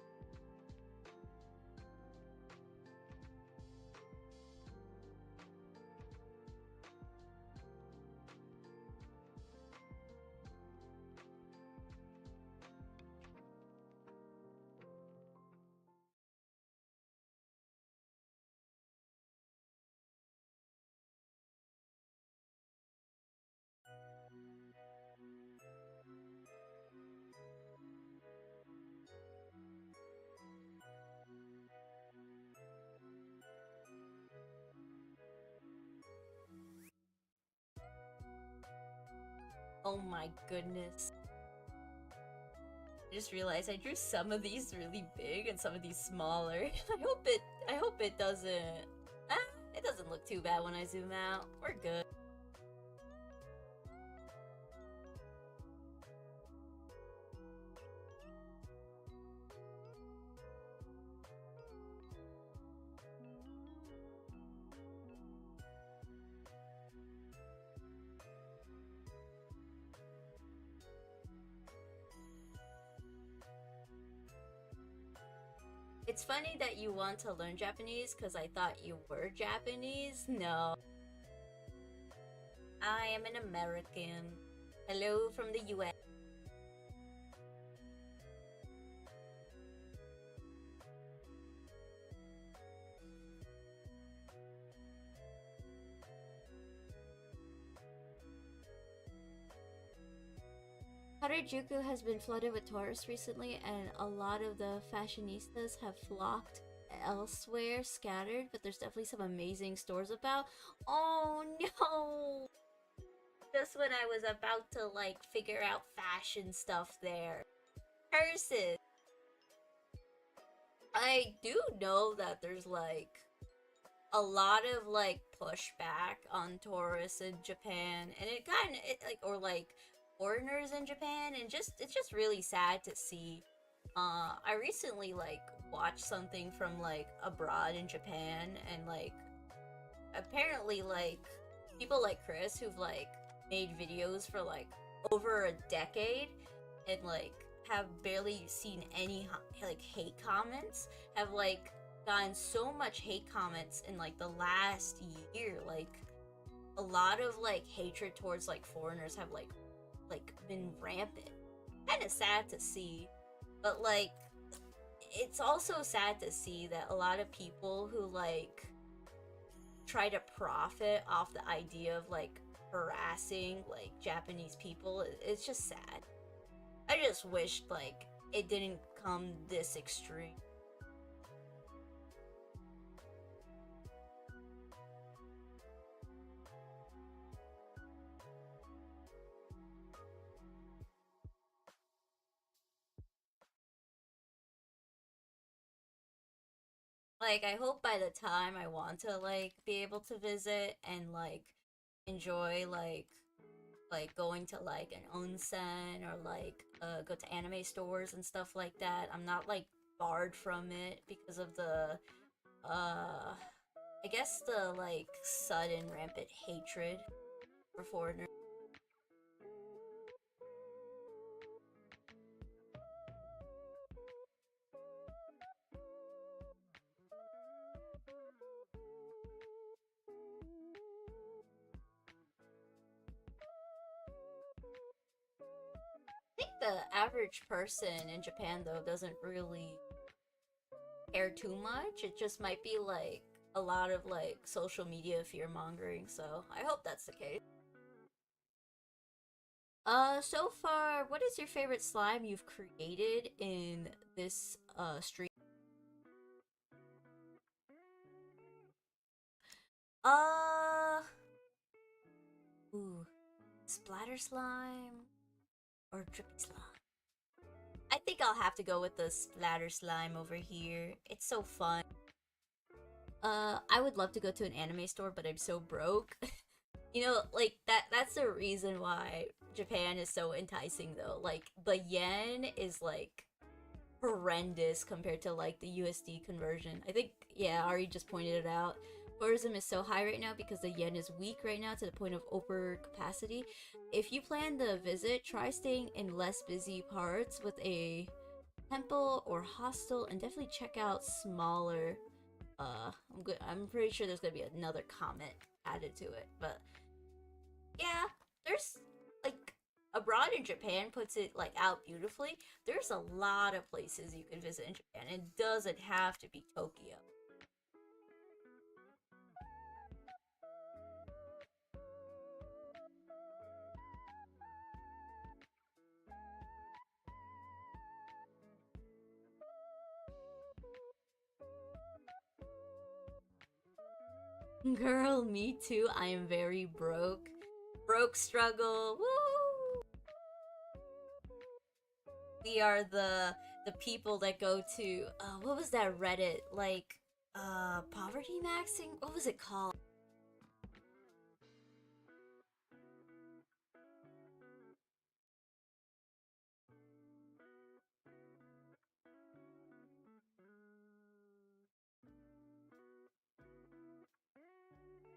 Oh my goodness. I just realized I drew some of these really big and some of these smaller. I hope it doesn't it doesn't look too bad when I zoom out. We're good. It's funny that you want to learn Japanese because I thought you were Japanese. No, I am an American. Hello from the US. Harajuku has been flooded with tourists recently, and a lot of the fashionistas have flocked elsewhere, scattered, but there's definitely some amazing stores about. Oh no! Just when I was about to like figure out fashion stuff there. Curses! I do know that there's like a lot of like pushback on tourists in Japan, and it kind of like or like foreigners in Japan, and just it's just really sad to see. I recently like watched something from like abroad in Japan, and like apparently like people like Chris who've like made videos for like over a decade and like have barely seen any like hate comments have like gotten so much hate comments in like the last year. Like a lot of like hatred towards like foreigners have like been rampant. Kind of sad to see, but like it's also sad to see that a lot of people who like try to profit off the idea of like harassing like Japanese people. It's just sad. I just wished like it didn't come this extreme. Like I hope by the time I want to like be able to visit and like enjoy like going to like an onsen or like go to anime stores and stuff like that. I'm not like barred from it because of the I guess the like sudden rampant hatred. for foreigners. I think the average person in Japan though doesn't really care too much. It just might be like a lot of like social media fear mongering, so I hope that's the case. So far, what is your favorite slime you've created in this stream? Uh, ooh, splatter slime or drippy slime? I think I'll have to go with the splatter slime over here. It's so fun. I would love to go to an anime store, but I'm so broke. You know, like that's the reason why Japan is so enticing though. Like the yen is like horrendous compared to like the USD conversion. I think yeah, Ari just pointed it out. Tourism is so high right now because the yen is weak right now to the point of overcapacity. If you plan the visit, try staying in less busy parts with a temple or hostel, and definitely check out smaller. I'm good. I'm pretty sure there's gonna be another comment added to it, but yeah, there's like abroad in Japan puts it like out beautifully. There's a lot of places you can visit in Japan. It doesn't have to be Tokyo. Girl, me too. I am very broke. Broke struggle. Woo! We are the people that go to what was that Reddit like poverty maxing? What was it called?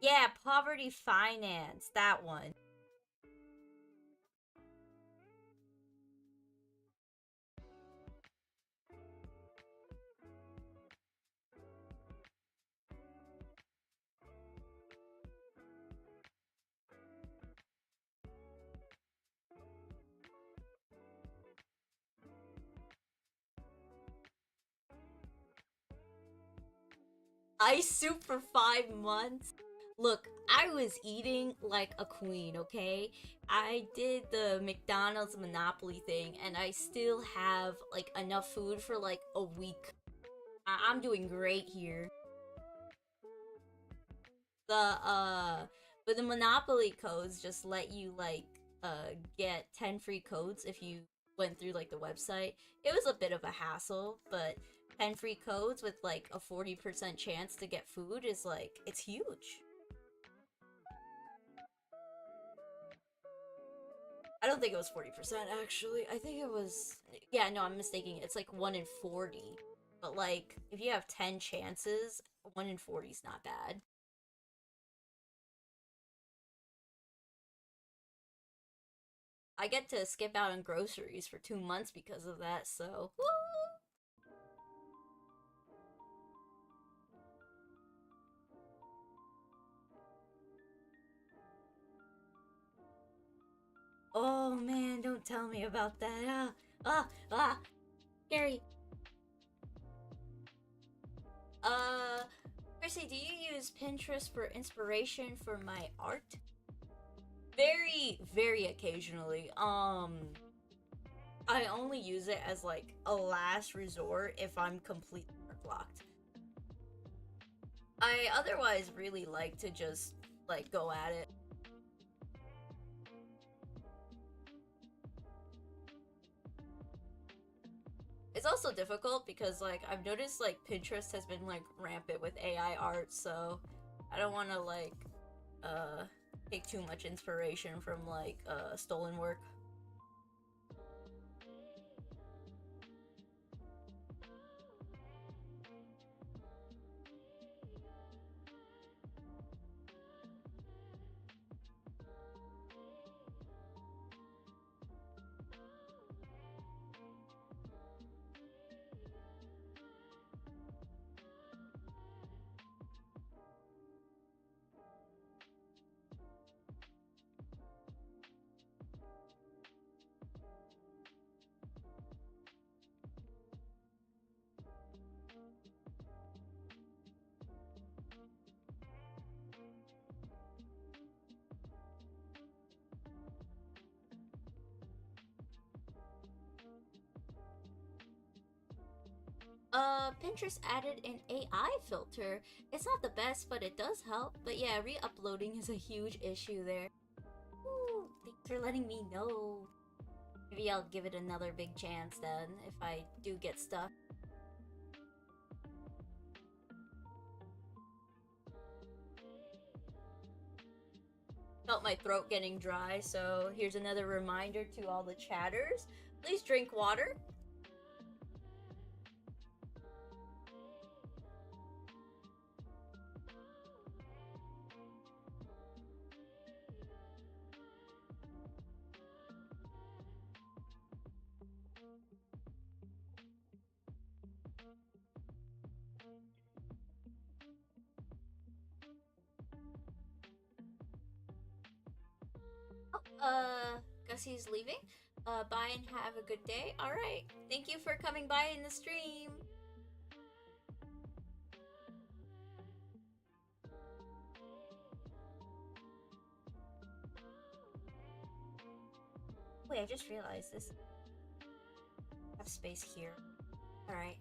Yeah, poverty finance. That one. Ice soup for 5 months. Look, I was eating like a queen, okay? I did the McDonald's Monopoly thing, and I still have like enough food for like a week. I'm doing great here. The but the Monopoly codes just let you like get 10 free codes if you went through like the website. It was a bit of a hassle, but 10 free codes with like a 40% chance to get food is like it's huge. I don't think it was 40% actually. I think it was yeah, no, I'm mistaking. It's like 1 in 40. But like if you have 10 chances, 1 in 40 is not bad. I get to skip out on groceries for 2 months because of that, so woo! Oh man, don't tell me about that. Scary. Uh, Chrissy, do you use Pinterest for inspiration for my art? Very, very occasionally. I only use it as like a last resort if I'm completely blocked. I otherwise really like to just like go at it. It's also difficult because like I've noticed like Pinterest has been like rampant with AI art, so I don't want to like uh take too much inspiration from like stolen work. Pinterest added an AI filter. It's not the best, but it does help. But yeah, re-uploading is a huge issue there. Ooh, thanks for letting me know. Maybe I'll give it another big chance then, if I do get stuck. Felt my throat getting dry, so here's another reminder to all the chatters. Please drink water. Guess he's leaving. Bye and have a good day. Alright, thank you for coming by in the stream. Wait, I just realized this. I have space here. Alright.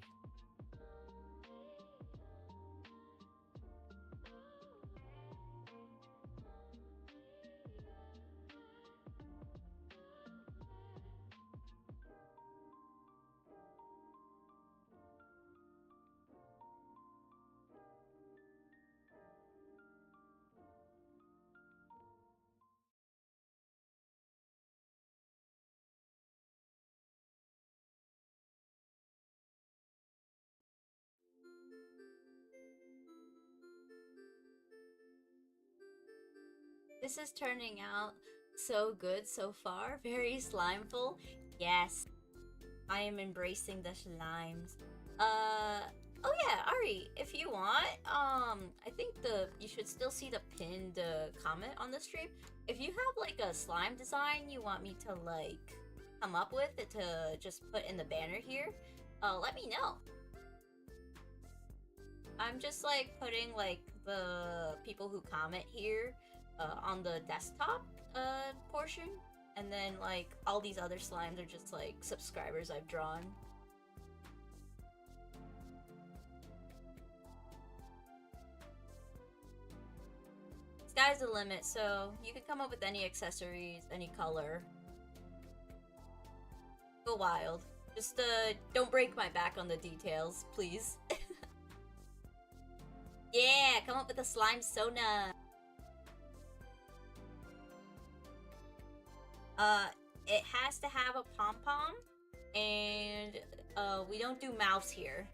This is turning out so good so far. Very slimeful. Yes, I am embracing the slimes. Oh yeah, Ari, if you want, I think you should still see the pinned comment on the stream. If you have like a slime design you want me to like come up with it to just put in the banner here, let me know. I'm just like putting like the people who comment here on the desktop portion, and then like all these other slimes are just like subscribers I've drawn. Sky's the limit, so you can come up with any accessories, any color. Go wild. Just don't break my back on the details, please. Yeah, come up with a slime sona. It has to have a pom-pom, and we don't do mouths here.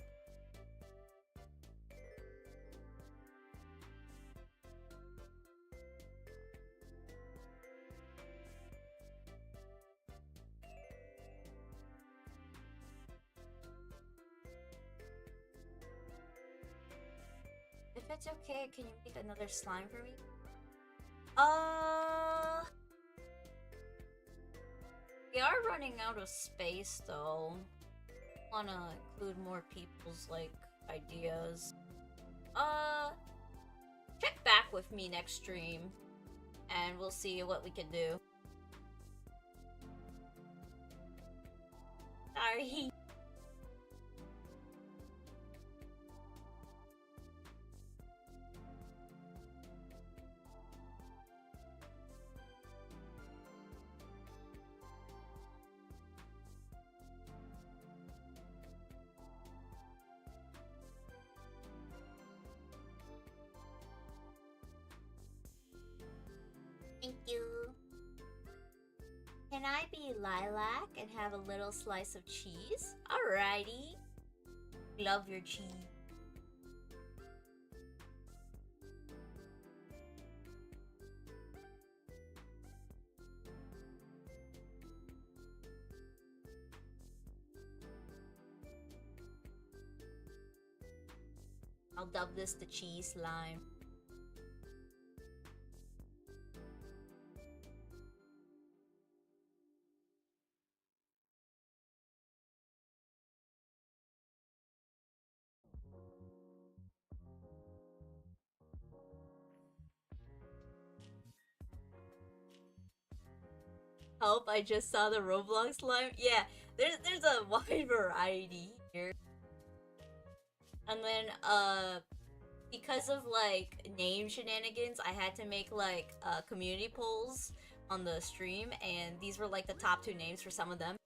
If it's okay, can you make another slime for me? We are running out of space though. Wanna include more people's like ideas. Check back with me next stream and we'll see what we can do. Sorry. Thank you. Can I be lilac and have a little slice of cheese? Alrighty. Love your cheese. I'll dub this the cheese slime. Help, I just saw the Roblox slime. Yeah, there's a wide variety here. And then because of like name shenanigans, I had to make like community polls on the stream, and these were like the top two names for some of them.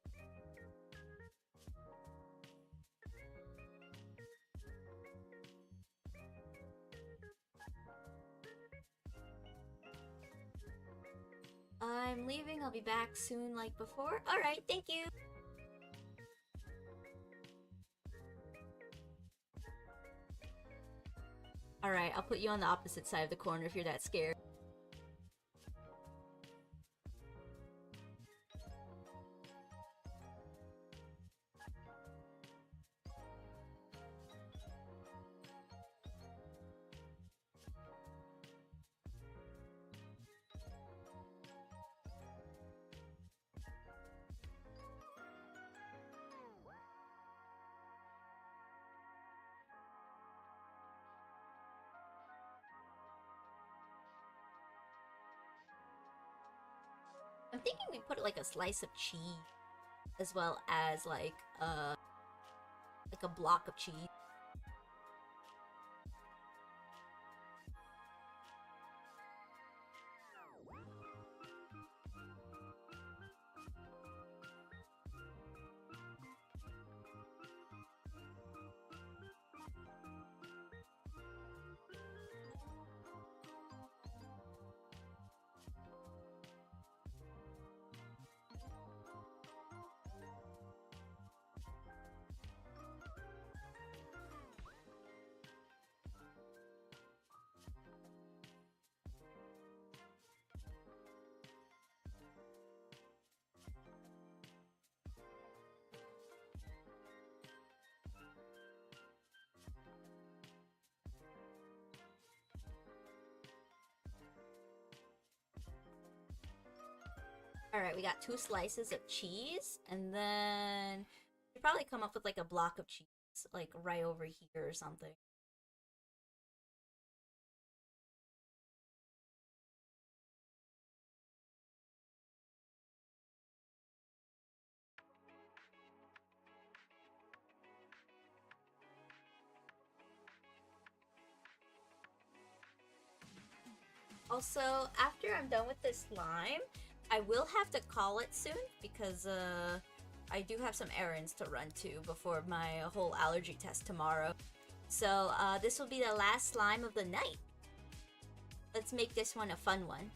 I'm leaving, I'll be back soon like before. Alright, thank you! Alright, I'll put you on the opposite side of the corner if you're that scared. I'm thinking we put like a slice of cheese as well as like a block of cheese. Alright, we got 2 slices of cheese, and then we probably come up with like a block of cheese, like right over here or something. Also, after I'm done with this slime, I will have to call it soon because I do have some errands to run to before my whole allergy test tomorrow. So this will be the last slime of the night. Let's make this one a fun one.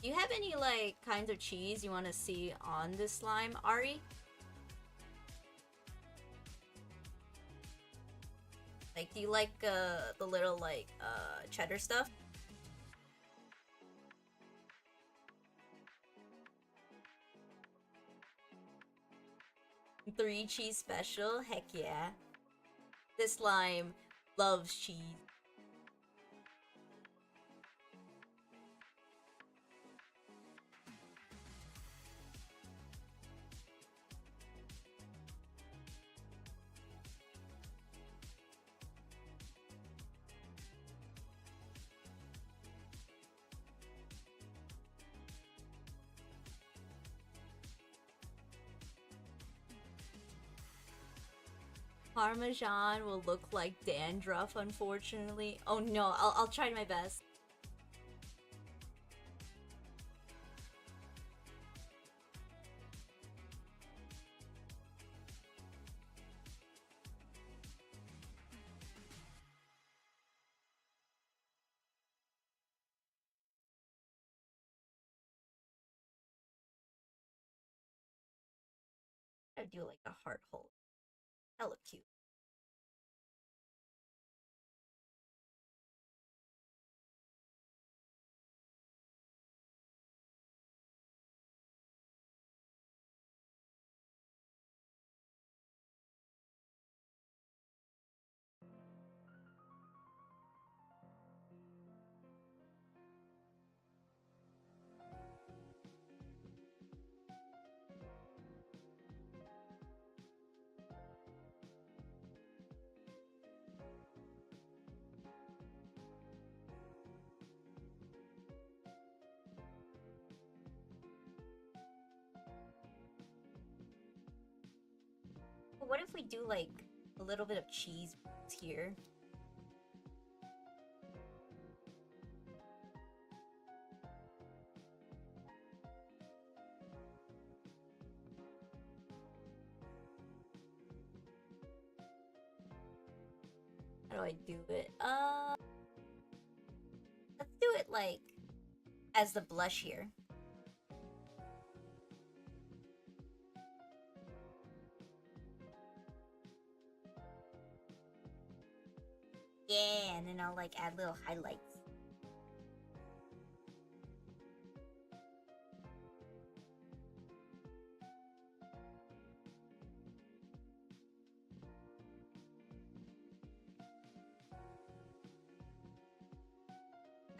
Do you have any like kinds of cheese you want to see on this slime, Ari? Like, do you like the little like cheddar stuff? 3 cheese special? Heck yeah. This slime loves cheese. Parmesan will look like dandruff, unfortunately. Oh no, I'll try my best. I do like a heart hole. Hella cute. What if we do like a little bit of cheese here? How do I do it? Let's do it like as the blush here. Yeah, and then I'll like add little highlights.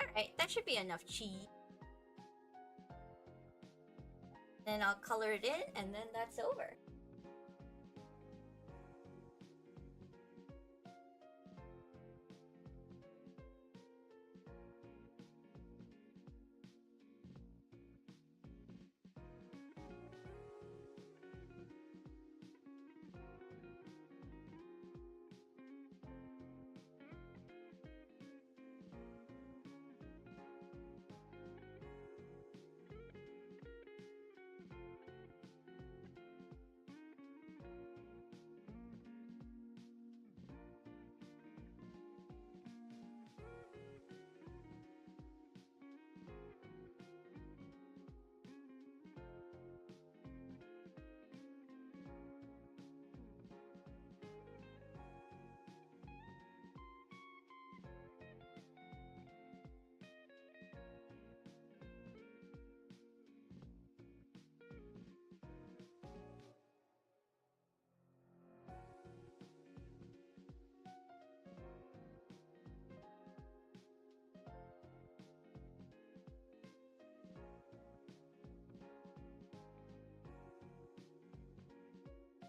Alright, that should be enough cheese. Then I'll color it in, and then that's over.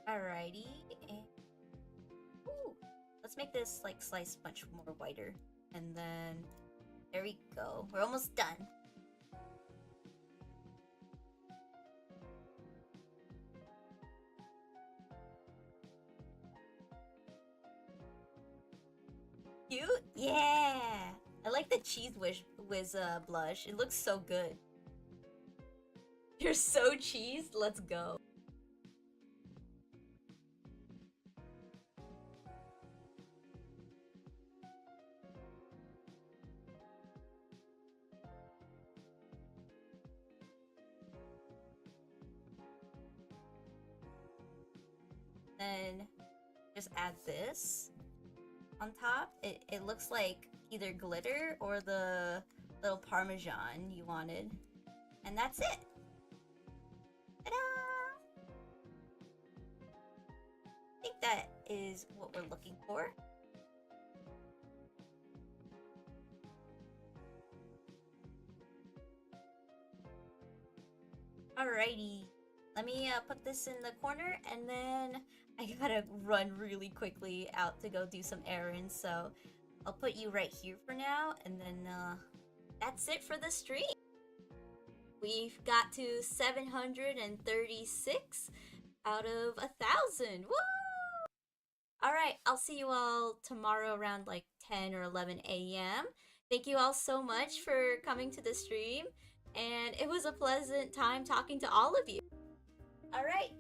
Alrighty, and ooh, let's make this like slice much more whiter. And then there we go. We're almost done. Cute? Yeah! I like the cheese whiz blush. It looks so good. You're so cheesed. Let's go. Then just add this on top. It looks like either glitter or the little parmesan you wanted. And that's it. Ta-da! I think that is what we're looking for. Alrighty. Let me put this in the corner, and then I gotta run really quickly out to go do some errands, so I'll put you right here for now, and then that's it for the stream. We've got to 736 out of 1,000. Woo! Alright, I'll see you all tomorrow around like 10 or 11 a.m. Thank you all so much for coming to the stream, and it was a pleasant time talking to all of you. Alright,